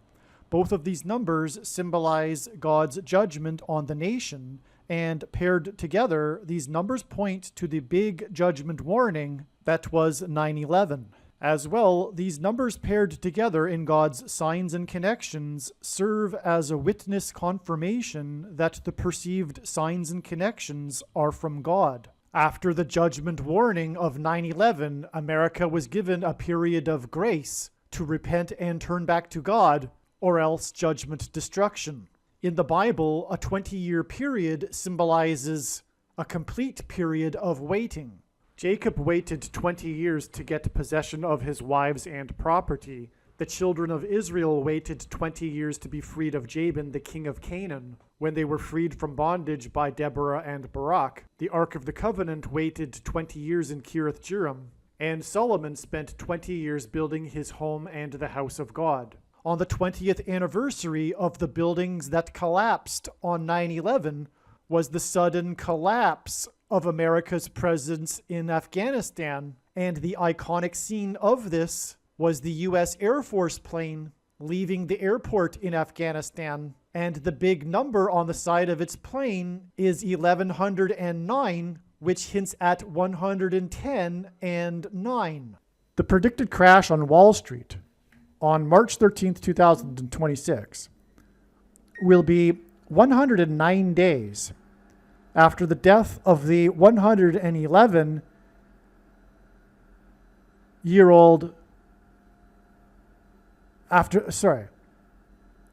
[SPEAKER 1] Both of these numbers symbolize God's judgment on the nation, and paired together, these numbers point to the big judgment warning that was 9/11. As well, these numbers paired together in God's signs and connections serve as a witness confirmation that the perceived signs and connections are from God. After the judgment warning of 9/11, America was given a period of grace to repent and turn back to God, or else judgment destruction. In the Bible, a 20-year period symbolizes a complete period of waiting. Jacob waited 20 years to get possession of his wives and property. The children of Israel waited 20 years to be freed of Jabin, the king of Canaan, when they were freed from bondage by Deborah and Barak. The Ark of the Covenant waited 20 years in Kiriath Jearim, and Solomon spent 20 years building his home and the house of God. On the 20th anniversary of the buildings that collapsed on 9/11 was the sudden collapse of America's presence in Afghanistan, and the iconic scene of this was the U.S. Air Force plane leaving the airport in Afghanistan, and the big number on the side of its plane is 1109, which hints at 110 and 9. The predicted crash on Wall Street on March 13th, 2026, will be 109 days after the death of the 111-year-old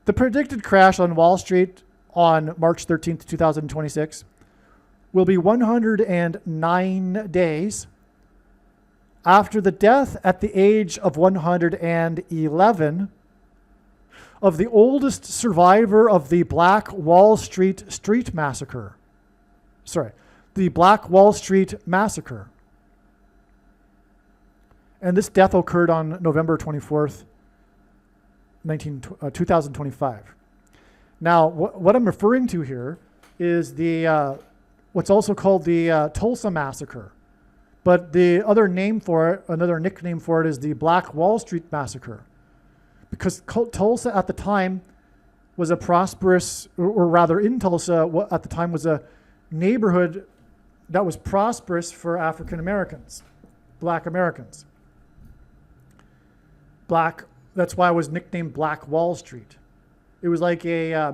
[SPEAKER 1] The predicted crash on Wall Street on March 13th, 2026 will be 109 days after the death at the age of 111 of the oldest survivor of the Black Wall Street Massacre. The Black Wall Street Massacre. And this death occurred on November 24th, 2025. Now, what I'm referring to here is the what's also called the Tulsa Massacre. But the other name for it, another nickname for it, is the Black Wall Street Massacre. Because Tulsa at the time was a prosperous, or rather in Tulsa at the time was a neighborhood that was prosperous for African Americans, Black Americans. That's why it was nicknamed Black Wall Street. It was like a,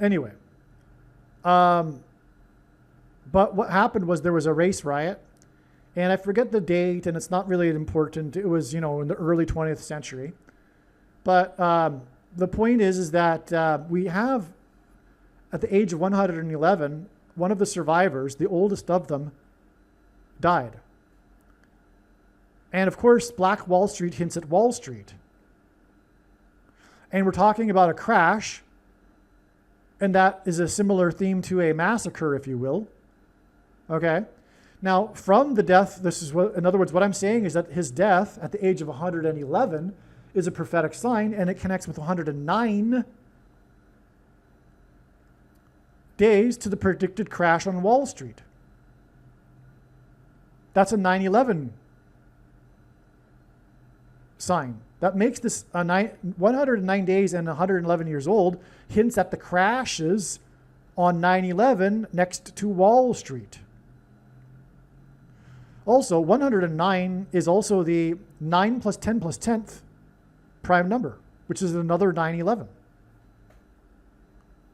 [SPEAKER 1] anyway. But what happened was there was a race riot, and I forget the date, and it's not really important. It was, in the early 20th century. But the point is that we have, at the age of 111, one of the survivors, the oldest of them, died. And of course, Black Wall Street hints at Wall Street. And we're talking about a crash, and that is a similar theme to a massacre, if you will. Okay? Now, from the death, in other words, what I'm saying is that his death at the age of 111 is a prophetic sign, and it connects with 109 days to the predicted crash on Wall Street. That's a 9/11 sign. That makes this 109 days and 111 years old, hints at the crashes on 9/11 next to Wall Street. Also, 109 is also the 9 plus 10 plus 10th prime number, which is another 9/11.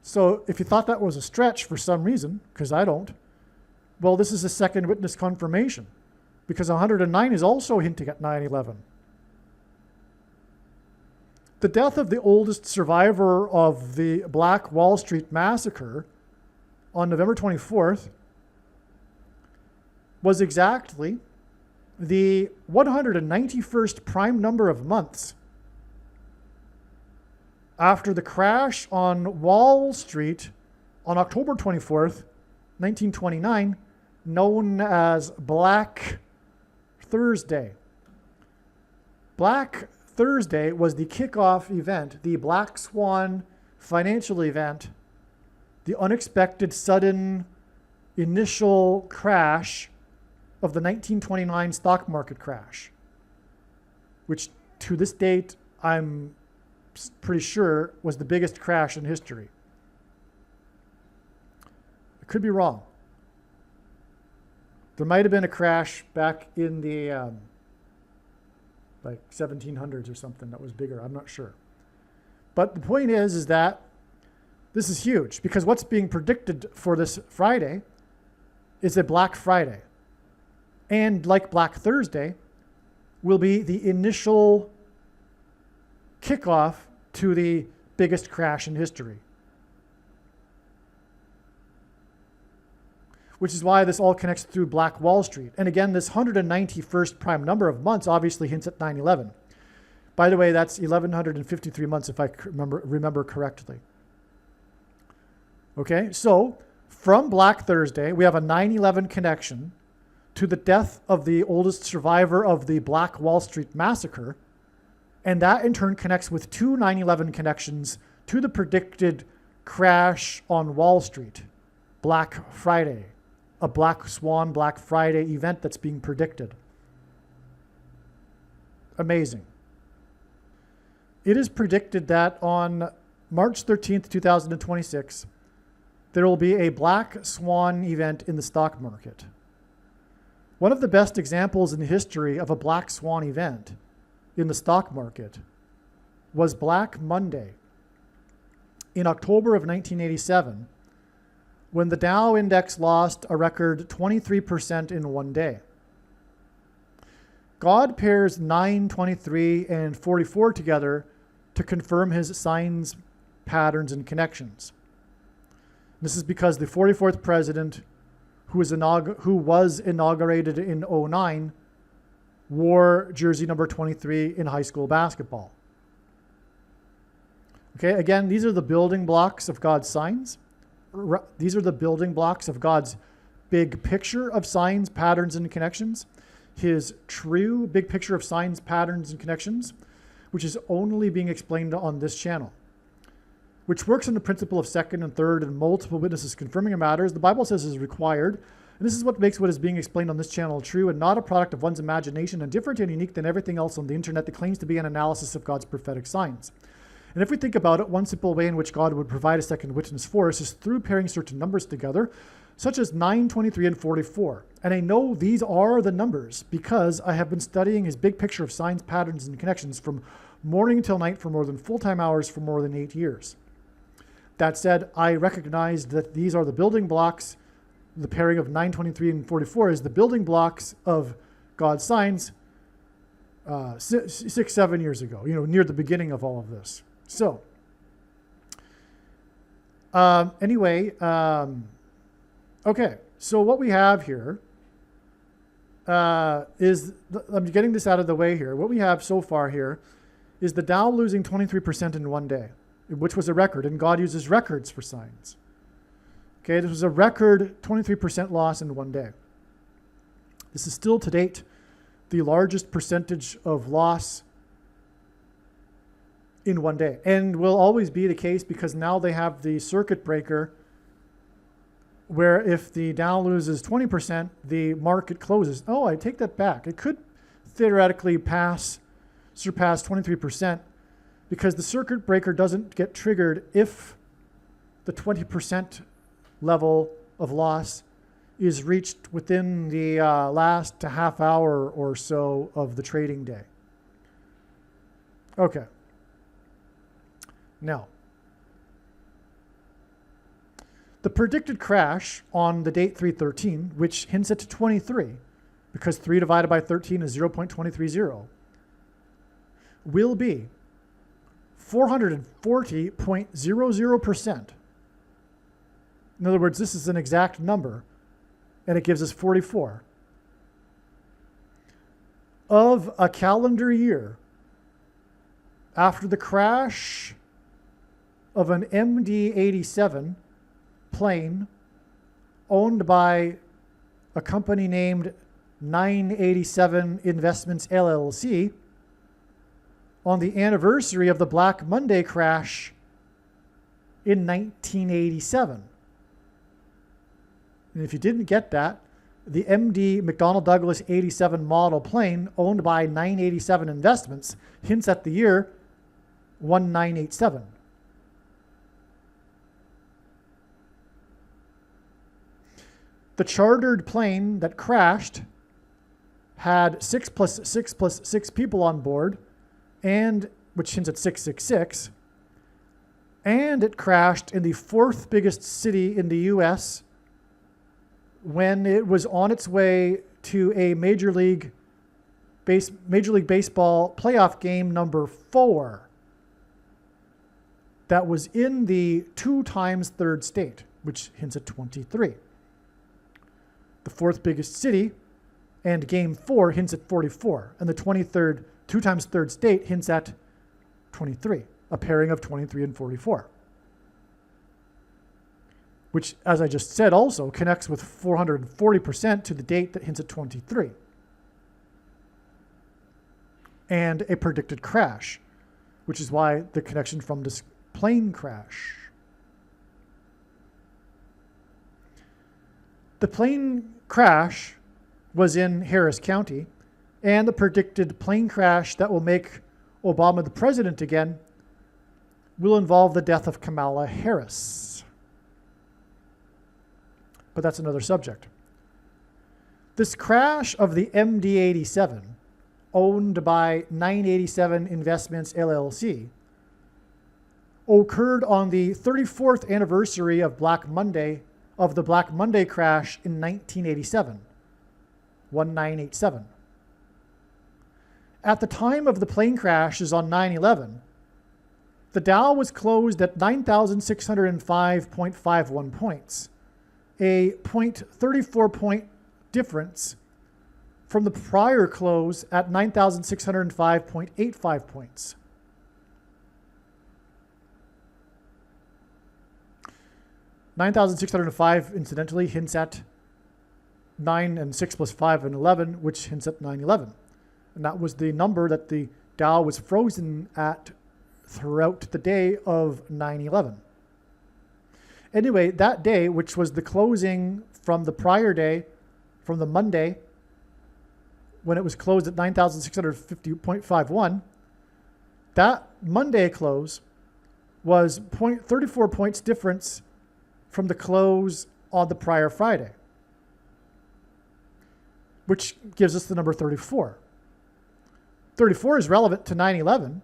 [SPEAKER 1] So if you thought that was a stretch for some reason, because I don't, well, this is a second witness confirmation, because 109 is also hinting at 9/11. The death of the oldest survivor of the Black Wall Street massacre on November 24th was exactly the 191st prime number of months after the crash on Wall Street on October 24th, 1929, known as Black Thursday. Black Thursday was the kickoff event, the Black Swan financial event, the unexpected, sudden, initial crash of the 1929 stock market crash, which to this date, I'm pretty sure was the biggest crash in history. I could be wrong. There might have been a crash back in the like 1700s or something that was bigger. I'm not sure. But the point is that this is huge because what's being predicted for this Friday is a Black Friday. And like Black Thursday, will be the initial kickoff to the biggest crash in history. Which is why this all connects through Black Wall Street. And again, this 191st prime number of months obviously hints at 9/11. By the way, that's 1,153 months if I remember correctly. Okay, so from Black Thursday, we have a 9/11 connection to the death of the oldest survivor of the Black Wall Street massacre. And that in turn connects with two 9/11 connections to the predicted crash on Wall Street, Black Friday, a Black Swan Black Friday event that's being predicted. Amazing. It is predicted that on March 13th, 2026, there will be a Black Swan event in the stock market. One of the best examples in history of a Black Swan event in the stock market was Black Monday in October of 1987, when the Dow index lost a record 23% in one day. God pairs 9, 23, and 44 together to confirm his signs, patterns, and connections. This is because the 44th president, who was inaugurated in 2009, wore jersey number 23 in high school basketball. Okay, again, these are the building blocks of God's signs. These are the building blocks of God's big picture of signs, patterns, and connections. His true big picture of signs, patterns, and connections, which is only being explained on this channel, which works on the principle of second and third and multiple witnesses confirming a matter, as the Bible says is required. And this is what makes what is being explained on this channel true and not a product of one's imagination and different and unique than everything else on the internet that claims to be an analysis of God's prophetic signs. And if we think about it, one simple way in which God would provide a second witness for us is through pairing certain numbers together, such as 9, 23, and 44. And I know these are the numbers because I have been studying his big picture of signs, patterns, and connections from morning till night for more than full-time hours for more than 8 years. That said, I recognize that these are the building blocks. The pairing of 9, 23, and 44 is the building blocks of God's signs 6, 7 years ago, near the beginning of all of this. So, okay, so what we have here is, I'm getting this out of the way here. What we have so far here is the Dow losing 23% in one day, which was a record, and God uses records for signs. Okay, this was a record 23% loss in one day. This is still to date the largest percentage of loss in one day, and will always be the case because now they have the circuit breaker where if the Dow loses 20%, the market closes. Oh, I take that back. It could theoretically surpass 23% because the circuit breaker doesn't get triggered if the 20% level of loss is reached within the last half hour or so of the trading day. Okay. Now, the predicted crash on the date 3/13, which hints at 23, because 3 divided by 13 is 0.230, will be 440.00%. In other words, this is an exact number, and it gives us 44. Of a calendar year after the crash of an MD-87 plane owned by a company named 987 Investments LLC, on the anniversary of the Black Monday crash in 1987. And if you didn't get that, the MD McDonnell Douglas 87 model plane owned by 987 Investments hints at the year 1987. The chartered plane that crashed had 6 plus 6 plus 6 people on board, and which hints at 666, and it crashed in the fourth biggest city in the US when it was on its way to a Major League Baseball playoff game number 4 that was in the 2 times third state, which hints at 23. The fourth biggest city and game 4 hints at 44, and the 23rd 2 times third state hints at 23, a pairing of 23 and 44, which, as I just said, also connects with 440% to the date that hints at 23, and a predicted crash, which is why the connection from this plane crash. The plane crash was in Harris County, and the predicted plane crash that will make Obama the president again will involve the death of Kamala Harris. But that's another subject. This crash of the MD-87, owned by 987 Investments LLC, occurred on the 34th anniversary of the Black Monday crash in 1987, 1987. At the time of the plane crashes on 9/11, the Dow was closed at 9,605.51 points, a 0.34 point difference from the prior close at 9,605.85 points. $9,605, incidentally, hints at 9 and 6 plus 5 and 11, which hints at 9/11. And that was the number that the Dow was frozen at throughout the day of 9/11. Anyway, that day, which was the closing from the prior day, from the Monday, when it was closed at 9,650.51, that Monday close was 0.34 points difference from the close on the prior Friday, which gives us the number 34. 34 is relevant to 9/11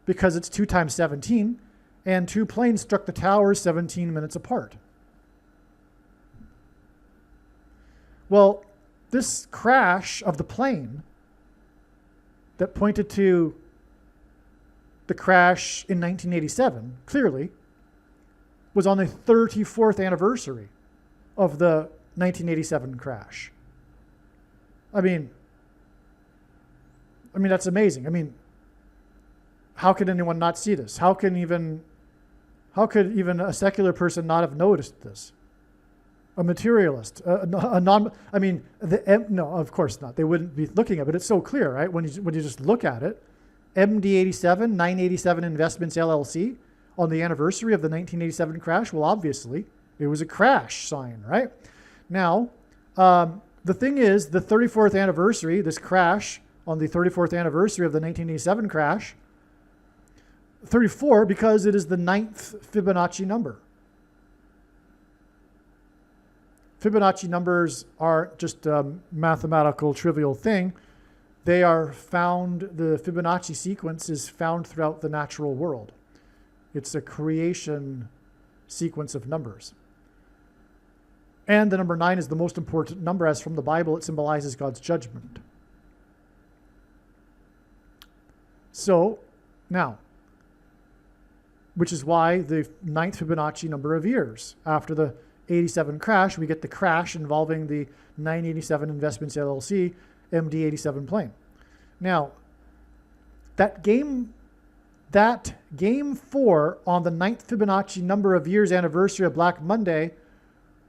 [SPEAKER 1] because it's 2 times 17, and 2 planes struck the towers 17 minutes apart. Well, this crash of the plane that pointed to the crash in 1987, clearly, was on the 34th anniversary of the 1987 crash. I mean, that's amazing. I mean, how could anyone not see this? How could even a secular person not have noticed this? A materialist, no, of course not. They wouldn't be looking at it, but it's so clear, right? When you just look at it, MD-87, 987 Investments LLC, on the anniversary of the 1987 crash, well, obviously, it was a crash sign, right? Now, the thing is, the 34th anniversary, this crash on the 34th anniversary of the 1987 crash, 34 because it is the 9th Fibonacci number. Fibonacci numbers aren't just a mathematical trivial thing. They are found, the Fibonacci sequence is found throughout the natural world. It's a creation sequence of numbers. And the number 9 is the most important number, as from the Bible, it symbolizes God's judgment. So, now, which is why the ninth Fibonacci number of years after the 87 crash, we get the crash involving the 987 Investments LLC MD87 plane. Now, that game 4 on the ninth Fibonacci number of years anniversary of Black Monday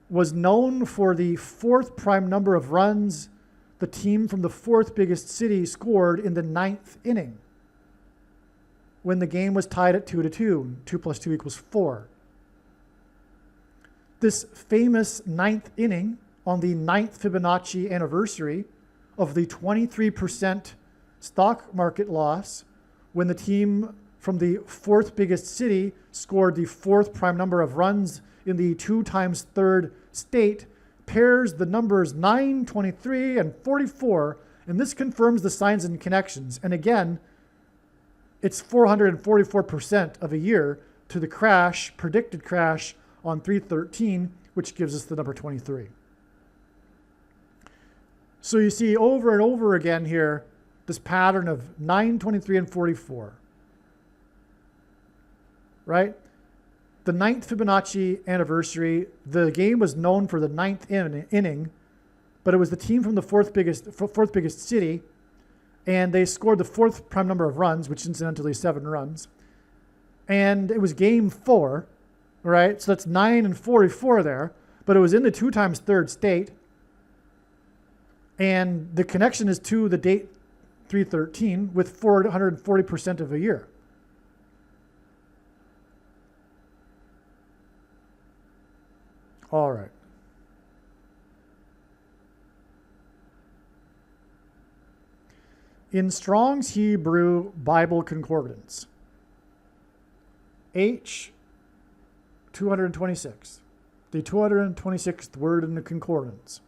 [SPEAKER 1] was known for the fourth prime number of runs the team from the fourth biggest city scored in the ninth inning, when the game was tied at 2-2. 2 plus 2 equals 4. This famous ninth inning on the ninth Fibonacci anniversary of the 23% stock market loss, when the team from the fourth biggest city scored the fourth prime number of runs in the 2 times third state, pairs the numbers 9, 23, and 44, and this confirms the signs and connections. And again, it's 444% of a year to the crash, predicted crash on 3/13, which gives us the number 23. So you see over and over again here, this pattern of 9, 23, and 44, right? The ninth Fibonacci anniversary, the game was known for the ninth inning, but it was the team from the fourth biggest city, and they scored the fourth prime number of runs, which incidentally is 7 runs. And it was game 4, right? So that's 9 and 44 there, but it was in the 2 times third state. And the connection is to the date 3/13 with 440% of a year. All right. In Strong's Hebrew Bible Concordance, H 226, the 226th word in the concordance,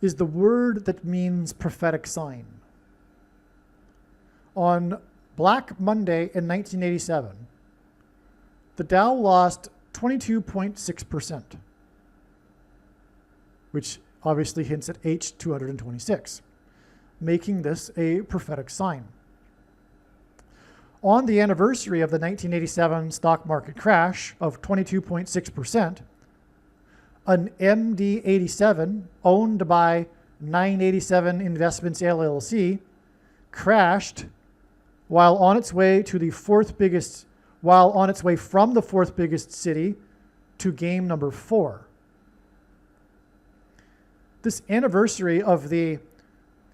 [SPEAKER 1] is the word that means prophetic sign. On Black Monday in 1987, the Dow lost 22.6%, which obviously hints at H 226, making this a prophetic sign. On the anniversary of the 1987 stock market crash of 22.6%, an MD87 owned by 987 Investments LLC crashed while on its way from the fourth biggest city to game number 4. This anniversary of the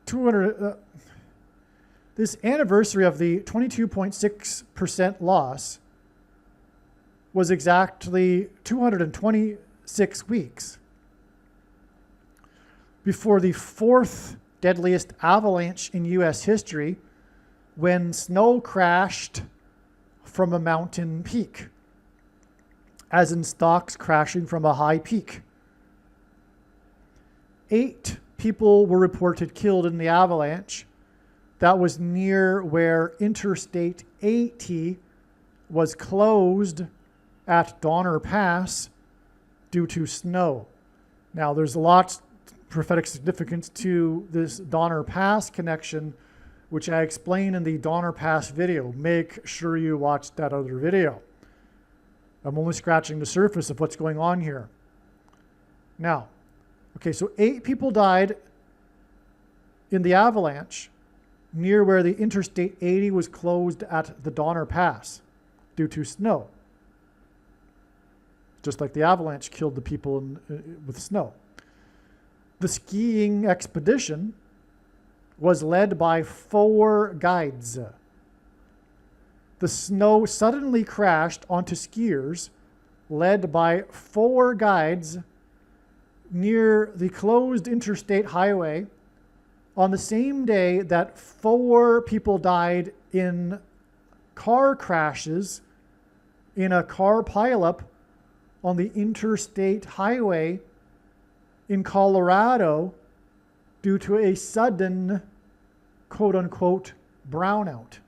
[SPEAKER 1] 22.6% loss was exactly 226 weeks before the 4th deadliest avalanche in U.S. history, when snow crashed from a mountain peak, as in stocks crashing from a high peak. 8 people were reported killed in the avalanche. That was near where Interstate 80 was closed at Donner Pass due to snow. Now, there's a lot prophetic significance to this Donner Pass connection, which I explain in the Donner Pass video. Make sure you watch that other video. I'm only scratching the surface of what's going on here. Now, okay, so 8 people died in the avalanche near where the Interstate 80 was closed at the Donner Pass due to snow. Just like the avalanche killed the people with snow. The skiing expedition was led by 4 guides. The snow suddenly crashed onto skiers led by 4 guides near the closed interstate highway on the same day that 4 people died in car crashes in a car pileup on the interstate highway in Colorado due to a sudden, quote unquote, brownout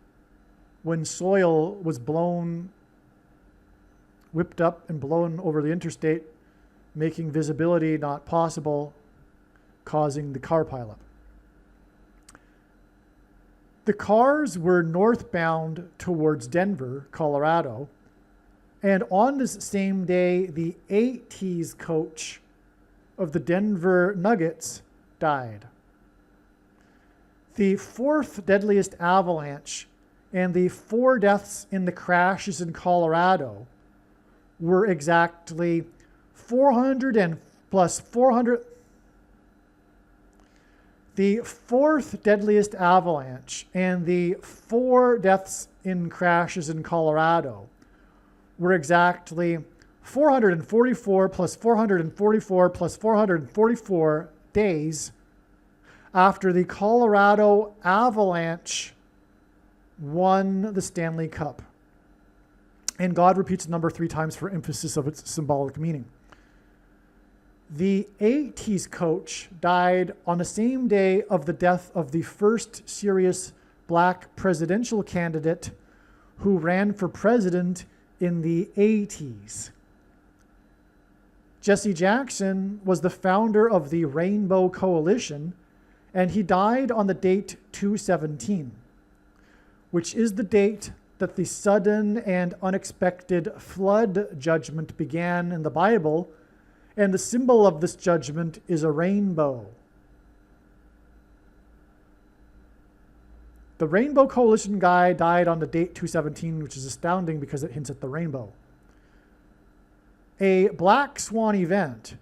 [SPEAKER 1] when soil was whipped up and blown over the interstate, making visibility not possible, causing the car pileup. The cars were northbound towards Denver, Colorado. And on this same day, the 80s coach of the Denver Nuggets died. The fourth deadliest avalanche and the 4 deaths in the crashes in Colorado were exactly 400 and plus 400. The fourth deadliest avalanche and the 4 deaths in crashes in Colorado were exactly 444 plus 444 plus 444 days after the Colorado Avalanche won the Stanley Cup. And God repeats the number 3 times for emphasis of its symbolic meaning. The 80s coach died on the same day of the death of the first serious black presidential candidate who ran for president in the 80s. Jesse Jackson was the founder of the Rainbow Coalition, and he died on the date 2/17, which is the date that the sudden and unexpected flood judgment began in the Bible, and the symbol of this judgment is a rainbow. The Rainbow Coalition guy died on the date 2/17, which is astounding because it hints at the rainbow. A black swan event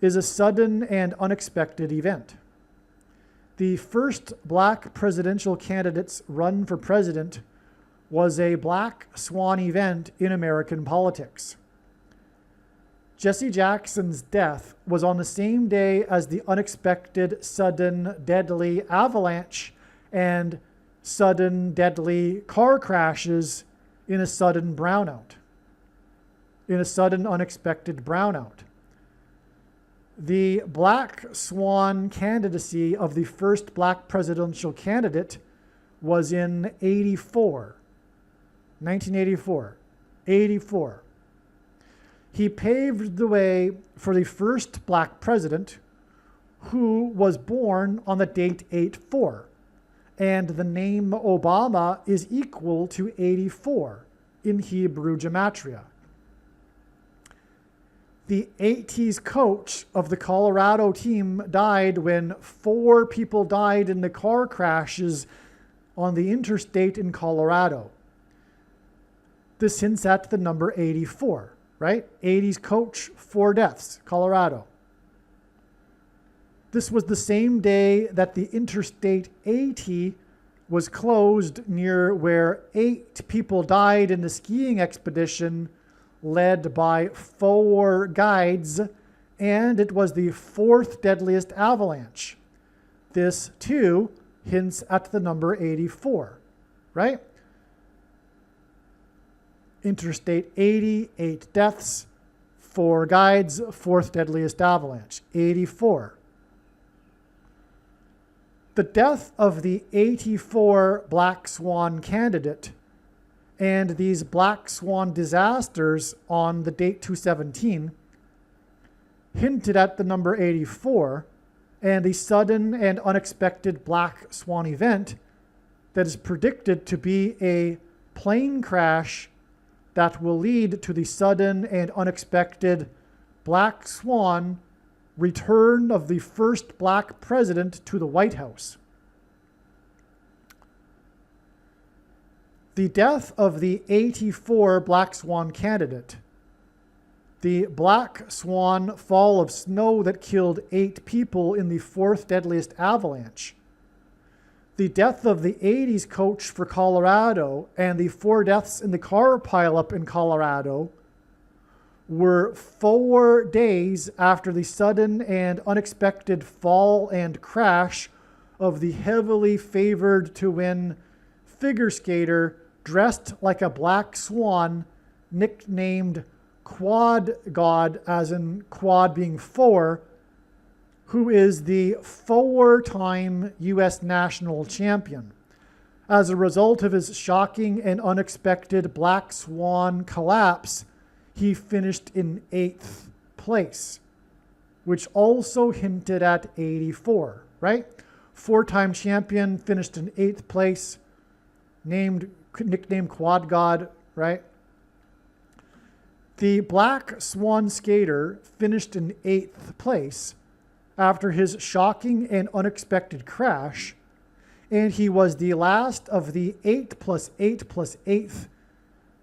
[SPEAKER 1] is a sudden and unexpected event. The first black presidential candidate's run for president was a black swan event in American politics. Jesse Jackson's death was on the same day as the unexpected, sudden, deadly avalanche and sudden, deadly car crashes in a sudden brownout. In a sudden, unexpected brownout. The black swan candidacy of the first black presidential candidate was in 1984. 84. He paved the way for the first black president who was born on the date 8/4. And the name Obama is equal to 84 in Hebrew gematria. The 80s coach of the Colorado team died when 4 people died in the car crashes on the interstate in Colorado. This hints at the number 84, right? 80s coach, 4 deaths, Colorado. This was the same day that the Interstate 80 was closed near where 8 people died in the skiing expedition led by 4 guides, and it was the 4th deadliest avalanche. This, too, hints at the number 84, right? Interstate 80, 8 deaths, 4 guides, 4th deadliest avalanche, 84. The death of the 84 Black Swan candidate and these Black Swan disasters on the date 2/17 hinted at the number 84 and the sudden and unexpected Black Swan event that is predicted to be a plane crash that will lead to the sudden and unexpected Black Swan return of the first black president to the White House. The death of the 84 Black Swan candidate, the Black Swan fall of snow that killed 8 people in the 4th deadliest avalanche, the death of the 80s coach for Colorado, and the 4 deaths in the car pileup in Colorado were 4 days after the sudden and unexpected fall and crash of the heavily favored to win figure skater dressed like a black swan, nicknamed Quad God, as in quad being 4, who is the 4-time U.S. national champion. As a result of his shocking and unexpected black swan collapse, he finished in 8th place, which also hinted at 84, right? four-time champion, finished in 8th place, nicknamed Quad God, right? The Black Swan skater finished in 8th place after his shocking and unexpected crash, and he was the last of the 8 plus 8 plus 8th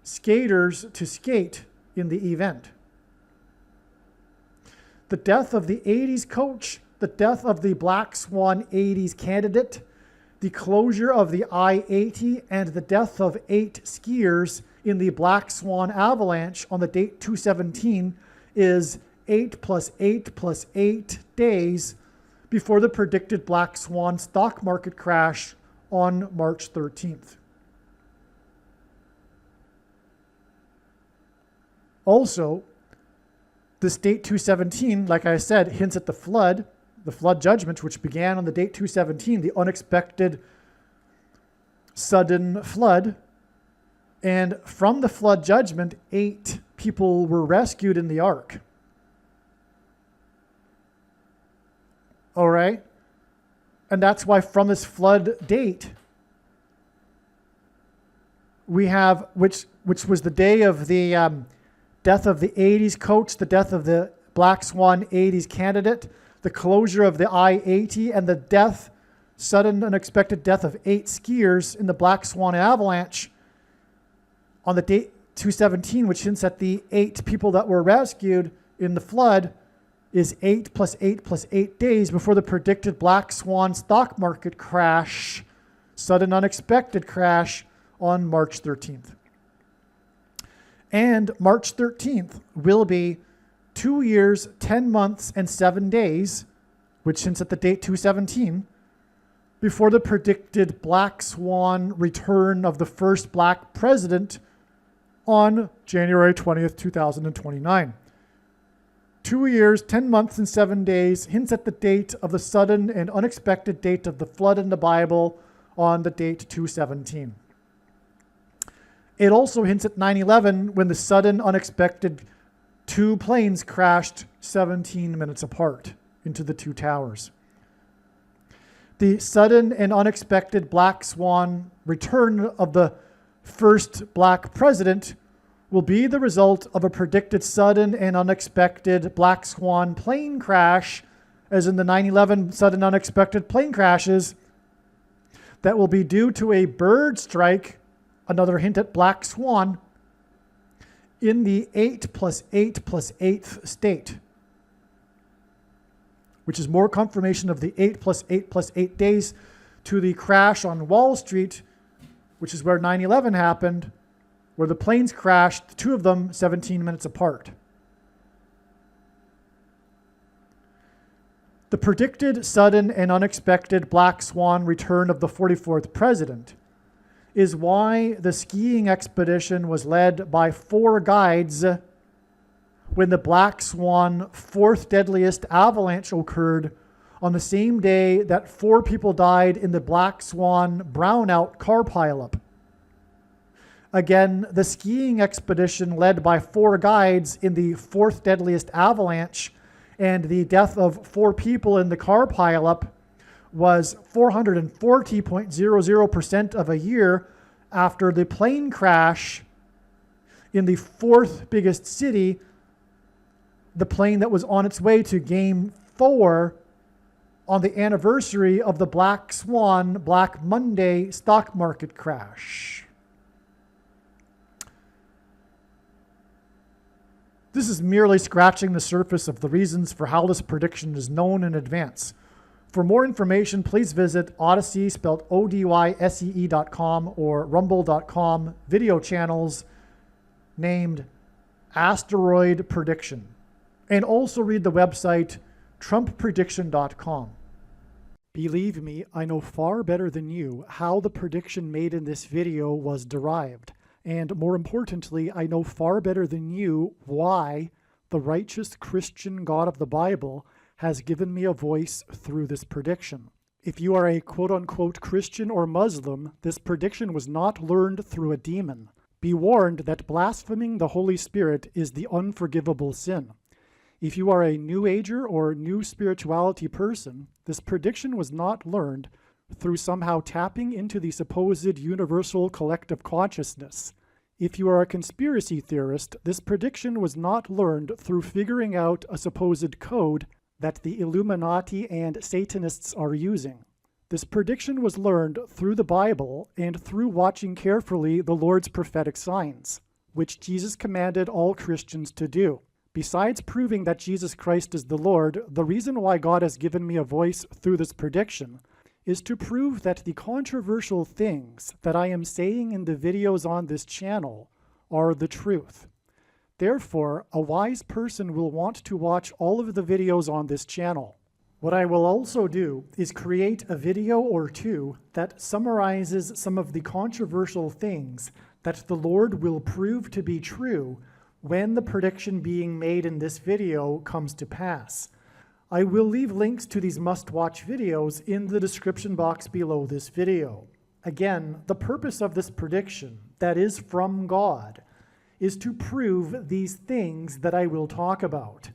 [SPEAKER 1] skaters to skate in the event. The death of the 80s coach, the death of the Black Swan 80s candidate, the closure of the I-80, and the death of 8 skiers in the Black Swan avalanche on the date 2/17 is 8 plus 8 plus 8 days before the predicted Black Swan stock market crash on March 13th. Also, this date 2/17, like I said, hints at the flood judgment, which began on the date 2/17, the unexpected sudden flood. And from the flood judgment, 8 people were rescued in the ark. All right? And that's why from this flood date, we have, which was the day of the death of the 80s coach, the death of the Black Swan 80s candidate, the closure of the I-80, and the death, sudden unexpected death of 8 skiers in the Black Swan avalanche on the date 2/17, which hints at the 8 people that were rescued in the flood, is 8 plus 8 plus 8 days before the predicted Black Swan stock market crash, sudden unexpected crash on March 13th. And March 13th will be 2 years, 10 months, and 7 days, which hints at the date 2/17, before the predicted Black Swan return of the first black president on January 20th, 2029. 2 years, 10 months, and 7 days hints at the date of the sudden and unexpected date of the flood in the Bible on the date 2/17. It also hints at 9/11 when the sudden, unexpected 2 planes crashed 17 minutes apart into the 2 towers. The sudden and unexpected Black Swan return of the first black president will be the result of a predicted sudden and unexpected Black Swan plane crash, as in the 9/11 sudden unexpected plane crashes, that will be due to a bird strike, another hint at Black Swan, in the 8 plus 8 plus 8th state, which is more confirmation of the 8 plus 8 plus 8 days to the crash on Wall Street, which is where 9/11 happened, where the planes crashed, the 2 of them 17 minutes apart. The predicted sudden and unexpected Black Swan return of the 44th president is why the skiing expedition was led by 4 guides when the Black Swan 4th deadliest avalanche occurred on the same day that 4 people died in the Black Swan brownout car pileup. Again, the skiing expedition led by 4 guides in the 4th deadliest avalanche and the death of 4 people in the car pileup was 440.00% of a year after the plane crash in the 4th biggest city, the plane that was on its way to Game 4 on the anniversary of the Black Swan Black Monday stock market crash. This is merely scratching the surface of the reasons for how this prediction is known in advance. For more information, please visit Odyssey, spelled ODYSEE.com, or Rumble.com video channels named Asteroid Prediction. And also read the website TrumpPrediction.com. Believe me, I know far better than you how the prediction made in this video was derived. And more importantly, I know far better than you why the righteous Christian God of the Bible has given me a voice through this prediction. If you are a quote-unquote Christian or Muslim, this prediction was not learned through a demon. Be warned that blaspheming the Holy Spirit is the unforgivable sin. If you are a New Ager or New Spirituality person, this prediction was not learned through somehow tapping into the supposed universal collective consciousness. If you are a conspiracy theorist, this prediction was not learned through figuring out a supposed code that the Illuminati and Satanists are using. This prediction was learned through the Bible and through watching carefully the Lord's prophetic signs, which Jesus commanded all Christians to do. Besides proving that Jesus Christ is the Lord, the reason why God has given me a voice through this prediction is to prove that the controversial things that I am saying in the videos on this channel are the truth. Therefore, a wise person will want to watch all of the videos on this channel. What I will also do is create a video or two that summarizes some of the controversial things that the Lord will prove to be true when the prediction being made in this video comes to pass. I will leave links to these must-watch videos in the description box below this video. Again, the purpose of this prediction, that is from God, is to prove these things that I will talk about.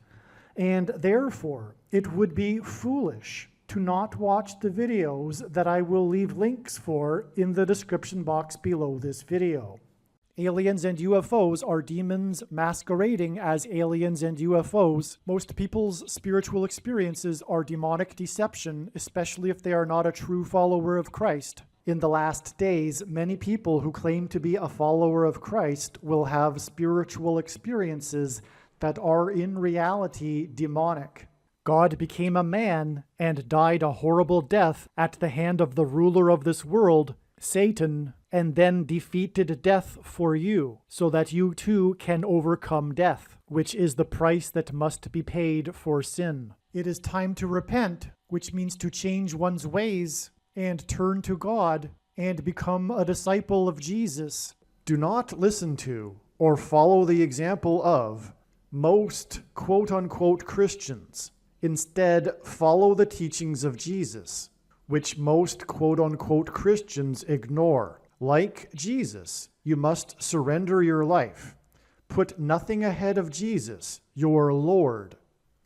[SPEAKER 1] And therefore, it would be foolish to not watch the videos that I will leave links for in the description box below this video. Aliens and UFOs are demons masquerading as aliens and UFOs. Most people's spiritual experiences are demonic deception, especially if they are not a true follower of Christ. In the last days, many people who claim to be a follower of Christ will have spiritual experiences that are in reality demonic. God became a man and died a horrible death at the hand of the ruler of this world, Satan, and then defeated death for you, so that you too can overcome death, which is the price that must be paid for sin. It is time to repent, which means to change one's ways and turn to God and become a disciple of Jesus. Do not listen to or follow the example of most quote-unquote Christians. Instead, follow the teachings of Jesus, which most quote-unquote Christians ignore. Like Jesus, you must surrender your life. Put nothing ahead of Jesus, your Lord.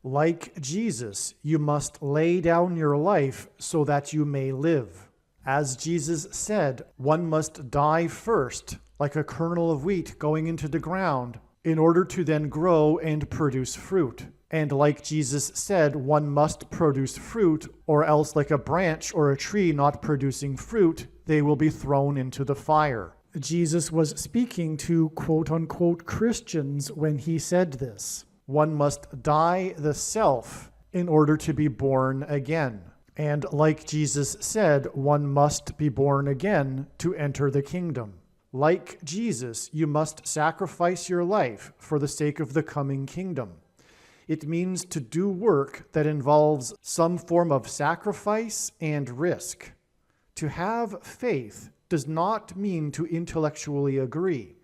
[SPEAKER 1] Like Jesus, you must lay down your life so that you may live. As Jesus said, one must die first, like a kernel of wheat going into the ground, in order to then grow and produce fruit. And like Jesus said, one must produce fruit, or else like a branch or a tree not producing fruit, they will be thrown into the fire. Jesus was speaking to quote-unquote Christians when he said this. One must die the self in order to be born again. And like Jesus said, one must be born again to enter the kingdom. Like Jesus, you must sacrifice your life for the sake of the coming kingdom. It means to do work that involves some form of sacrifice and risk. To have faith does not mean to intellectually agree.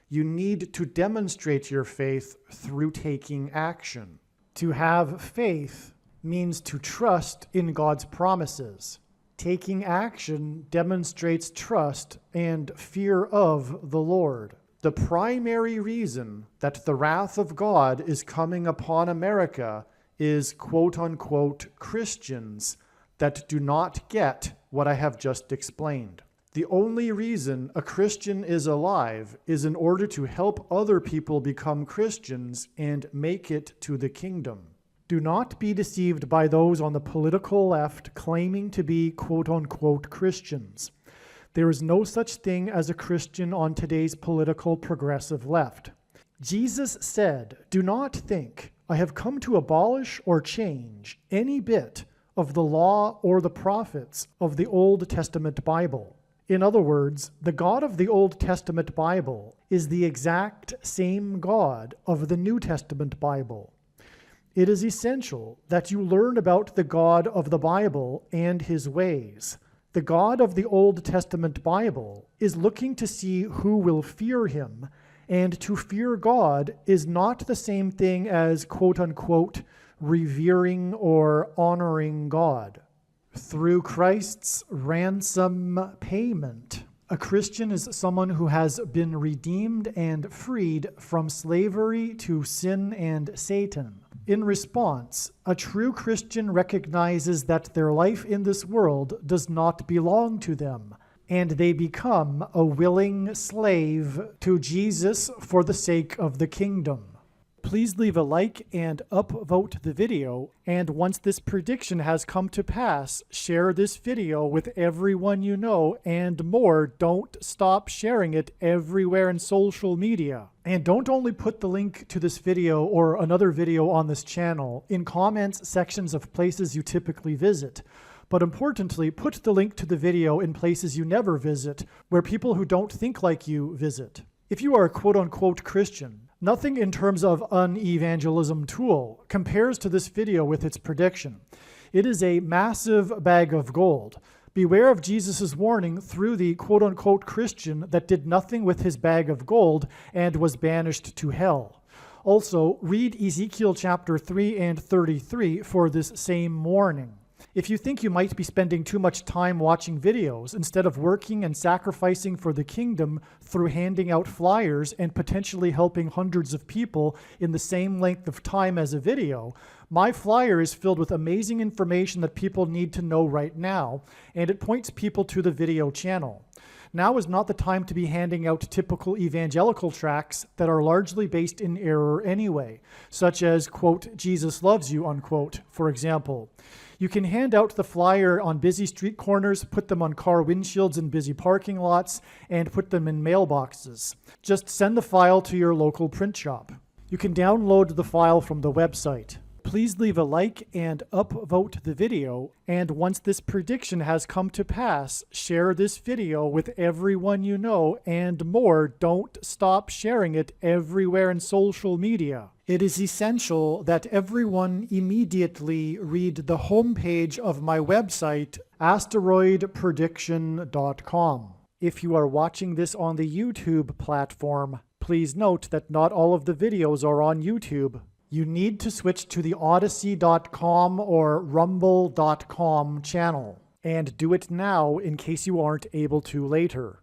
[SPEAKER 1] You need to demonstrate your faith through taking action. To have faith means to trust in God's promises. Taking action demonstrates trust and fear of the Lord. The primary reason that the wrath of God is coming upon America is quote-unquote Christians that do not get what I have just explained. The only reason a Christian is alive is in order to help other people become Christians and make it to the kingdom. Do not be deceived by those on the political left claiming to be quote-unquote Christians. There is no such thing as a Christian on today's political progressive left. Jesus said, "Do not think I have come to abolish or change any bit of the law or the prophets of the Old Testament Bible." In other words, the God of the Old Testament Bible is the exact same God of the New Testament Bible. It is essential that you learn about the God of the Bible and his ways. The God of the Old Testament Bible is looking to see who will fear him, and to fear God is not the same thing as quote-unquote revering or honoring God. Through Christ's ransom payment, a Christian is someone who has been redeemed and freed from slavery to sin and Satan. In response, a true Christian recognizes that their life in this world does not belong to them, and they become a willing slave to Jesus for the sake of the kingdom. Please leave a like and upvote the video, and once this prediction has come to pass, share this video with everyone you know, and more, don't stop sharing it everywhere in social media. And don't only put the link to this video or another video on this channel in comments sections of places you typically visit, but importantly, put the link to the video in places you never visit, where people who don't think like you visit. If you are a quote-unquote Christian, nothing in terms of an evangelism tool compares to this video with its prediction. It is a massive bag of gold. Beware of Jesus' warning through the quote-unquote Christian that did nothing with his bag of gold and was banished to hell. Also, read Ezekiel chapter 3 and 33 for this same warning. If you think you might be spending too much time watching videos instead of working and sacrificing for the kingdom through handing out flyers and potentially helping hundreds of people in the same length of time as a video, my flyer is filled with amazing information that people need to know right now, and it points people to the video channel. Now is not the time to be handing out typical evangelical tracts that are largely based in error anyway, such as, quote, Jesus loves you, unquote, for example. You can hand out the flyer on busy street corners, put them on car windshields in busy parking lots, and put them in mailboxes. Just send the file to your local print shop. You can download the file from the website. Please leave a like and upvote the video, and once this prediction has come to pass, share this video with everyone you know, and more, don't stop sharing it everywhere in social media. It is essential that everyone immediately read the homepage of my website, asteroidprediction.com. If you are watching this on the YouTube platform, please note that not all of the videos are on YouTube. You need to switch to the Odyssey.com or Rumble.com channel, and do it now in case you aren't able to later.